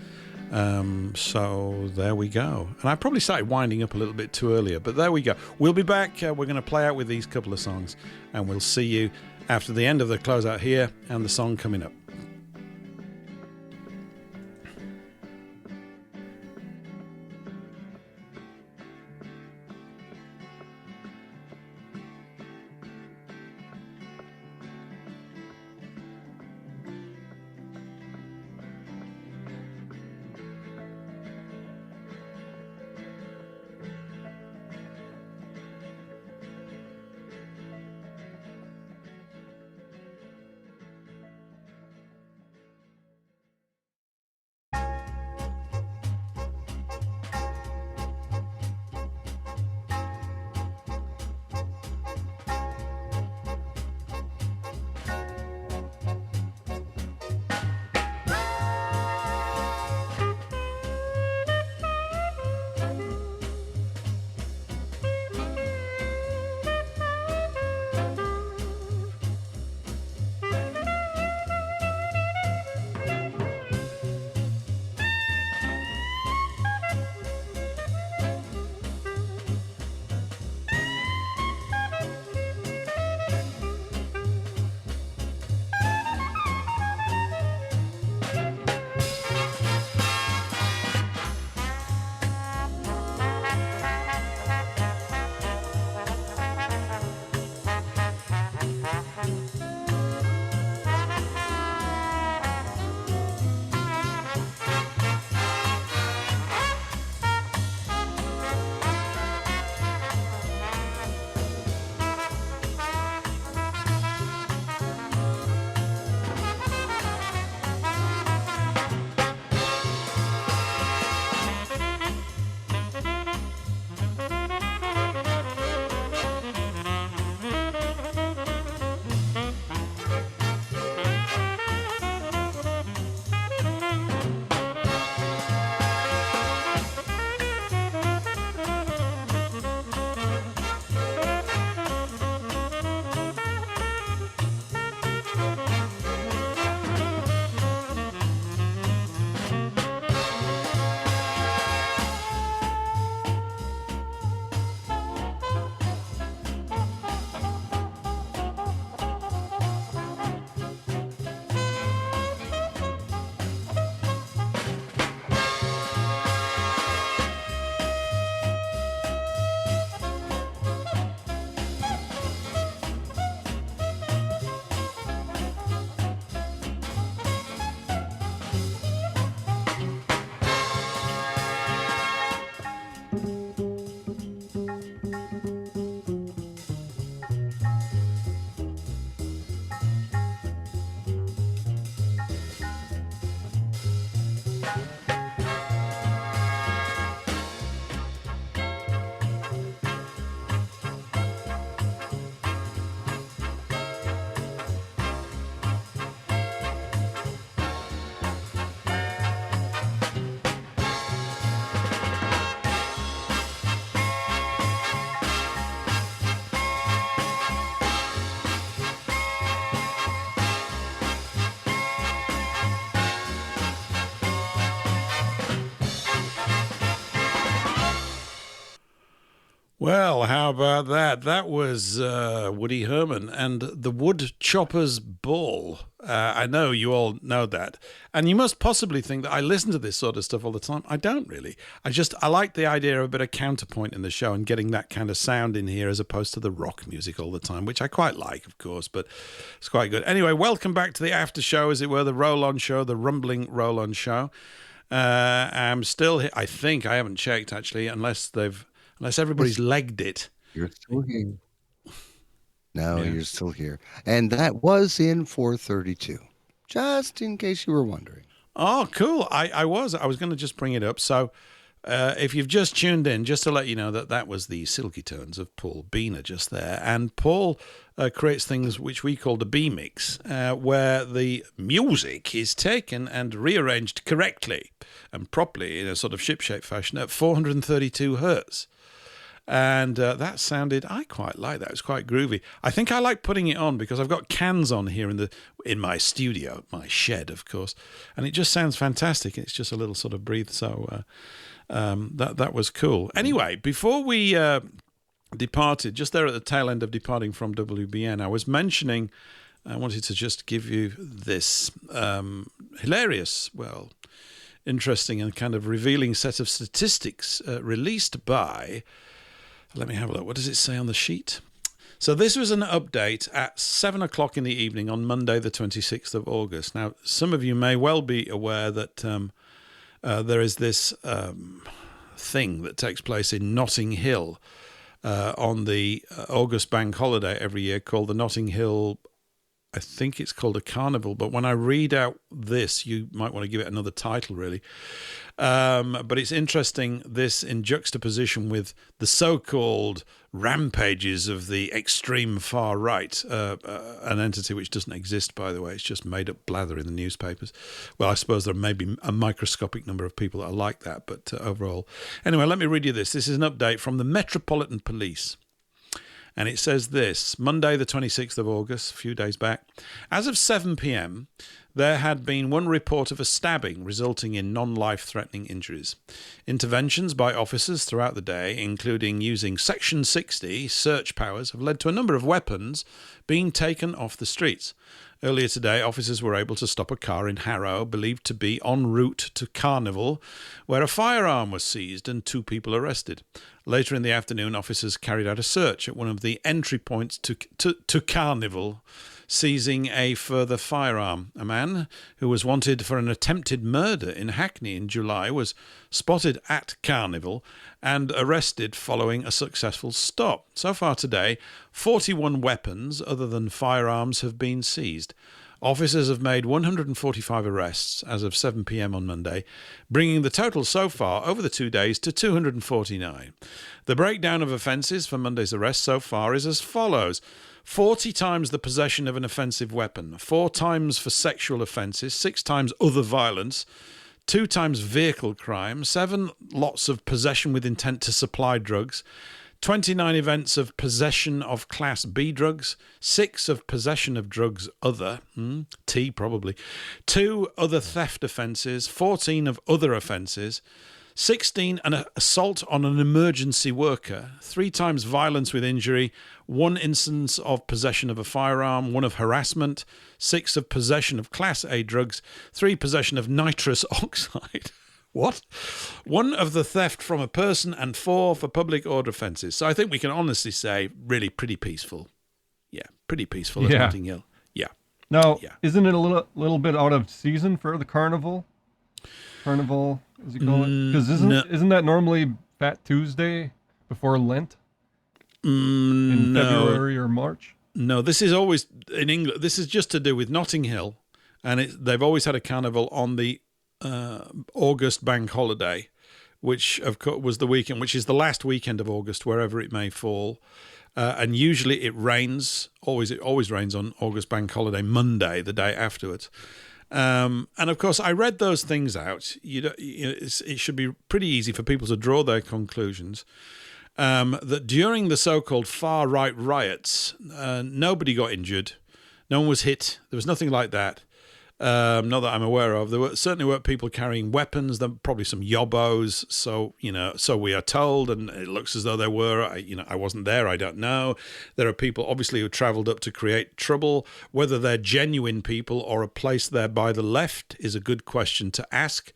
So there we go. And I probably started winding up a little bit too earlier, but there we go. We'll be back. We're going to play out with these couple of songs, and we'll see you after the end of the closeout here and the song coming up. Well, how about that? That was Woody Herman and the Wood Choppers Ball. I know you all know that. And you must possibly think that I listen to this sort of stuff all the time. I don't really. I like the idea of a bit of counterpoint in the show and getting that kind of sound in here as opposed to the rock music all the time, which I quite like, of course, but it's quite good. Anyway, welcome back to the after show, as it were, the roll-on show, the rumbling roll-on show. I'm still here. I think, I haven't checked, actually, unless everybody's legged it. You're still here. No, you're still here. And that was in 432, just in case you were wondering. Oh, cool. I was going to just bring it up. So if you've just tuned in, just to let you know that was the Silky Tones of Paul Beener just there. And Paul creates things which we call the B-mix, where the music is taken and rearranged correctly and properly in a sort of ship-shape fashion at 432 hertz. And that sounded, I quite like that. It was quite groovy. I think I like putting it on because I've got cans on here in my studio, my shed, of course, and it just sounds fantastic. It's just a little sort of breathe, so that was cool. Anyway, before we departed, just there at the tail end of departing from WBN, I was mentioning, I wanted to just give you this hilarious, interesting and kind of revealing set of statistics released by... Let me have a look. What does it say on the sheet? So this was an update at 7 o'clock in the evening on Monday, the 26th of August. Now, some of you may well be aware that there is this thing that takes place in Notting Hill on the August bank holiday every year called the Notting Hill, I think it's called a carnival, but when I read out this, you might want to give it another title, really. But it's interesting, this in juxtaposition with the so-called rampages of the extreme far right, an entity which doesn't exist, by the way. It's just made up blather in the newspapers. Well, I suppose there may be a microscopic number of people that are like that, but overall. Anyway, let me read you this. This is an update from the Metropolitan Police. And it says this, Monday the 26th of August, a few days back. As of 7 p.m., there had been one report of a stabbing resulting in non-life-threatening injuries. Interventions by officers throughout the day, including using Section 60 search powers, have led to a number of weapons being taken off the streets. Earlier today, officers were able to stop a car in Harrow, believed to be en route to Carnival, where a firearm was seized and 2 people arrested. Later in the afternoon, officers carried out a search at one of the entry points to Carnival, seizing a further firearm. A man who was wanted for an attempted murder in Hackney in July was spotted at Carnival and arrested following a successful stop. So far today, 41 weapons other than firearms have been seized. Officers have made 145 arrests as of 7 p.m. on Monday, bringing the total so far over the 2 days to 249. The breakdown of offences for Monday's arrest so far is as follows. 40 times the possession of an offensive weapon, 4 times for sexual offences, 6 times other violence, 2 times vehicle crime, 7 lots of possession with intent to supply drugs, 29 events of possession of Class B drugs, 6 of possession of drugs other, T probably, 2 other theft offences, 14 of other offences, 16 an assault on an emergency worker, 3 times violence with injury, 1 instance of possession of a firearm, 1 of harassment, 6 of possession of Class A drugs, 3 possession of nitrous oxide. What? 1 of the theft from a person and 4 for public order offences. So I think we can honestly say really pretty peaceful. Yeah, pretty peaceful at Notting Hill. Yeah. Now, isn't it a little bit out of season for the carnival? Carnival, as you call it? Because isn't that normally Fat Tuesday before Lent? In February or March? No, this is always in England. This is just to do with Notting Hill, and they've always had a carnival on the August bank holiday, which of course was the weekend, which is the last weekend of August, wherever it may fall. And usually it rains. It always rains on August bank holiday Monday, the day afterwards. And of course, I read those things out. It should be pretty easy for people to draw their conclusions. That during the so-called far-right riots, nobody got injured. No one was hit. There was nothing like that. Not that I'm aware of. There certainly weren't people carrying weapons. There were probably some yobbos. So, so we are told, and it looks as though there were. I wasn't there. I don't know. There are people, obviously, who travelled up to create trouble. Whether they're genuine people or a place there by the left is a good question to ask,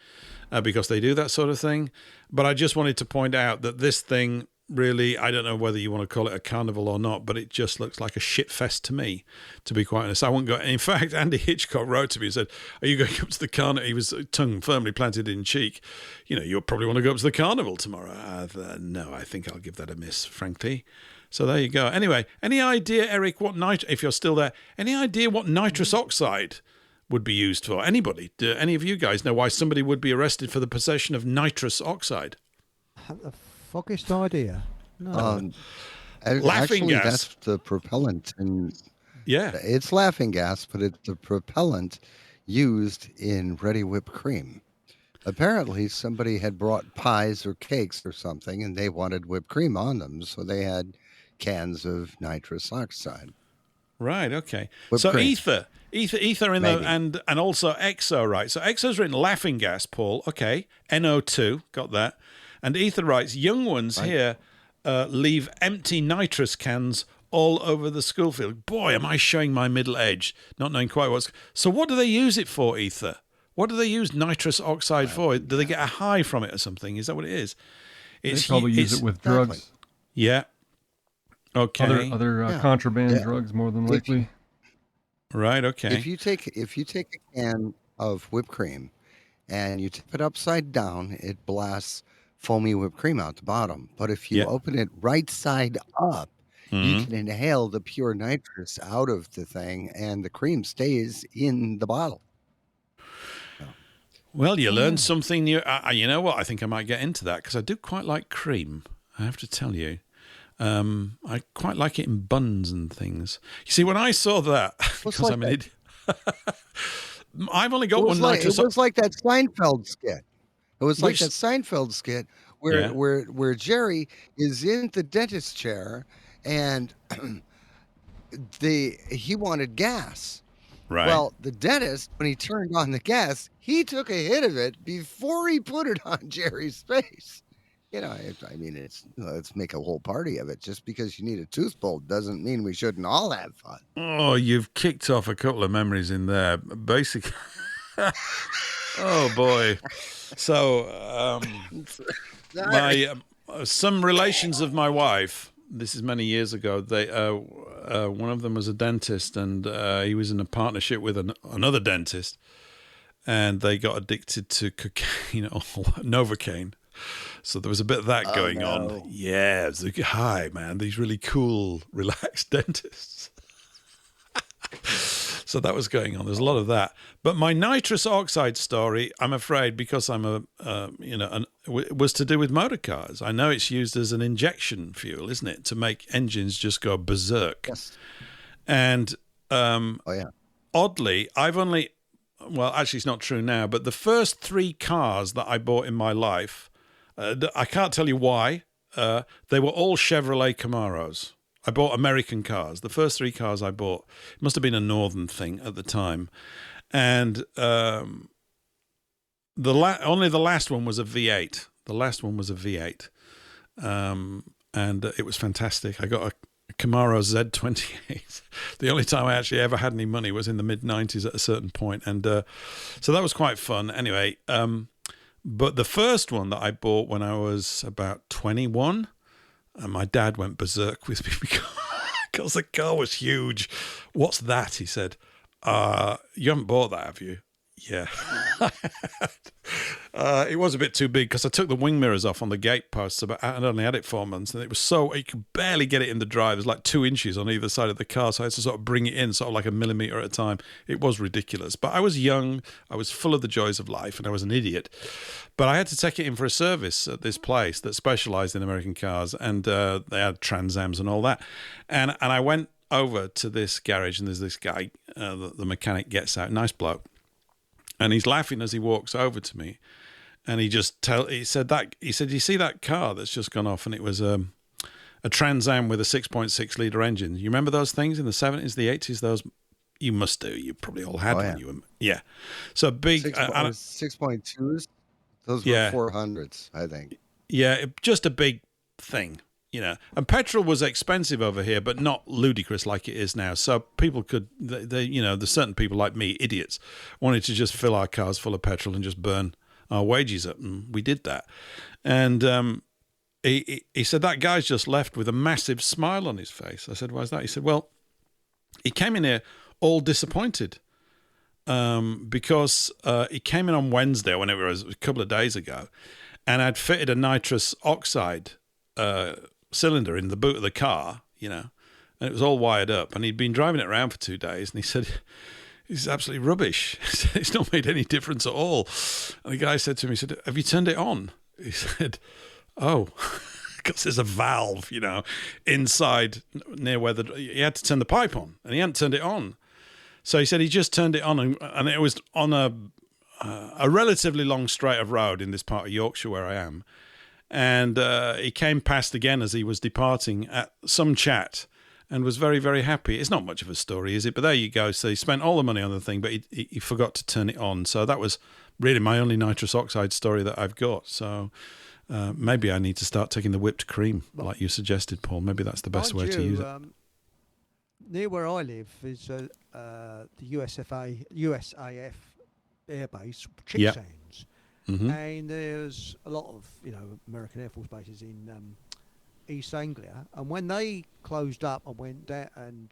because they do that sort of thing. But I just wanted to point out that this thing, really, I don't know whether you want to call it a carnival or not, but it just looks like a shit fest to me, to be quite honest. I won't go. In fact, Andy Hitchcock wrote to me and said, "Are you going up to the carnival?" He was tongue firmly planted in cheek. You'll probably want to go up to the carnival tomorrow. No, I think I'll give that a miss, frankly. So there you go. Anyway, any idea, Eric, if you're still there, any idea what nitrous oxide would be used for? Anybody? Do any of you guys know why somebody would be arrested for the possession of nitrous oxide? The foggiest idea. No. Laughing gas. That's the propellant, and yeah, it's laughing gas, but it's the propellant used in ready whipped cream. Apparently, somebody had brought pies or cakes or something, and they wanted whipped cream on them, so they had cans of nitrous oxide. Right. Okay. Whipped so cream. ether in Maybe. and also exo, right? So exo's written laughing gas, Paul. Okay. NO2, got that. And ether writes, young ones here leave empty nitrous cans all over the school field. Boy, am I showing my middle age, not knowing quite what's... So what do they use it for, ether? What do they use nitrous oxide for? Do they get a high from it or something? Is that what it is? They probably use it with drugs. Yeah. Okay. Other contraband drugs, more than likely. Right, okay. If you take a can of whipped cream and you tip it upside down, it blasts foamy whipped cream out the bottom. But if you open it right side up, you can inhale the pure nitrous out of the thing, and the cream stays in the bottle. Well, you learned something new. You know what? I think I might get into that, because I do quite like cream, I have to tell you. I quite like it in buns and things. You see, when I saw that, because I'm an idiot, I've only got one nitrous. It was like that Seinfeld skit. It was like that Seinfeld skit where Jerry is in the dentist chair, and he wanted gas. Right. Well, the dentist, when he turned on the gas, he took a hit of it before he put it on Jerry's face. Let's make a whole party of it. Just because you need a tooth pulled doesn't mean we shouldn't all have fun. Oh, you've kicked off a couple of memories in there. Basically, oh boy. So, some relations of my wife. This is many years ago. They, one of them was a dentist, and he was in a partnership with another dentist, and they got addicted to cocaine or Novocaine. So there was a bit of that going on. Yeah, it was hi, man. These really cool, relaxed dentists. So that was going on. There's a lot of that. But my nitrous oxide story, I'm afraid, because I'm was to do with motor cars. I know it's used as an injection fuel, isn't it, to make engines just go berserk. Yes. And oddly, actually, it's not true now, but the first 3 cars that I bought in my life, I can't tell you why. They were all Chevrolet Camaros. I bought American cars. The first 3 cars I bought, it must have been a northern thing at the time. And only the last one was a V8. The last one was a V8. And it was fantastic. I got a Camaro Z28. The only time I actually ever had any money was in the mid-90s at a certain point. And so that was quite fun. Anyway, but the first one that I bought when I was about 21, and my dad went berserk with me because the car was huge. What's that? He said, you haven't bought that, have you? Yeah. It was a bit too big because I took the wing mirrors off on the gate posts. I only had it 4 months, and it was so you could barely get it in the drive. It was like 2 inches on either side of the car, so I had to sort of bring it in sort of like a millimeter at a time. It was ridiculous. But I was young, I was full of the joys of life, and I was an idiot. But I had to take it in for a service at this place that specialised in American cars, and they had Trans Ams and all that. And I went over to this garage, and there's this guy, the mechanic gets out, nice bloke. And he's laughing as he walks over to me, and he said, "You see that car that's just gone off?" And it was a Trans Am with a 6.6 litre engine. You remember those things in the 70s, the 80s? Those You must do. You probably all had Oh, one. Yeah. So big 6.2s. Those were 400s, I think. Yeah, just a big thing, And petrol was expensive over here, but not ludicrous like it is now. So people could, there's certain people like me, idiots, wanted to just fill our cars full of petrol and just burn our wages up, and we did that. And he said that guy's just left with a massive smile on his face. I said, "Why's that?" He said, "Well, he came in here all disappointed." Because he came in on Wednesday, whenever it was a couple of days ago, and I'd fitted a nitrous oxide cylinder in the boot of the car, and it was all wired up. And he'd been driving it around for 2 days, and he said, "It's absolutely rubbish. It's not made any difference at all." And the guy said to him, he said, "Have you turned it on?" He said, "Oh." Because there's a valve, inside near where he had to turn the pipe on, and he hadn't turned it on. So he said he just turned it on, and it was on a relatively long straight of road in this part of Yorkshire where I am. And he came past again as he was departing at some chat and was very, very happy. It's not much of a story, is it? But there you go. So he spent all the money on the thing, but he forgot to turn it on. So that was really my only nitrous oxide story that I've got. So maybe I need to start taking the whipped cream like you suggested, Paul. Maybe that's the best way to use it. Near where I live is the USAF airbase, Chicksands. Mm-hmm. And there's a lot of, American Air Force bases in East Anglia. And when they closed up and went down and,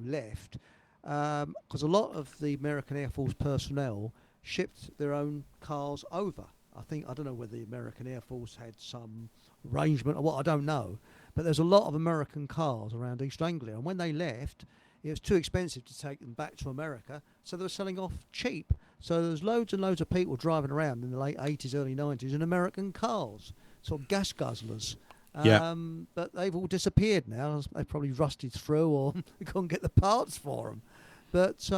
left, because a lot of the American Air Force personnel shipped their own cars over. I don't know whether the American Air Force had some arrangement or what, I don't know. But there's a lot of American cars around East Anglia. And when they left, it was too expensive to take them back to America, so they were selling off cheap. So there's loads and loads of people driving around in the late 80s, early 90s in American cars, sort of gas guzzlers. But they've all disappeared now. They've probably rusted through, or we couldn't get the parts for them. But,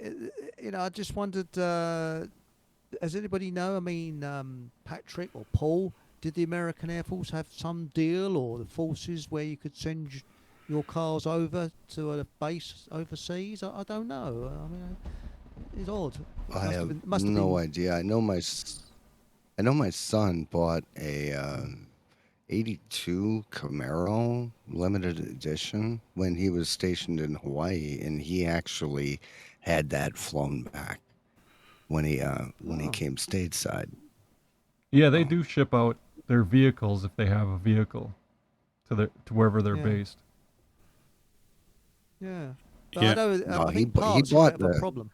I just wondered, does anybody know? I mean, Patrick or Paul, did the American Air Force have some deal, or the forces, where you could send your cars over to a base overseas? I don't know. I mean, it's odd. I have no idea. I know my son bought a 82 Camaro limited edition when he was stationed in Hawaii, and he actually had that flown back when he came stateside. Yeah, they do ship out their vehicles if they have a vehicle to wherever they're based. Yeah. But I know, I think he bought the problem.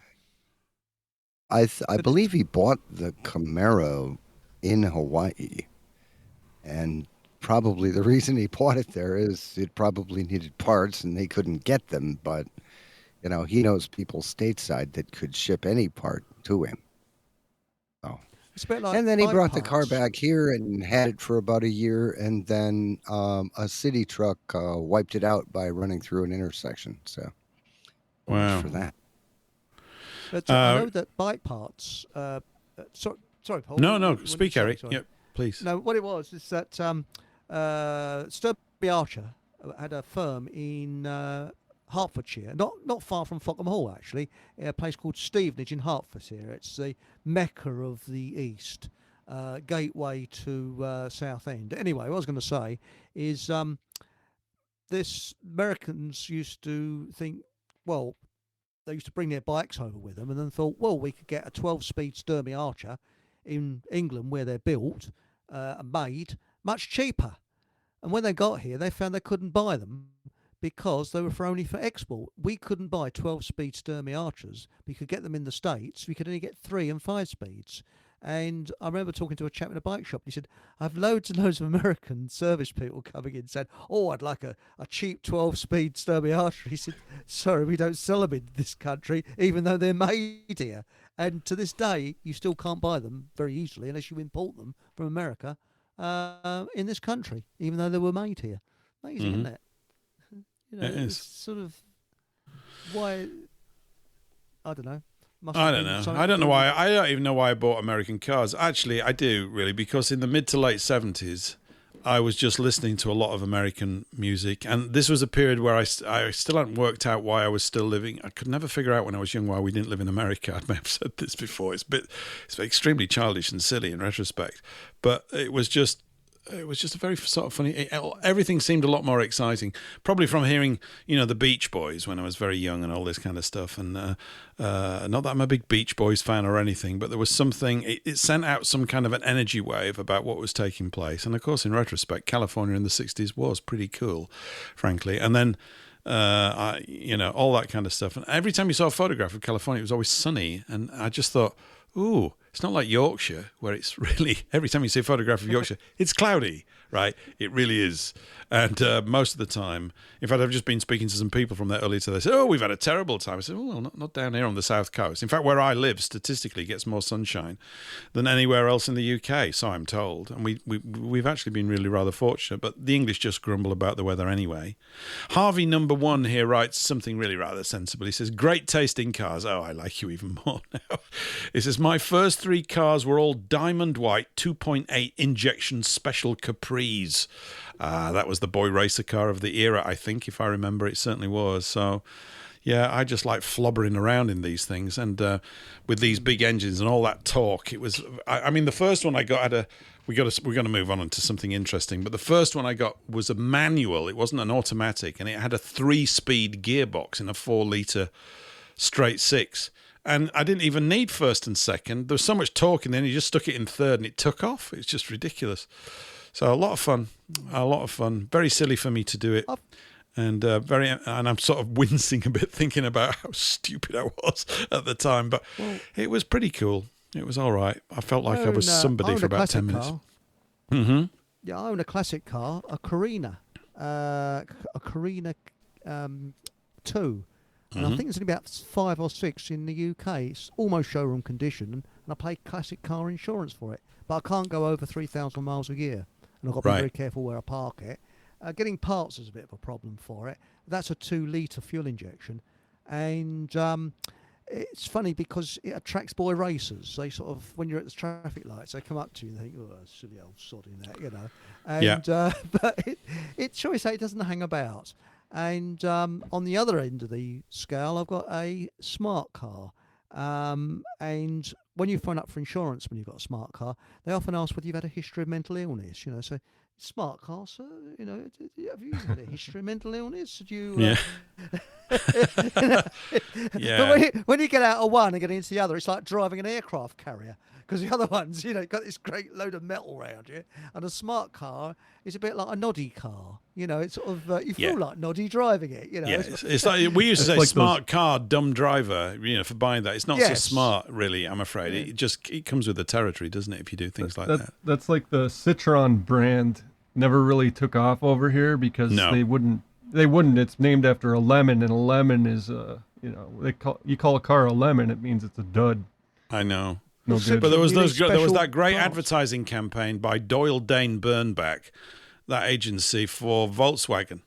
I believe he bought the Camaro in Hawaii, and probably the reason he bought it there is it probably needed parts and they couldn't get them. But he knows people stateside that could ship any part to him. Oh. It's a bit like and then he brought the car parts. back here and had it for about a year, and then a city truck wiped it out by running through an intersection. So, wow, for that. But I know that bike parts. Sorry, Paul. No, speak, Eric. Sorry. Yep, please. No, what it was is that Sturby Archer had a firm in Hertfordshire, not far from Fockham Hall, actually, a place called Stevenage in Hertfordshire. It's the Mecca of the East, gateway to Southend. Anyway, what I was going to say is this Americans used to think, well, they used to bring their bikes over with them and then thought, well, we could get a 12-speed Sturby Archer in England where they're built and made much cheaper. And when they got here, they found they couldn't buy them because they were only for export. We couldn't buy 12-speed Sturmy Archers. We could get them in the States. We could only get 3 and 5 speeds. And I remember talking to a chap in a bike shop. He said, I have loads and loads of American service people coming in and said, oh, I'd like a cheap 12-speed Sturby Archer. He said, sorry, we don't sell them in this country, even though they're made here. And to this day, you still can't buy them very easily unless you import them from America in this country, even though they were made here. Amazing, isn't it? It is. It's sort of why, I don't know. I don't know. I don't know why. I don't even know why I bought American cars. Actually, I do, really, because in the mid to late 70s, I was just listening to a lot of American music, and this was a period where I still hadn't worked out why I was still living. I could never figure out when I was young why we didn't live in America. I may have said this before. It's extremely childish and silly in retrospect, but it was just a very sort of funny. Everything seemed a lot more exciting, probably from hearing, the Beach Boys when I was very young and all this kind of stuff. And not that I'm a big Beach Boys fan or anything, but there was something. It sent out some kind of an energy wave about what was taking place. And of course, in retrospect, California in the '60s was pretty cool, frankly. And then, all that kind of stuff. And every time you saw a photograph of California, it was always sunny. And I just thought, ooh. It's not like Yorkshire, where it's really, every time you see a photograph of Yorkshire, it's cloudy, right? It really is. And most of the time, in fact, I've just been speaking to some people from there earlier today. They said, we've had a terrible time. I said, well, not down here on the south coast. In fact, where I live, statistically, gets more sunshine than anywhere else in the UK, so I'm told. And we've actually been really rather fortunate, but the English just grumble about the weather anyway. Harvey number 1 here writes something really rather sensible. He says, great taste in cars. Oh, I like you even more now. He says, my first 3 cars were all diamond white 2.8 injection special Capris. That was the boy racer car of the era, I think, if I remember. It certainly was. So, yeah, I just like flobbering around in these things. And with these big engines and all that torque, it was... I mean, the first one I got had a... We're going to move on to something interesting. But the first one I got was a manual. It wasn't an automatic. And it had a 3-speed gearbox in a 4-litre straight 6. And I didn't even need first and second. There was so much torque, and then you just stuck it in third, and it took off. It's just ridiculous. So a lot of fun. Very silly for me to do it, and I'm sort of wincing a bit thinking about how stupid I was at the time. But it was pretty cool. It was all right. I felt like I was somebody for about 10 minutes. Mm-hmm. Yeah, I own a classic car, a Carina, a Carina 2. And I think there's only about 5 or 6 in the UK. It's almost showroom condition, and I pay classic car insurance for it. But I can't go over 3,000 miles a year, and I've got to be very careful where I park it. Getting parts is a bit of a problem for it. That's a 2-litre fuel injection, and it's funny because it attracts boy racers. They sort of, when you're at the traffic lights, they come up to you and think, "Oh, silly old sod in that," And but it sure as it doesn't hang about. And on the other end of the scale, I've got a smart car. And when you phone up for insurance when you've got a smart car, they often ask whether you've had a history of mental illness. So smart car, sir, have you had a history of mental illness? Did you? Yeah. But when you get out of one and get into the other, it's like driving an aircraft carrier. Because the other ones, got this great load of metal around you, and a smart car is a bit like a noddy car. It's sort of you feel like noddy driving it. It's like we used to say like smart car, dumb driver. For buying that, it's not so smart, really. I'm afraid it comes with the territory, doesn't it? If you do things like that. That's like the Citroen brand never really took off over here because they wouldn't. It's named after a lemon, and a lemon is you call a car a lemon, it means it's a dud. I know. No good. But there was that great advertising campaign by Doyle Dane Burnback, that agency for Volkswagen,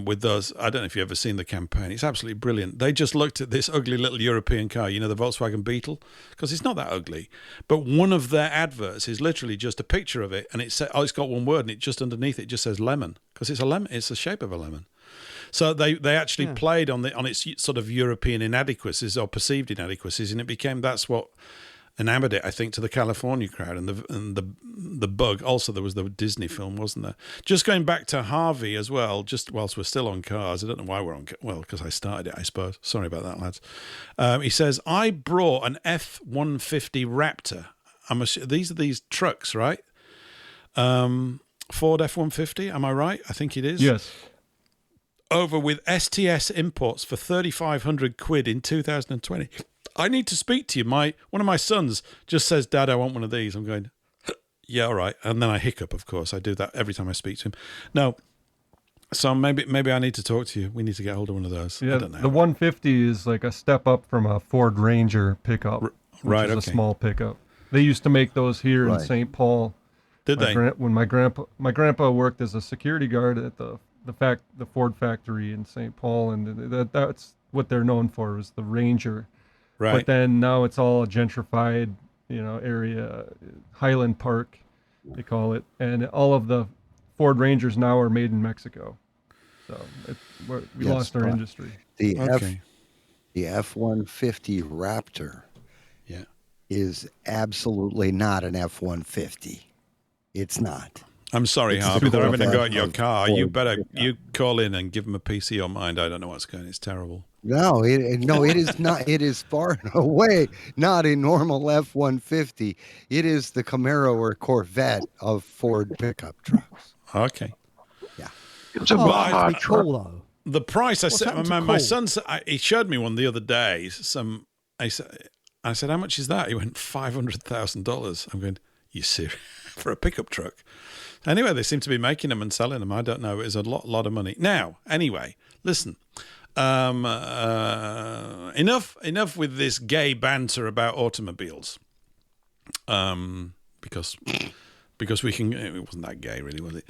with those. I don't know if you've ever seen the campaign. It's absolutely brilliant. They just looked at this ugly little European car, the Volkswagen Beetle, because it's not that ugly. But one of their adverts is literally just a picture of it, and it's got one word, and it just underneath it just says lemon, because it's a lemon. It's the shape of a lemon. So they actually played on its sort of European inadequacies or perceived inadequacies, and that's what enamored it, I think, to the California crowd and the bug. Also, there was the Disney film, wasn't there? Just going back to Harvey as well, just whilst we're still on cars, I don't know why we're on. Well, because I started it, I suppose. Sorry about that, lads. He says, I brought an F-150 Raptor. These are these trucks, right? Ford F-150. Am I right? I think it is. Yes. Over with STS imports for 3,500 quid in 2020. I need to speak to you. One of my sons just says, Dad, I want one of these. I'm going, yeah, all right. And then I hiccup, of course. I do that every time I speak to him. No. So maybe I need to talk to you. We need to get hold of one of those. Yeah, I don't know. The 150 is like a step up from a Ford Ranger pickup, which is a small pickup. They used to make those here in St. Paul. Did they? When my grandpa worked as a security guard at the Ford factory in St. Paul, and that's what they're known for, is the Ranger. Right. But then now it's all a gentrified, area, Highland Park, they call it, and all of the Ford Rangers now are made in Mexico. So we lost our industry. The F-150 Raptor is absolutely not an F-150. It's not. I'm sorry, Harvey, that I haven't got your car. You call in and give them a piece of your mind. I don't know what's going on. It's terrible. No, it is not. It is far and away not a normal F-150. It is the Camaro or Corvette of Ford pickup trucks. Okay. Yeah. It's a cool though. The price I said, my son, he showed me one the other day. I said, how much is that? He went $500,000. I'm going, you serious? For a pickup truck? Anyway, they seem to be making them and selling them. I don't know. It's a lot of money. Now, anyway, listen. Enough with this gay banter about automobiles. Because we can. It wasn't that gay, really, was it?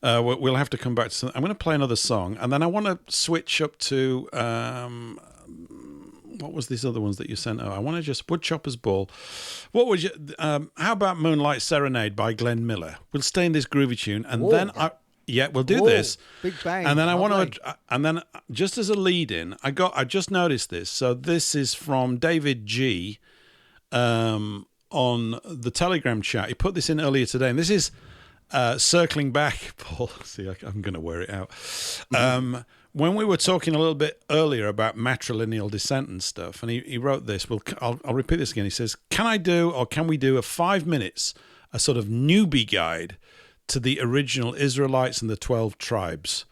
We'll have to come back to something. I'm going to play another song, and then I want to switch up to what was these other ones that you sent? Oh, I want to just Woodchopper's Ball. What would you? How about Moonlight Serenade by Glenn Miller? We'll stay in this groovy tune, and then we'll do this. Big bang. And then I want to, and then just as a lead-in, I just noticed this. So this is from David G. On the Telegram chat. He put this in earlier today, and this is circling back, Paul. See, I'm going to wear it out. When we were talking a little bit earlier about matrilineal descent and stuff, and he wrote this. I'll repeat this again. He says, can we do a 5 minutes, a sort of newbie guide to the original Israelites and the 12 tribes?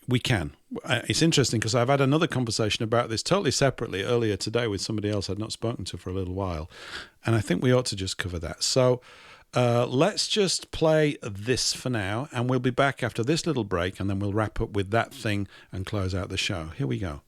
We can. It's interesting because I've had another conversation about this totally separately earlier today with somebody else I'd not spoken to for a little while, and I think we ought to just cover that. So let's just play this for now, and we'll be back after this little break, and then we'll wrap up with that thing and close out the show. Here we go.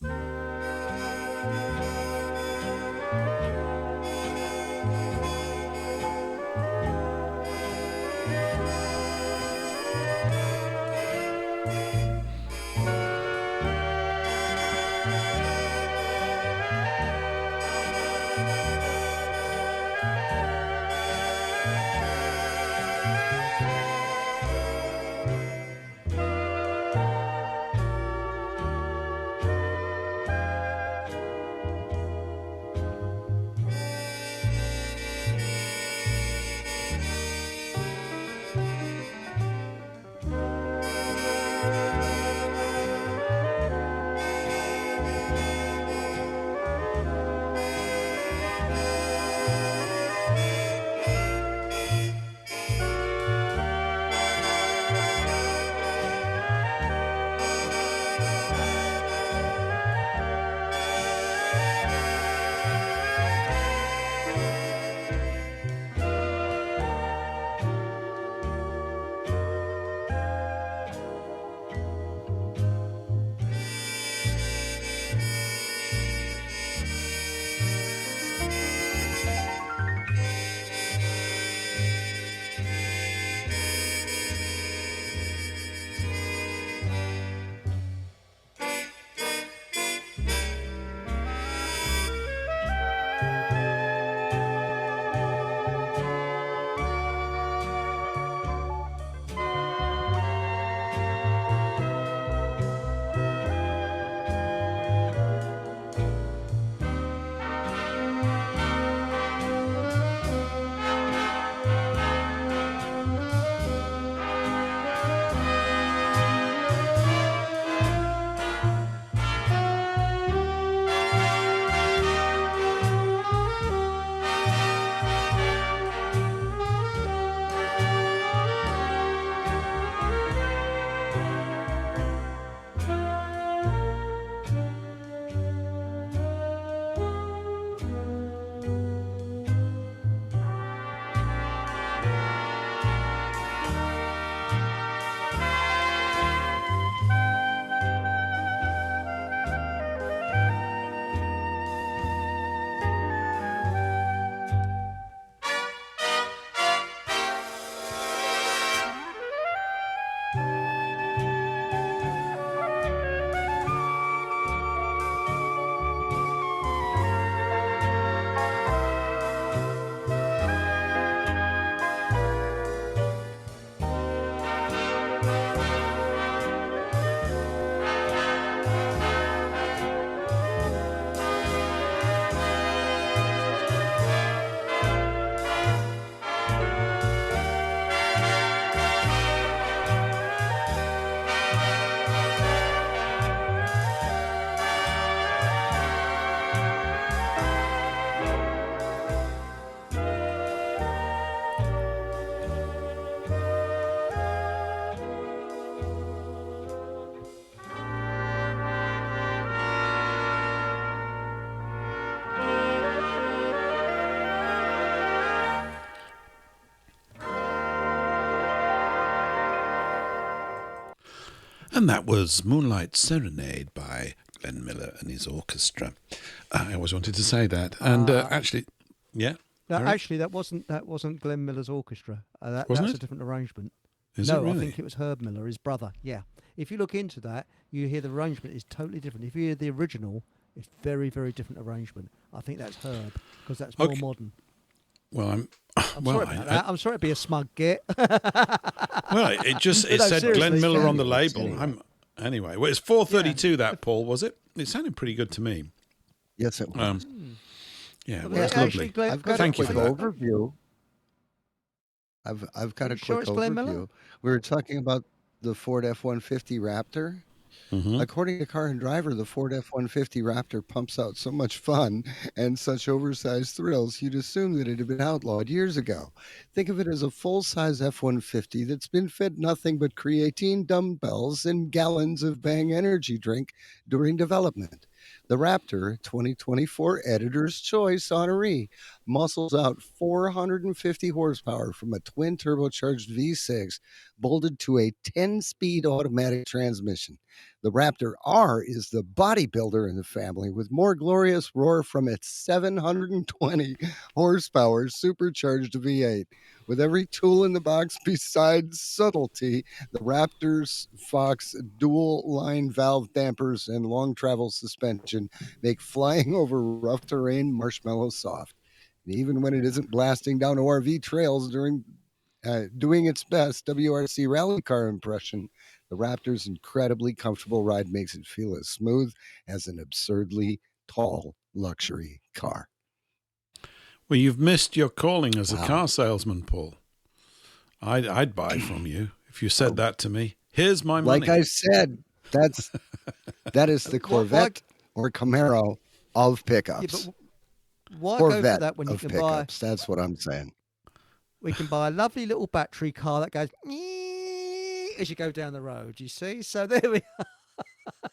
And that was Moonlight Serenade by Glenn Miller and his orchestra. I always wanted to say that. And actually, yeah. No, actually, that wasn't Glenn Miller's orchestra. That's a different arrangement. Is it really? I think it was Herb Miller, his brother. Yeah. If you look into that, you hear the arrangement is totally different. If you hear the original, it's very, very different arrangement. I think that's Herb because that's more modern. Well, I'm sorry about that. I'm sorry to be a smug git. Well, it said Glenn Miller on the label. Anyway, well, it's 4:32 that, Paul, was it? It sounded pretty good to me. Yes, it was. Yeah, well, that's lovely. I've got Thank a you quick for that. overview. I've got a quick overview. We were talking about the Ford F-150 Raptor. Mm-hmm. According to Car and Driver, the Ford F-150 Raptor pumps out so much fun and such oversized thrills, you'd assume that it had been outlawed years ago. Think of it as a full-size F-150 that's been fed nothing but creatine dumbbells and gallons of Bang energy drink during development. The Raptor 2024 Editor's Choice honoree muscles out 450 horsepower from a twin turbocharged V6 bolted to a 10-speed automatic transmission. The Raptor R is the bodybuilder in the family with more glorious roar from its 720 horsepower supercharged V8. With every tool in the box besides subtlety, the Raptor's Fox dual-line valve dampers and long travel suspension make flying over rough terrain marshmallow soft. And even when it isn't blasting down ORV trails during doing its best WRC rally car impression, the Raptor's incredibly comfortable ride makes it feel as smooth as an absurdly tall luxury car. Well, you've missed your calling as a car salesman, Paul. I'd buy from you if you said that to me. Here's my money. Like I said, that is the Corvette or Camaro of pickups. Yeah, but why Corvette go for that when you can pickups? That's what I'm saying. We can buy a lovely little battery car that goes as you go down the road, you see? So there we are.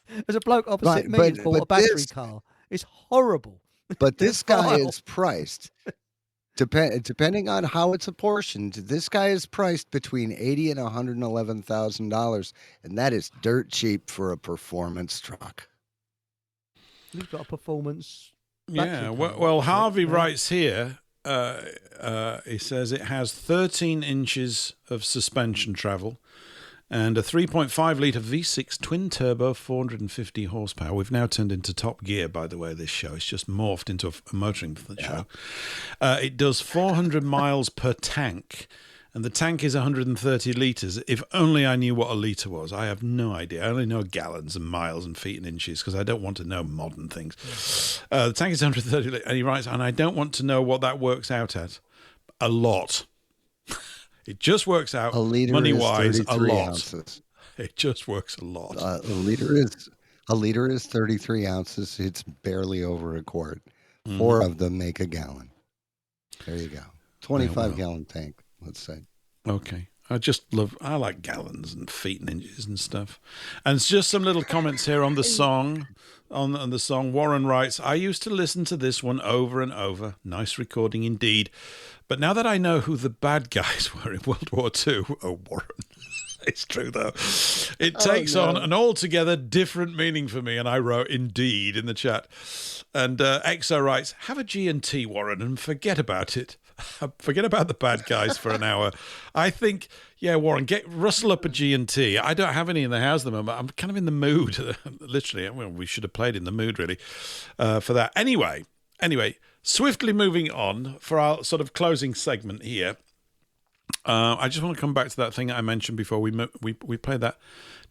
There's a bloke opposite me who's bought a battery car. It's horrible. But this guy is priced, depending on how it's apportioned, this guy is priced between $80,000 and $111,000, and that is dirt cheap for a performance truck. We've got a performance. Yeah, well, Harvey writes here, he says it has 13 inches of suspension travel and a 3.5 litre V6 twin turbo, 450 horsepower. We've now turned into Top Gear, by the way, this show. It's just morphed into a motoring show. It does 400 miles per tank, and the tank is 130 litres. If only I knew what a litre was. I have no idea. I only know gallons and miles and feet and inches because I don't want to know modern things. The tank is 130 litres, and he writes, and I don't want to know what that works out at. A lot. It just works out money-wise a lot. Ounces. It just works a lot. A liter is 33 ounces. It's barely over a quart. 4 of them make a gallon. There you go. 25-gallon tank, let's say. Okay. I like gallons and feet and inches and stuff. And it's just some little comments here on the song. On the song, Warren writes, I used to listen to this one over and over. Nice recording indeed. But now that I know who the bad guys were in World War II, oh, Warren, it's true though, it takes on an altogether different meaning for me. And I wrote indeed in the chat. And Exo writes, have a G&T, Warren, and forget about it. Forget about the bad guys for an hour. I think, Warren, rustle up a G&T. I don't have any in the house at the moment. I'm kind of in the mood, literally. Well, we should have played in the mood, really, for that. Anyway, swiftly moving on for our sort of closing segment here. I just want to come back to that thing I mentioned before we played that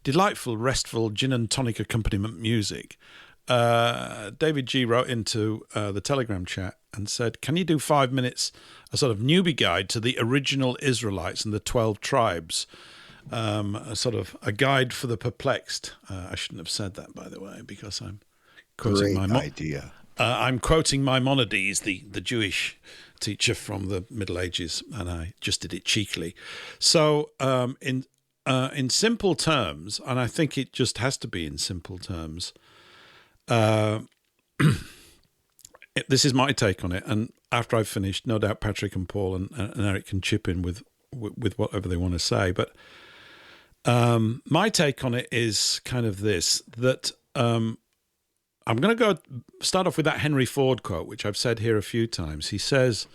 delightful, restful gin and tonic accompaniment music. David G wrote into the Telegram chat and said, can you do 5 minutes, a sort of newbie guide to the original Israelites and the 12 tribes? A sort of a guide for the perplexed. I shouldn't have said that, by the way, because I'm quoting I'm quoting Maimonides, the Jewish teacher from the Middle Ages, and I just did it cheekily. So in simple terms, and I think it just has to be in simple terms, this is my take on it, and after I've finished, no doubt Patrick and Paul and Eric can chip in with whatever they want to say. But My take on it is kind of this, that I'm going to start off with that Henry Ford quote, which I've said here a few times. He says,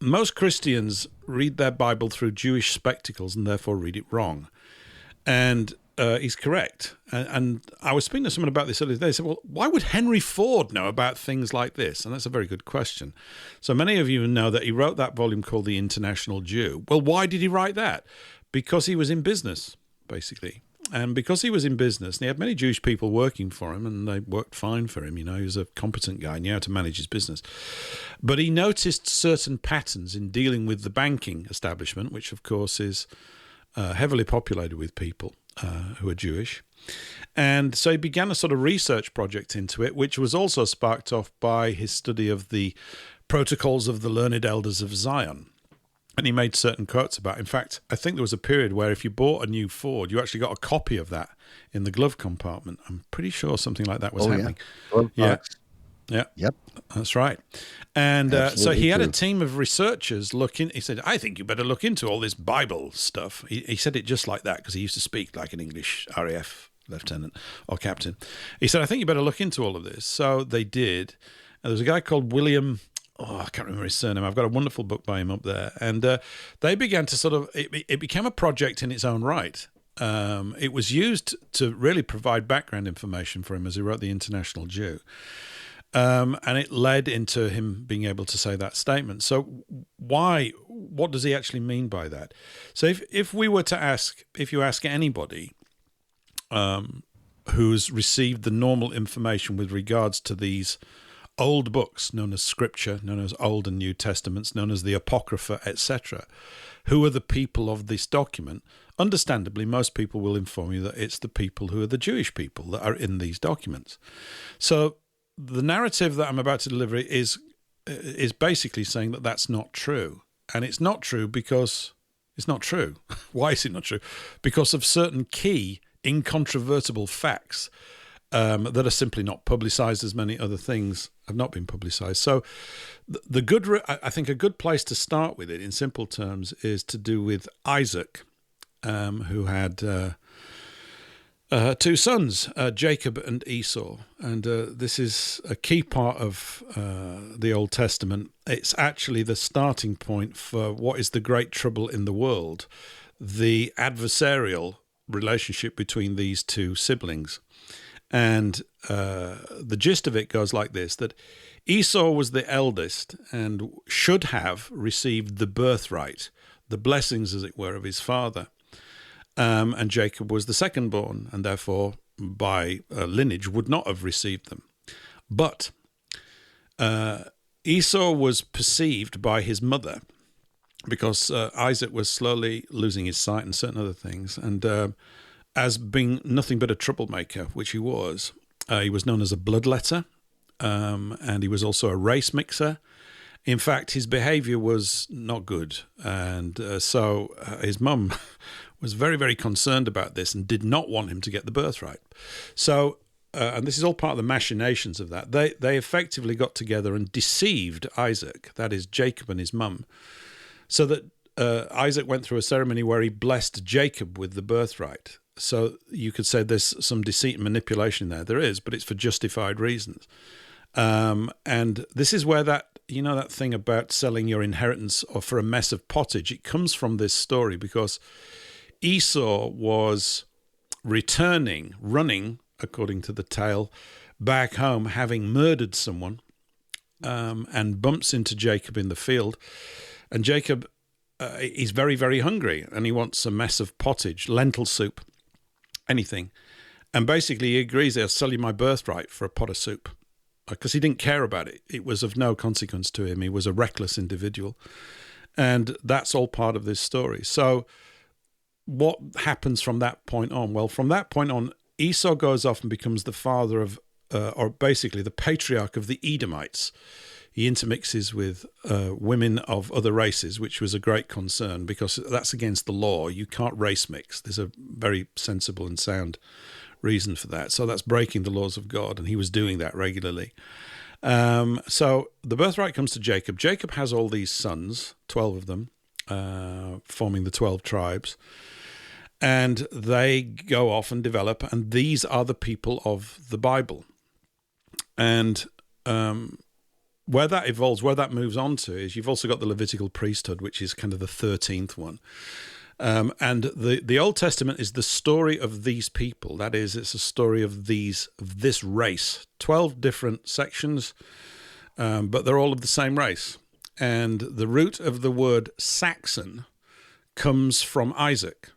most Christians read their Bible through Jewish spectacles and therefore read it wrong. And he's correct. And I was speaking to someone about this earlier today. They said, well, why would Henry Ford know about things like this? And that's a very good question. So many of you know that he wrote that volume called The International Jew. Well, why did he write that? Because he was in business, basically. And because he was in business, and he had many Jewish people working for him, and they worked fine for him. He was a competent guy, knew how to manage his business. But he noticed certain patterns in dealing with the banking establishment, which, of course, is heavily populated with people who are Jewish. And so he began a sort of research project into it, which was also sparked off by his study of the protocols of the learned elders of Zion. And he made certain quotes about it. In fact, I think there was a period where if you bought a new Ford, you actually got a copy of that in the glove compartment. I'm pretty sure something like that was happening. Yeah. Yeah. Yep. That's right. And so he had a team of researchers looking. He said, I think you better look into all this Bible stuff. He said it just like that because he used to speak like an English RAF lieutenant or captain. He said, I think you better look into all of this. So they did. And there was a guy called William... I can't remember his surname. I've got a wonderful book by him up there. And they began to sort of... It became a project in its own right. It was used to really provide background information for him as he wrote The International Jew. And it led into him being able to say that statement. So what does he actually mean by that? So if we were to ask, if you ask anybody who's received the normal information with regards to these old books known as Scripture, known as Old and New Testaments, known as the Apocrypha, etc., who are the people of this document, understandably, most people will inform you that it's the people who are the Jewish people that are in these documents. So the narrative that I'm about to deliver is basically saying that that's not true. And it's not true because it's not true. Why is it not true? Because of certain key, incontrovertible facts that are simply not publicized, as many other things have not been publicized. So I think a good place to start with it, in simple terms, is to do with Isaac, who had... two sons, Jacob and Esau. And this is a key part of the Old Testament. It's actually the starting point for what is the great trouble in the world, the adversarial relationship between these two siblings. And the gist of it goes like this, that Esau was the eldest and should have received the birthright, the blessings, as it were, of his father. And Jacob was the second born, and therefore, by lineage, would not have received them. But Esau was perceived by his mother, because Isaac was slowly losing his sight and certain other things, and as being nothing but a troublemaker, which he was known as a bloodletter, and he was also a race mixer. In fact, his behavior was not good, and so his mum was very, very concerned about this and did not want him to get the birthright. So, and this is all part of the machinations of that, they effectively got together and deceived Isaac, that is Jacob and his mum, so that Isaac went through a ceremony where he blessed Jacob with the birthright. So you could say there's some deceit and manipulation there. There is, but it's for justified reasons. And this is where that thing about selling your inheritance or for a mess of pottage, it comes from this story, because Esau was running, according to the tale, back home, having murdered someone, and bumps into Jacob in the field. And Jacob, he's very, very hungry, and he wants a mess of pottage, lentil soup, anything. And basically he agrees, I'll sell you my birthright for a pot of soup, because he didn't care about it. It was of no consequence to him. He was a reckless individual. And that's all part of this story. So what happens from that point on? Well, from that point on, Esau goes off and becomes the father of, or basically the patriarch of the Edomites. He intermixes with women of other races, which was a great concern, because that's against the law. You can't race mix. There's a very sensible and sound reason for that. So that's breaking the laws of God, and he was doing that regularly. So the birthright comes to Jacob. Jacob has all these sons, 12 of them, forming the 12 tribes. And they go off and develop, and these are the people of the Bible. And where that evolves, where that moves on to, is you've also got the Levitical priesthood, which is kind of the 13th one. And the Old Testament is the story of these people. That is, it's a story of this race. 12 different sections, but they're all of the same race. And the root of the word Saxon comes from Isaac.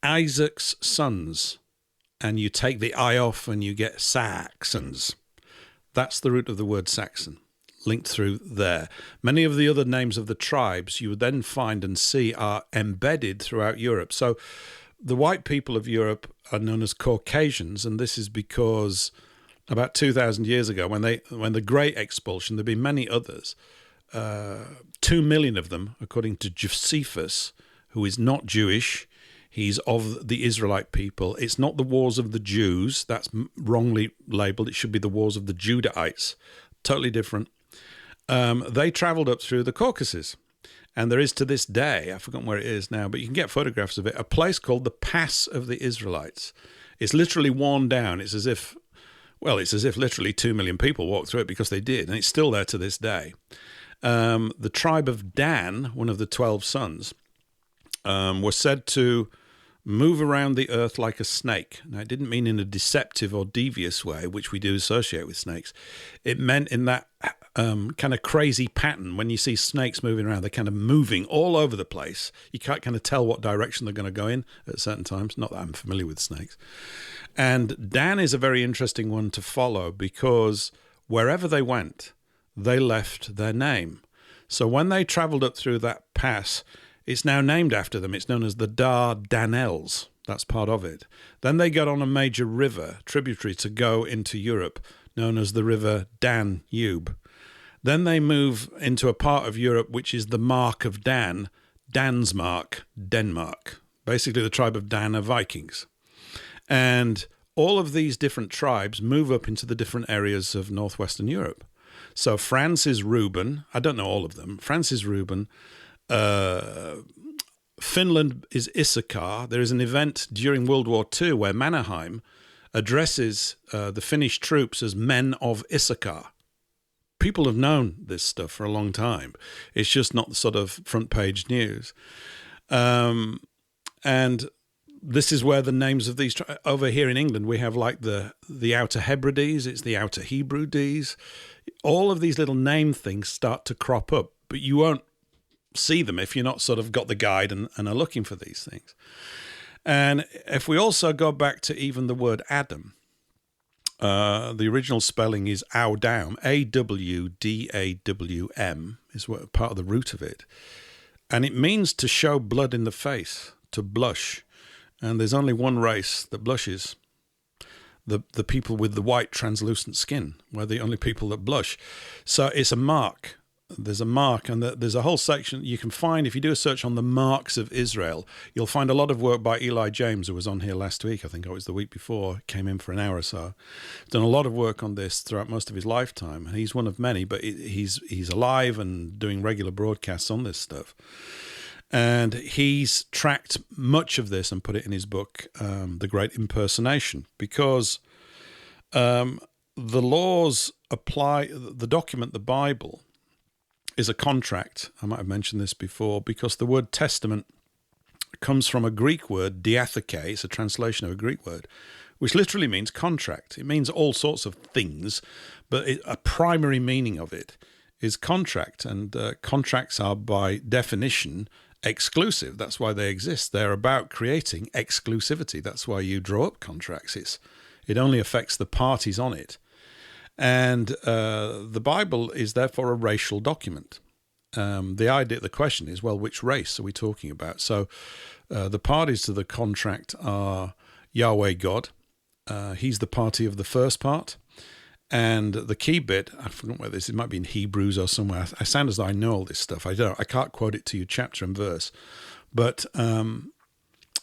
Isaac's sons, and you take the I off and you get Saxons. That's the root of the word Saxon, linked through there. Many of the other names of the tribes you would then find and see are embedded throughout Europe. So the white people of Europe are known as Caucasians, and this is because about 2,000 years ago, when the Great Expulsion, there'd been many others, 2 million of them, according to Josephus, who is not Jewish. He's of the Israelite people. It's not the wars of the Jews. That's wrongly labeled. It should be the wars of the Judahites. Totally different. They traveled up through the Caucasus. And there is to this day, I've forgotten where it is now, but you can get photographs of it, a place called the Pass of the Israelites. It's literally worn down. It's as if literally 2 million people walked through it, because they did. And it's still there to this day. The tribe of Dan, one of the 12 sons, was said to move around the earth like a snake. Now, it didn't mean in a deceptive or devious way, which we do associate with snakes. It meant in that kind of crazy pattern. When you see snakes moving around, they're kind of moving all over the place. You can't kind of tell what direction they're going to go in at certain times. Not that I'm familiar with snakes. And Dan is a very interesting one to follow, because wherever they went, they left their name. So when they traveled up through that pass, it's now named after them. It's known as the Dar Danelles. That's part of it. Then they got on a major river, tributary to go into Europe, known as the river Danube. Then they move into a part of Europe which is the Mark of Dan, Dan's Mark, Denmark. Basically, the tribe of Dan are Vikings. And all of these different tribes move up into the different areas of northwestern Europe. So France is Reuben. I don't know all of them. France is Reuben. Finland is Issachar. There is an event during World War II where Mannerheim addresses the Finnish troops as men of Issachar. People have known this stuff for a long time. It's just not the sort of front page news. And this is where the names of these, over here in England, we have like the Outer Hebrides, it's the Outer Hebrides. All of these little name things start to crop up, but you won't see them if you're not sort of got the guide and are looking for these things. And if we also go back to even the word Adam, the original spelling is Awdam, Awdawm is what part of the root of it. And it means to show blood in the face, to blush. And there's only one race that blushes. The people with the white translucent skin were the only people that blush. So it's a mark. There's a mark, and there's a whole section you can find. If you do a search on the marks of Israel, you'll find a lot of work by Eli James, who was on here last week. I think it was the week before, came in for an hour or so. Done a lot of work on this throughout most of his lifetime. He's one of many, but he's alive and doing regular broadcasts on this stuff. And he's tracked much of this and put it in his book, The Great Impersonation, because the laws apply, the document, the Bible, is a contract. I might have mentioned this before, because the word testament comes from a Greek word, diatheke. It's a translation of a Greek word, which literally means contract. It means all sorts of things, but a primary meaning of it is contract. And contracts are, by definition, exclusive. That's why they exist. They're about creating exclusivity. That's why you draw up contracts. It only affects the parties on it. And the Bible is therefore a racial document. The question is, well, which race are we talking about? So the parties to the contract are Yahweh God. He's the party of the first part. And the key bit, I forgot where this is, it might be in Hebrews or somewhere. I sound as though I know all this stuff. I can't quote it to you chapter and verse. But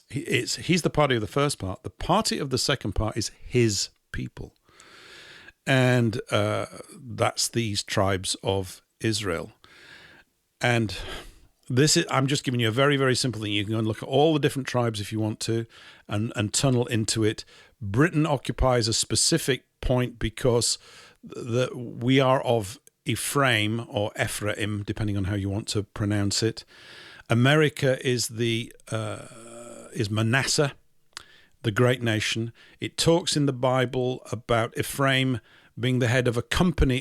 he's the party of the first part. The party of the second part is his people. And that's these tribes of Israel. And I'm just giving you a very, very simple thing. You can go and look at all the different tribes if you want to, and tunnel into it. Britain occupies a specific point because we are of Ephraim or Ephraim, depending on how you want to pronounce it. America is Manasseh, the great nation. It talks in the Bible about Ephraim being the head of a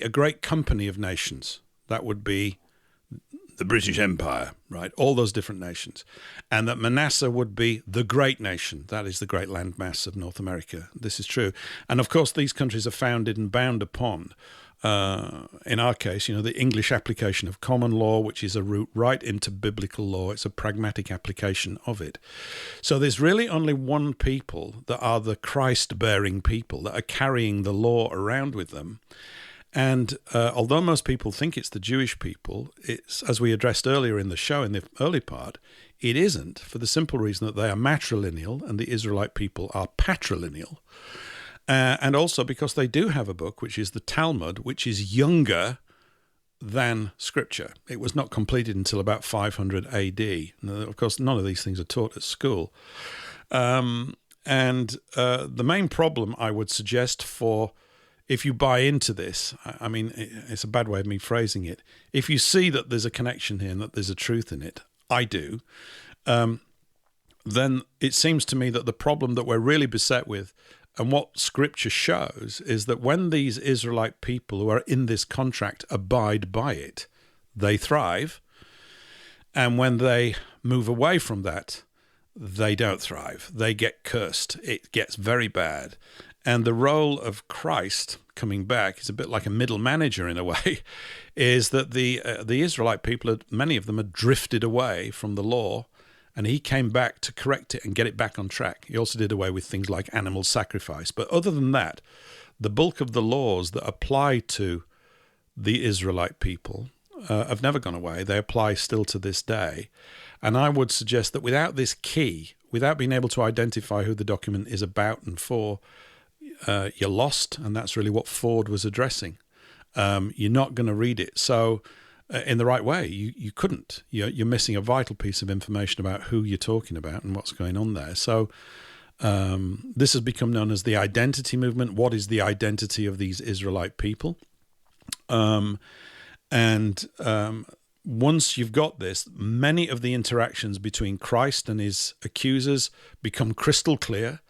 great company of nations. That would be the British Empire, right? All those different nations. And that Manasseh would be the great nation. That is the great landmass of North America. This is true. And of course, these countries are founded and bound upon, in our case, the English application of common law, which is a route right into biblical law. It's a pragmatic application of it. So there's really only one people that are the Christ-bearing people that are carrying the law around with them. And although most people think it's the Jewish people, it's, as we addressed earlier in the show, in the early part, it isn't, for the simple reason that they are matrilineal and the Israelite people are patrilineal. And also because they do have a book, which is the Talmud, which is younger than Scripture. It was not completed until about 500 AD. And of course, none of these things are taught at school. The main problem, I would suggest, if you buy into this, I mean, it's a bad way of me phrasing it. If you see that there's a connection here and that there's a truth in it, I do, then it seems to me that the problem that we're really beset with, and what Scripture shows, is that when these Israelite people who are in this contract abide by it, they thrive. And when they move away from that, they don't thrive. They get cursed. It gets very bad. And the role of Christ coming back is a bit like a middle manager in a way, is that the Israelite people, many of them had drifted away from the law, and he came back to correct it and get it back on track. He also did away with things like animal sacrifice. But other than that, the bulk of the laws that apply to the Israelite people have never gone away. They apply still to this day. And I would suggest that without this key, without being able to identify who the document is about and for, you're lost, and that's really what Ford was addressing. You're not going to read it. So in the right way, you couldn't. You're missing a vital piece of information about who you're talking about and what's going on there. So this has become known as the identity movement. What is the identity of these Israelite people? Once you've got this, many of the interactions between Christ and his accusers become crystal clear.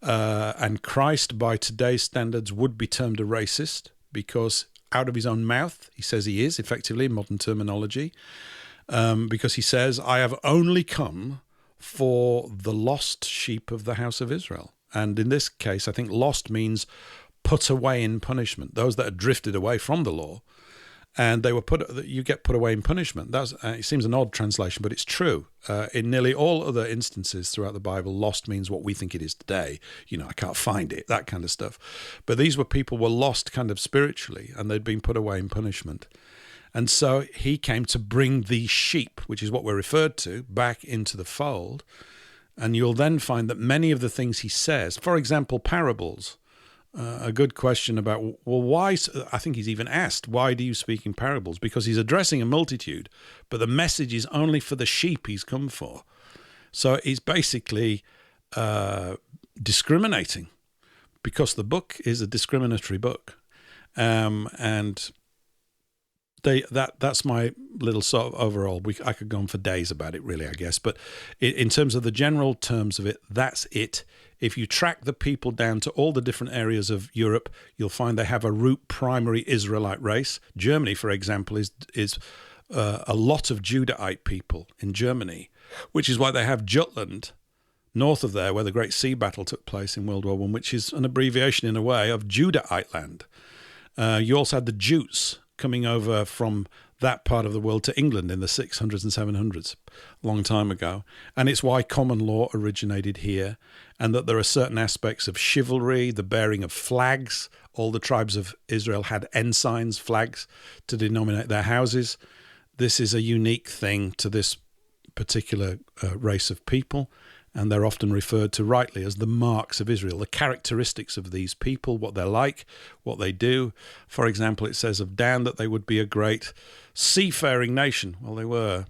And Christ, by today's standards, would be termed a racist because out of his own mouth, he says he is, effectively, in modern terminology, because he says, I have only come for the lost sheep of the house of Israel. And in this case, I think lost means put away in punishment, those that had drifted away from the law. And they were you get put away in punishment. It seems an odd translation, but it's true. In nearly all other instances throughout the Bible, lost means what we think it is today. I can't find it, that kind of stuff. But these people were lost kind of spiritually, and they'd been put away in punishment. And so he came to bring these sheep, which is what we're referred to, back into the fold. And you'll then find that many of the things he says, for example, parables, a good question about, well, why? I think he's even asked, why do you speak in parables? Because he's addressing a multitude, but the message is only for the sheep he's come for. So he's basically discriminating, because the book is a discriminatory book. And that's my little sort of overall. I could go on for days about it, really, I guess. But in terms of the general terms of it, that's it. If you track the people down to all the different areas of Europe, you'll find they have a root primary Israelite race. Germany, for example, is a lot of Judahite people in Germany, which is why they have Jutland north of there, where the Great Sea Battle took place in World War I, which is an abbreviation in a way of Judahite land. You also had the Jutes coming over from that part of the world to England in the 600s and 700s, a long time ago. And it's why common law originated here, and that there are certain aspects of chivalry, the bearing of flags. All the tribes of Israel had ensigns, flags, to denominate their houses. This is a unique thing to this particular race of people, and they're often referred to rightly as the marks of Israel, the characteristics of these people, what they're like, what they do. For example, it says of Dan that they would be a great seafaring nation. Well, they were.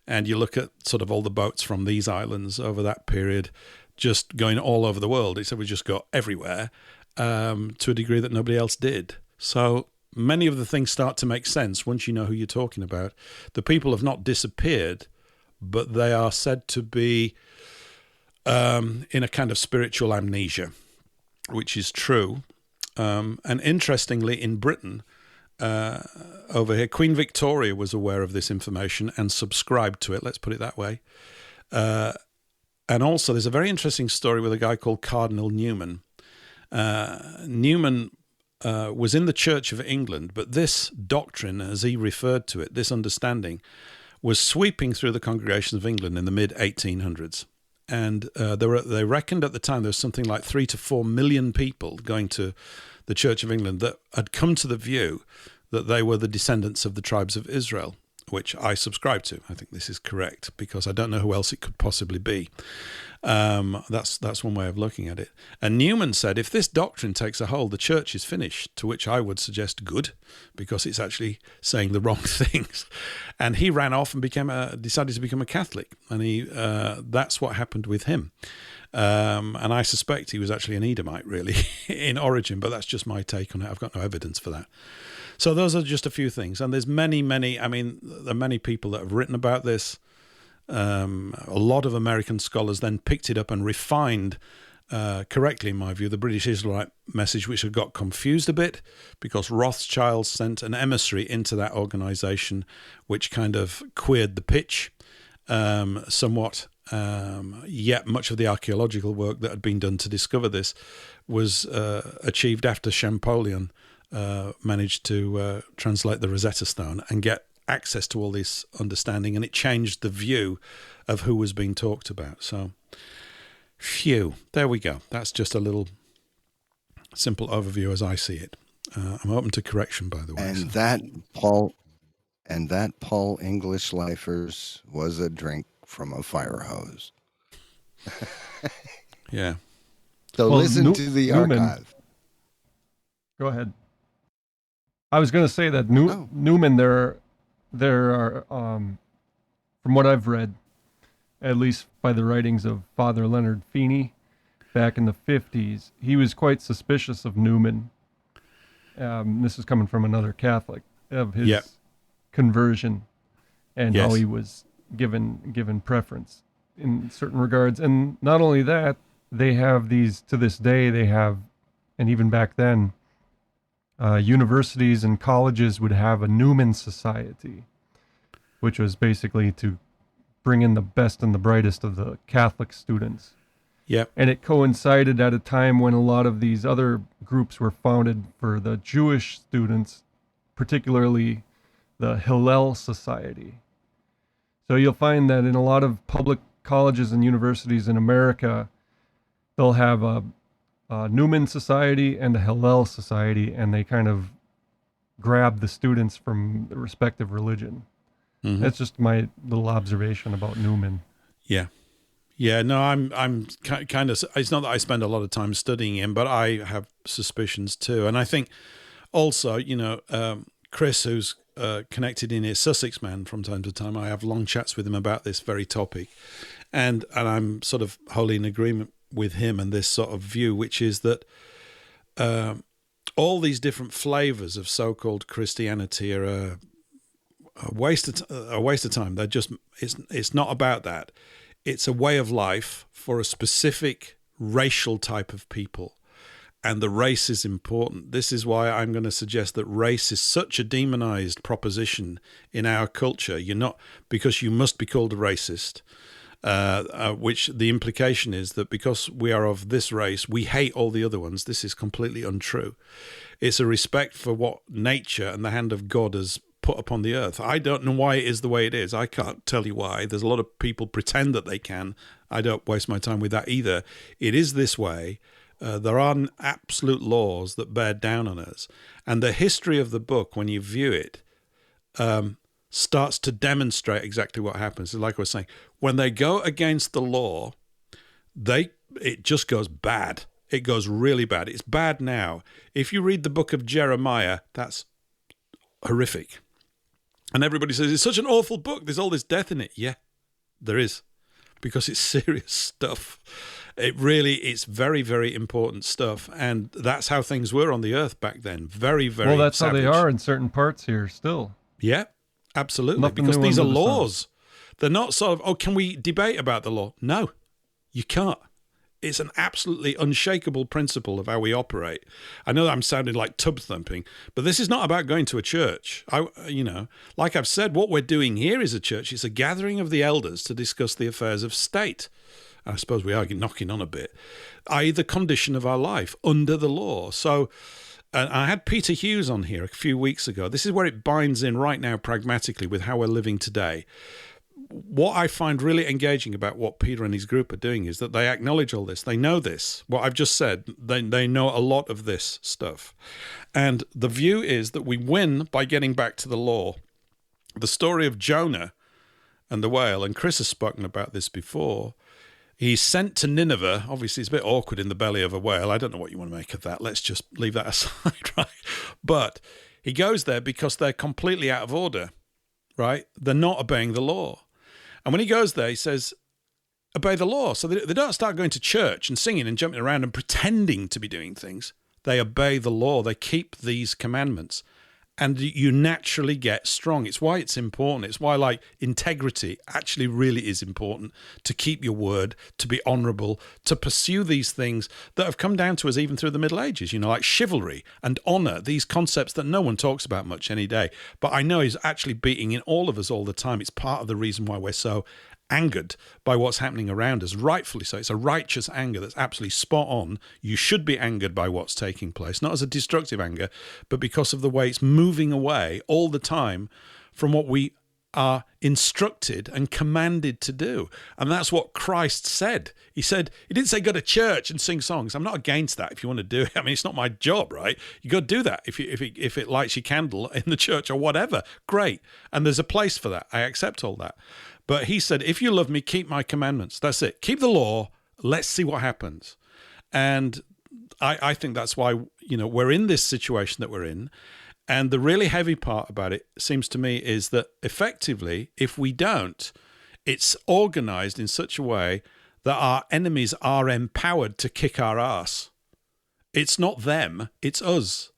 And you look at sort of all the boats from these islands over that period just going all over the world. Except we just got everywhere to a degree that nobody else did. So many of the things start to make sense once you know who you're talking about. The people have not disappeared, but they are said to be in a kind of spiritual amnesia, which is true. And interestingly, in Britain, over here, Queen Victoria was aware of this information and subscribed to it, let's put it that way. And also, there's a very interesting story with a guy called Cardinal Newman. Newman was in the Church of England, but this doctrine, as he referred to it, this understanding, was sweeping through the congregations of England in the mid-1800s. And they reckoned at the time there was something like 3 to 4 million people going to the Church of England that had come to the view that they were the descendants of the tribes of Israel, which I subscribe to. I think this is correct because I don't know who else it could possibly be. That's one way of looking at it. And Newman said, if this doctrine takes a hold, the church is finished, to which I would suggest good, because it's actually saying the wrong things. And he ran off and decided to become a Catholic. And that's what happened with him. And I suspect he was actually an Edomite, really, in origin, but that's just my take on it. I've got no evidence for that. So those are just a few things. And there's many, there are many people that have written about this. A lot of American scholars then picked it up and refined, correctly in my view, the British Israelite message, which had got confused a bit because Rothschild sent an emissary into that organization, which kind of queered the pitch somewhat. Yet much of the archaeological work that had been done to discover this was achieved after Champollion managed to translate the Rosetta Stone and get access to all this understanding, and it changed the view of who was being talked about. So, phew, there we go. That's just a little simple overview as I see it. I'm open to correction, by the way. And that Paul English Lifers was a drink from a fire hose. Yeah. So listen to the Newman, archive. Go ahead. I was going to say that Newman, there are, from what I've read, at least by the writings of Father Leonard Feeney, back in the 50s, he was quite suspicious of Newman. This is coming from another Catholic, of his conversion and how he was given preference in certain regards. And not only that, they have these, to this day, and even back then, universities and colleges would have a Newman Society, which was basically to bring in the best and the brightest of the Catholic students. Yep. And it coincided at a time when a lot of these other groups were founded for the Jewish students, particularly the Hillel Society. So you'll find that in a lot of public colleges and universities in America, they'll have a Newman Society and a Hillel Society, and they kind of grab the students from the respective religion. Mm-hmm. That's just my little observation about Newman. Yeah. Yeah, no, I'm kind of, it's not that I spend a lot of time studying him, but I have suspicions too. And I think also, Chris, who's connected in his Sussex Man from time to time, I have long chats with him about this very topic. And I'm sort of wholly in agreement with him and this sort of view, which is that all these different flavors of so-called Christianity are a waste of time. They're just, it's not about that. It's a way of life for a specific racial type of people. And the race is important. This is why I'm going to suggest that race is such a demonized proposition in our culture. Because you must be called a racist, which the implication is that because we are of this race, we hate all the other ones. This is completely untrue. It's a respect for what nature and the hand of God has put upon the earth. I don't know why it is the way it is. I can't tell you why. There's a lot of people pretend that they can. I don't waste my time with that either. It is this way. There are absolute laws that bear down on us. And the history of the book, when you view it, starts to demonstrate exactly what happens. So like I was saying, when they go against the law, it just goes bad. It goes really bad. It's bad now. If you read the book of Jeremiah, that's horrific. And everybody says, it's such an awful book. There's all this death in it. Yeah, there is. Because it's serious stuff. It's very, very important stuff. And that's how things were on the earth back then. Very, very Well, that's savage. how they are in certain parts here still. Yeah, absolutely. Nothing because new these are under the sun. laws. They're not sort of, can we debate about the law? No, you can't. It's an absolutely unshakable principle of how we operate. I know that I'm sounding like tub thumping, but this is not about going to a church. Like I've said, what we're doing here is a church. It's a gathering of the elders to discuss the affairs of state. I suppose we are knocking on a bit, i.e. the condition of our life under the law. So I had Peter Hughes on here a few weeks ago. This is where it binds in right now pragmatically with how we're living today. What I find really engaging about what Peter and his group are doing is that they acknowledge all this. They know this. What I've just said, they know a lot of this stuff. And the view is that we win by getting back to the law. The story of Jonah and the whale, and Chris has spoken about this before. He's sent to Nineveh. Obviously, it's a bit awkward in the belly of a whale. I don't know what you want to make of that. Let's just leave that aside, right? But he goes there because they're completely out of order, right? They're not obeying the law. And when he goes there, he says, obey the law. So they don't start going to church and singing and jumping around and pretending to be doing things. They obey the law. They keep these commandments. And you naturally get strong. It's why it's important. It's why, integrity actually really is important, to keep your word, to be honourable, to pursue these things that have come down to us even through the Middle Ages, like chivalry and honour, these concepts that no one talks about much any day. But I know is actually beating in all of us all the time. It's part of the reason why we're so angered by what's happening around us, rightfully so. It's a righteous anger that's absolutely spot on. You should be angered by what's taking place, not as a destructive anger, but because of the way it's moving away all the time from what we are instructed and commanded to do. And that's what Christ said. He didn't say go to church and sing songs. I'm not against that if you want to do it. I mean, it's not my job, right? You got to do that if it lights your candle in the church or whatever. Great. And there's a place for that. I accept all that. But he said, if you love me, keep my commandments. That's it. Keep the law. Let's see what happens. And I think that's why, we're in this situation that we're in. And the really heavy part about it, seems to me, is that effectively, if we don't, it's organized in such a way that our enemies are empowered to kick our ass. It's not them, it's us.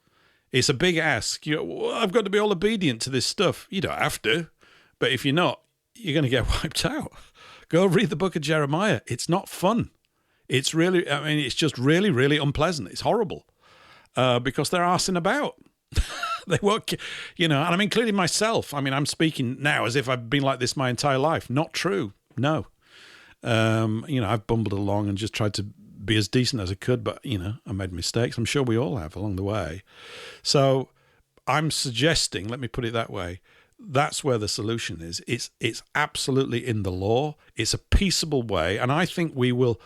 It's a big ask. I've got to be all obedient to this stuff. You don't have to. But if you're not, you're going to get wiped out. Go read the book of Jeremiah. It's not fun. It's just really, really unpleasant. It's horrible because they're arsing about. They won't, and I'm including myself. I mean, I'm speaking now as if I've been like this my entire life. Not true. No. I've bumbled along and just tried to be as decent as I could, but, I made mistakes. I'm sure we all have along the way. So I'm suggesting, let me put it that way, that's where the solution is. It's absolutely in the law. It's a peaceable way, and I think we will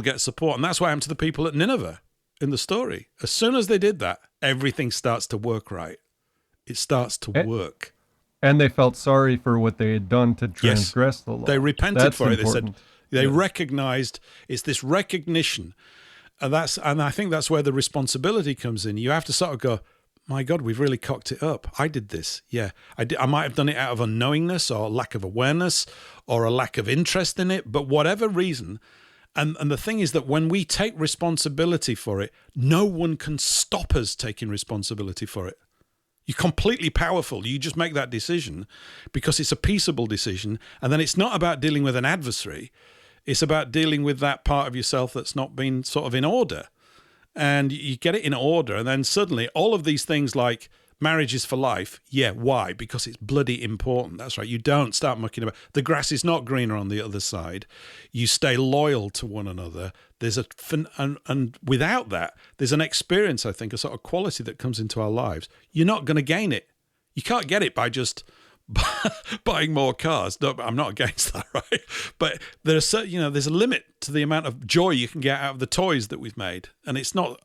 get support. And that's what happened to the people at Nineveh in the story. As soon as they did that, everything starts to work right. It starts to work. And they felt sorry for what they had done to transgress the law. They repented That's for important. it. They recognized, it's this recognition. And I think that's where the responsibility comes in. You have to sort of go, my God, we've really cocked it up. I did this. Yeah, I did. I might have done it out of unknowingness or lack of awareness or a lack of interest in it, but whatever reason. And the thing is that when we take responsibility for it, no one can stop us taking responsibility for it. You're completely powerful. You just make that decision because it's a peaceable decision. And then it's not about dealing with an adversary. It's about dealing with that part of yourself that's not been sort of in order. And you get it in order, and then suddenly all of these things like marriage is for life. Yeah, why? Because it's bloody important. That's right. You don't start mucking about. The grass is not greener on the other side. You stay loyal to one another. There's and without that, there's an experience, I think, a sort of quality that comes into our lives. You're not going to gain it. You can't get it by just buying more cars. No, I'm not against that, right? But there's a limit to the amount of joy you can get out of the toys that we've made, and it's not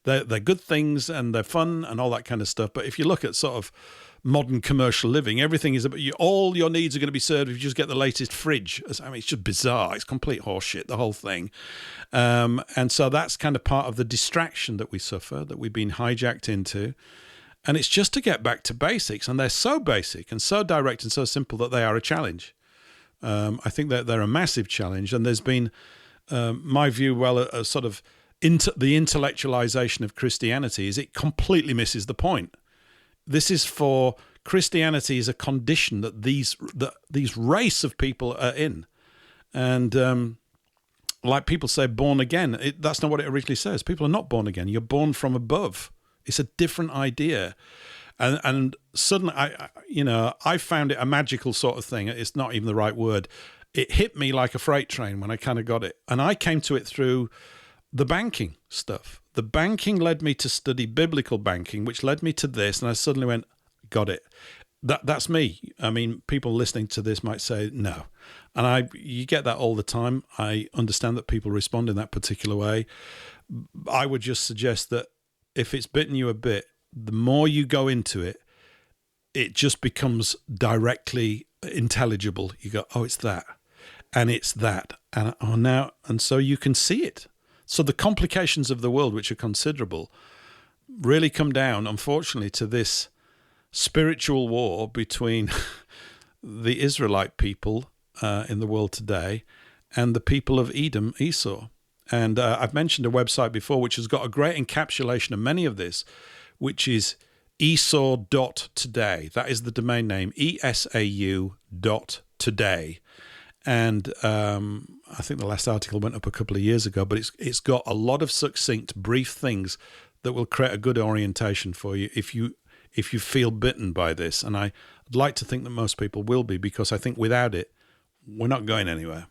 they're good things and they're fun and all that kind of stuff. But if you look at sort of modern commercial living, everything is about all your needs are going to be served if you just get the latest fridge. I mean, it's just bizarre. It's complete horseshit, the whole thing. And so that's kind of part of the distraction that we suffer, that we've been hijacked into. And it's just to get back to basics. And they're so basic and so direct and so simple that they are a challenge. I think that they're a massive challenge. And there's been, my view, a sort of the intellectualization of Christianity is it completely misses the point. This is for Christianity is a condition that these race of people are in. And like people say, born again, that's not what it originally says. People are not born again. You're born from above. It's a different idea. And suddenly, I found it a magical sort of thing. It's not even the right word. It hit me like a freight train when I kind of got it. And I came to it through the banking stuff. The banking led me to study biblical banking, which led me to this. And I suddenly went, got it. That's me. I mean, people listening to this might say no. And you get that all the time. I understand that people respond in that particular way. I would just suggest that if it's bitten you a bit, the more you go into it, it just becomes directly intelligible. You go, oh, it's that. And it's that. And so you can see it. So the complications of the world, which are considerable, really come down, unfortunately, to this spiritual war between the Israelite people in the world today and the people of Edom, Esau. And I've mentioned a website before which has got a great encapsulation of many of this, which is esau.today. That is the domain name, esau.today. And I think the last article went up a couple of years ago, but it's got a lot of succinct, brief things that will create a good orientation for you if you feel bitten by this. And I'd like to think that most people will be, because I think without it, we're not going anywhere.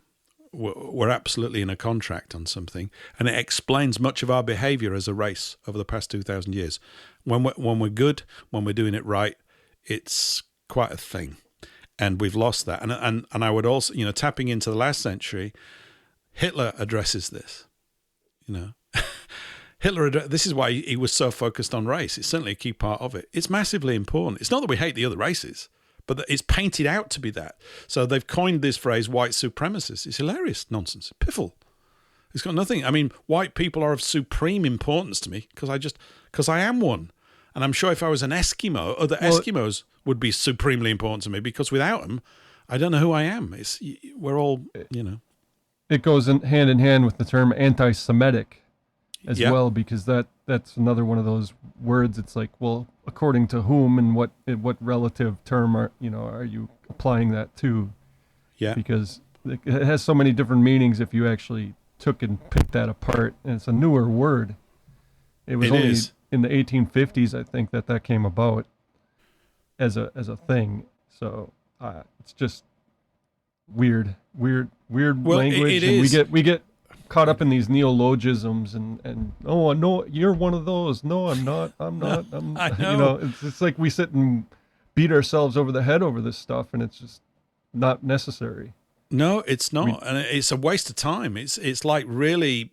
We're absolutely in a contract on something, and it explains much of our behavior as a race over the past 2,000 years. When we're good, when we're doing it right, it's quite a thing, and we've lost that. And I would also, tapping into the last century, Hitler addresses this. This is why he was so focused on race. It's certainly a key part of it. It's massively important. It's not that we hate the other races, but that it's painted out to be that. So they've coined this phrase, white supremacists. It's hilarious nonsense. Piffle. It's got nothing. I mean, white people are of supreme importance to me because I am one. And I'm sure if I was an Eskimo, Eskimos would be supremely important to me, because without them, I don't know who I am. We're all, It goes hand in hand with the term anti-Semitic as well, because that's another one of those words. It's like, well, according to whom and what relative term are you applying that to? Yeah. Because it has so many different meanings if you actually took and picked that apart. And it's a newer word. It was only in the 1850s, I think, that came about as a thing. So it's just weird well, language. And we get caught up in these neologisms and oh no, you're one of those. No, I'm not. I know. It's like we sit and beat ourselves over the head over this stuff, and it's just not necessary. No, it's not, and it's a waste of time. It's like really,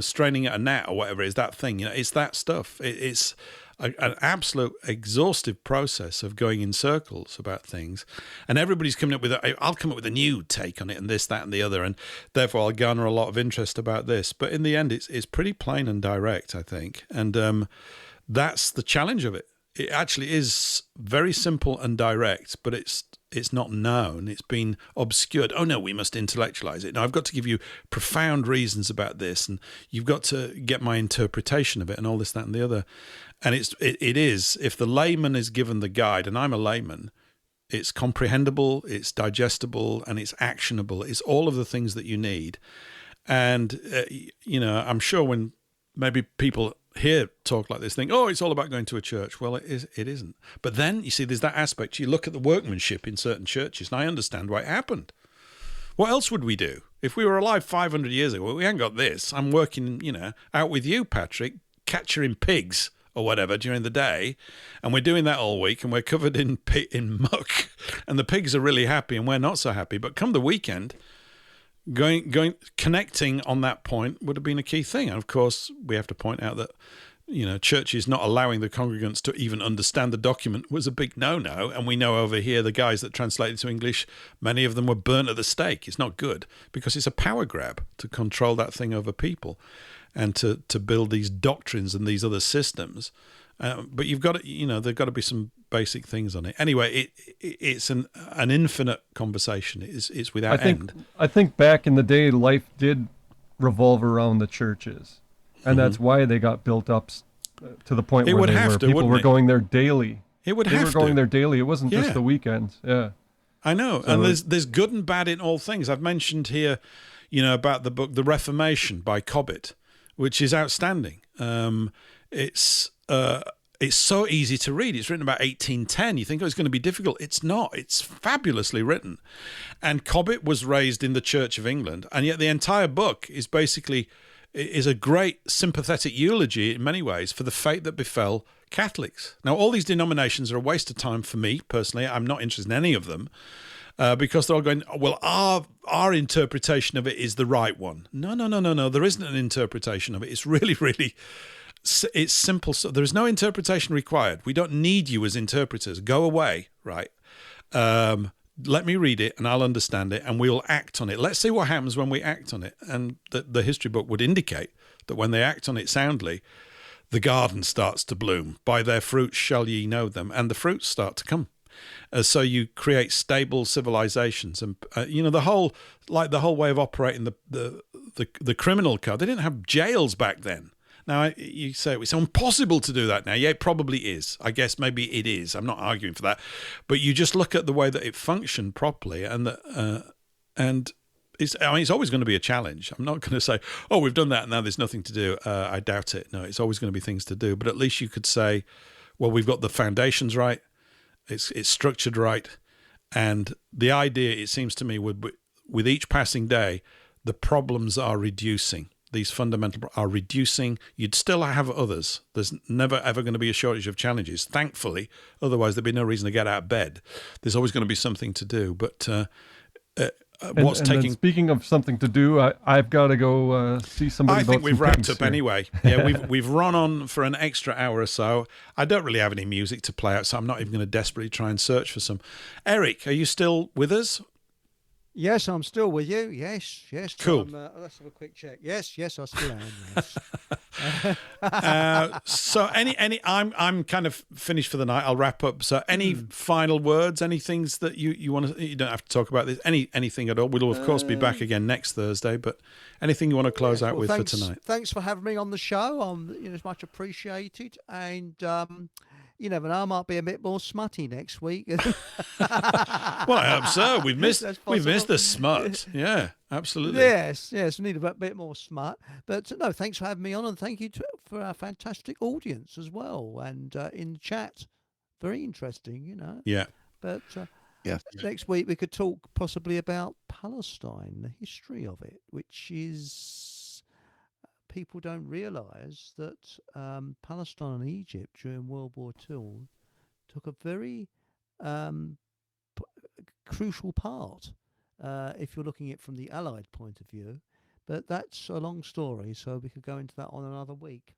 straining at a gnat or whatever it is, that thing. It's that stuff. It's an absolute exhaustive process of going in circles about things, and everybody's coming up with I'll come up with a new take on it, and this, that, and the other, and therefore I'll garner a lot of interest about this. But in the end, it's pretty plain and direct, I think, and that's the challenge of it. It actually is very simple and direct, but it's not known. It's been obscured. Oh no, we must intellectualize it. Now I've got to give you profound reasons about this, and you've got to get my interpretation of it, and all this, that, and the other. And it is, if the layman is given the guide, and I'm a layman, it's comprehensible, it's digestible, and it's actionable. It's all of the things that you need. And I'm sure when maybe people hear talk like this, think, oh, it's all about going to a church. Well, it isn't. But then, you see, there's that aspect. You look at the workmanship in certain churches, and I understand why it happened. What else would we do? If we were alive 500 years ago, well, we ain't got this. I'm working, out with you, Patrick, catching pigs or whatever during the day, and we're doing that all week, and we're covered in muck, and the pigs are really happy, and we're not so happy. But come the weekend, connecting on that point would have been a key thing. And of course, we have to point out that, churches not allowing the congregants to even understand the document was a big no-no. And we know over here, the guys that translated to English, many of them were burnt at the stake. It's not good, because it's a power grab to control that thing over people and to build these doctrines and these other systems But you've got to, there've got to be some basic things on it. Anyway, it's an infinite conversation. It's without end. I think back in the day, life did revolve around the churches, and that's why they got built up to the point where people were going there daily. They were going there daily. It wasn't just the weekends. Yeah, I know. So, and there's good and bad in all things. I've mentioned here, about the book The Reformation by Cobbett, which is outstanding. It's so easy to read. It's written about 1810. You think, it's going to be difficult. It's not. It's fabulously written. And Cobbett was raised in the Church of England, and yet the entire book is a great sympathetic eulogy in many ways for the fate that befell Catholics. Now, all these denominations are a waste of time for me personally. I'm not interested in any of them because they're all going, well, our interpretation of it is the right one. No. There isn't an interpretation of it. It's really, really... It's simple. So there is no interpretation required. We don't need you as interpreters. Go away, right? Let me read it and I'll understand it and we'll act on it. Let's see what happens when we act on it. And the history book would indicate that when they act on it soundly, the garden starts to bloom. By their fruits shall ye know them. And the fruits start to come. So you create stable civilizations. And, the whole way of operating the criminal code. They didn't have jails back then. Now, you say it's impossible to do that now. Yeah, it probably is. I guess maybe it is. I'm not arguing for that. But you just look at the way that it functioned properly, and it's always going to be a challenge. I'm not going to say, we've done that and now there's nothing to do. I doubt it. No, it's always going to be things to do. But at least you could say, well, we've got the foundations right. It's structured right. And the idea, it seems to me, with each passing day, the problems are reducing. These fundamental are reducing. You'd still have others. There's never, ever going to be a shortage of challenges, thankfully. Otherwise, there'd be no reason to get out of bed. There's always going to be something to do. But speaking of something to do, I've got to go see somebody. I think we've wrapped up anyway. Yeah, we've run on for an extra hour or so. I don't really have any music to play out, so I'm not even going to desperately try and search for some. Eric, are you still with us? Yes, I'm still with you. Yes. Cool. Let's have a quick check. Yes, I still am. Yes. So I'm kind of finished for the night. I'll wrap up. So any final words? Any things that you want to? You don't have to talk about this. Anything at all? We'll of course be back again next Thursday. But anything you want to close out with for tonight? Thanks for having me on the show. It's much appreciated. And you never know, I might be a bit more smutty next week. Well, I hope so. We've missed the smut. Yeah, absolutely. Yes, we need a bit more smut. But no, thanks for having me on, and thank you for our fantastic audience as well. And in the chat, very interesting, Yeah. But next week we could talk possibly about Palestine, the history of it, which is... People don't realise that Palestine and Egypt during World War II took a very crucial part if you're looking at it from the Allied point of view. But that's a long story, so we could go into that on another week.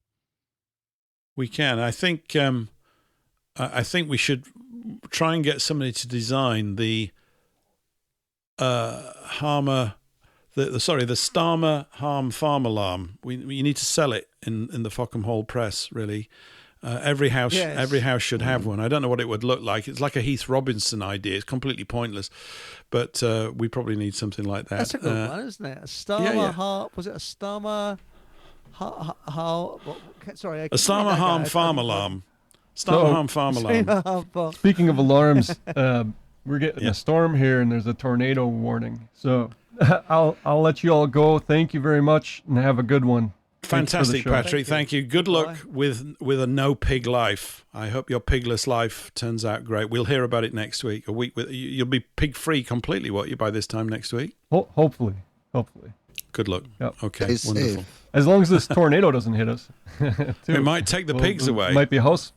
We can. I think we should try and get somebody to design the Harmer... The Starmer Harm Farm Alarm. You need to sell it in the Fockham Hall Press. Really, every house should have one. I don't know what it would look like. It's like a Heath Robinson idea. It's completely pointless, but we probably need something like that. That's a good one, isn't it? A Starmer was it a Starmer? Sorry, a Starmer Harm Farm Alarm. Starmer Harm Farm Alarm. Speaking of alarms, we're getting a storm here, and there's a tornado warning. So. I'll let you all go. Thank you very much, and have a good one. Fantastic, Patrick. Thank you. Good luck with a no pig life. I hope your pigless life turns out great. We'll hear about it next week. A week you'll be pig free completely, won't you, by this time next week? Hopefully. Good luck. Yep. Okay. Wonderful. As long as this tornado doesn't hit us. It might take the pigs away. It might be house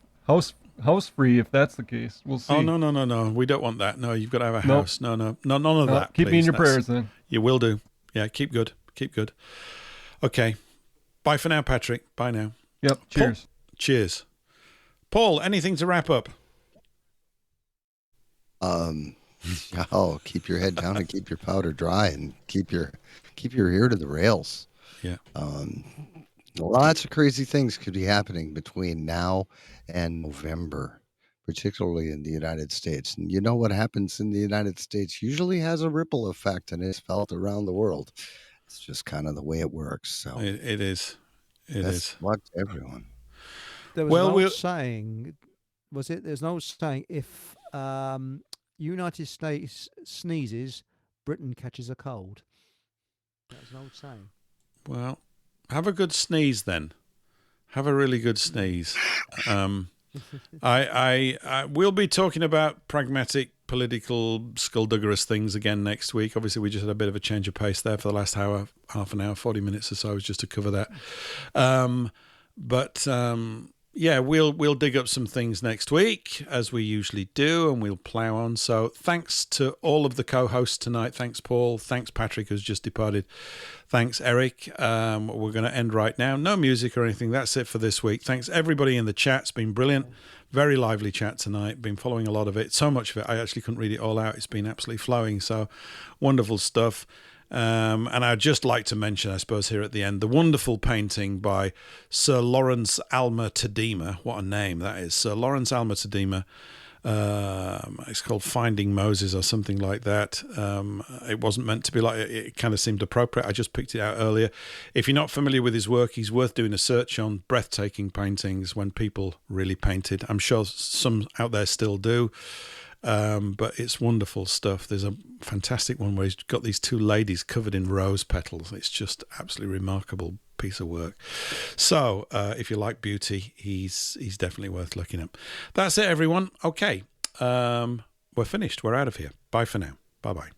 free if that's the case. We'll see. Oh no. We don't want that. No, you've got to have a house. No, none of that. Keep me in your prayers then. You will do. Yeah, keep good. Okay. Bye for now, Patrick. Bye now. Yep. Cheers. Cheers. Paul, anything to wrap up? Keep your head down and keep your powder dry and keep your ear to the rails. Yeah. Lots of crazy things could be happening between now and November, particularly in the United States. And you know what happens in the United States usually has a ripple effect and is felt around the world. It's just kind of the way it works. So it is. It is. What everyone. There was an old saying, was it? There's an old saying, if United States sneezes, Britain catches a cold. That's an old saying. Well, have a good sneeze then. Have a really good sneeze. I will be talking about pragmatic, political, skullduggerous things again next week. Obviously, we just had a bit of a change of pace there for the last hour, half an hour, 40 minutes or so, just to cover that. Yeah, we'll dig up some things next week, as we usually do, and we'll plough on. So thanks to all of the co-hosts tonight. Thanks, Paul. Thanks, Patrick, who's just departed. Thanks, Eric. We're going to end right now. No music or anything. That's it for this week. Thanks, everybody in the chat. It's been brilliant. Very lively chat tonight. Been following a lot of it. So much of it, I actually couldn't read it all out. It's been absolutely flowing. So wonderful stuff. And I'd just like to mention, I suppose, here at the end, the wonderful painting by Sir Lawrence Alma Tadema. What a name that is. Sir Lawrence Alma Tadema. It's called Finding Moses or something like that. It wasn't meant to be like it kind of seemed appropriate. I just picked it out earlier. If you're not familiar with his work, he's worth doing a search on. Breathtaking paintings when people really painted. I'm sure some out there still do. But it's wonderful stuff. There's a fantastic one where he's got these two ladies covered in rose petals. It's just absolutely remarkable piece of work. So if you like beauty, he's definitely worth looking at. That's it, everyone. Okay, we're finished. We're out of here. Bye for now. Bye-bye.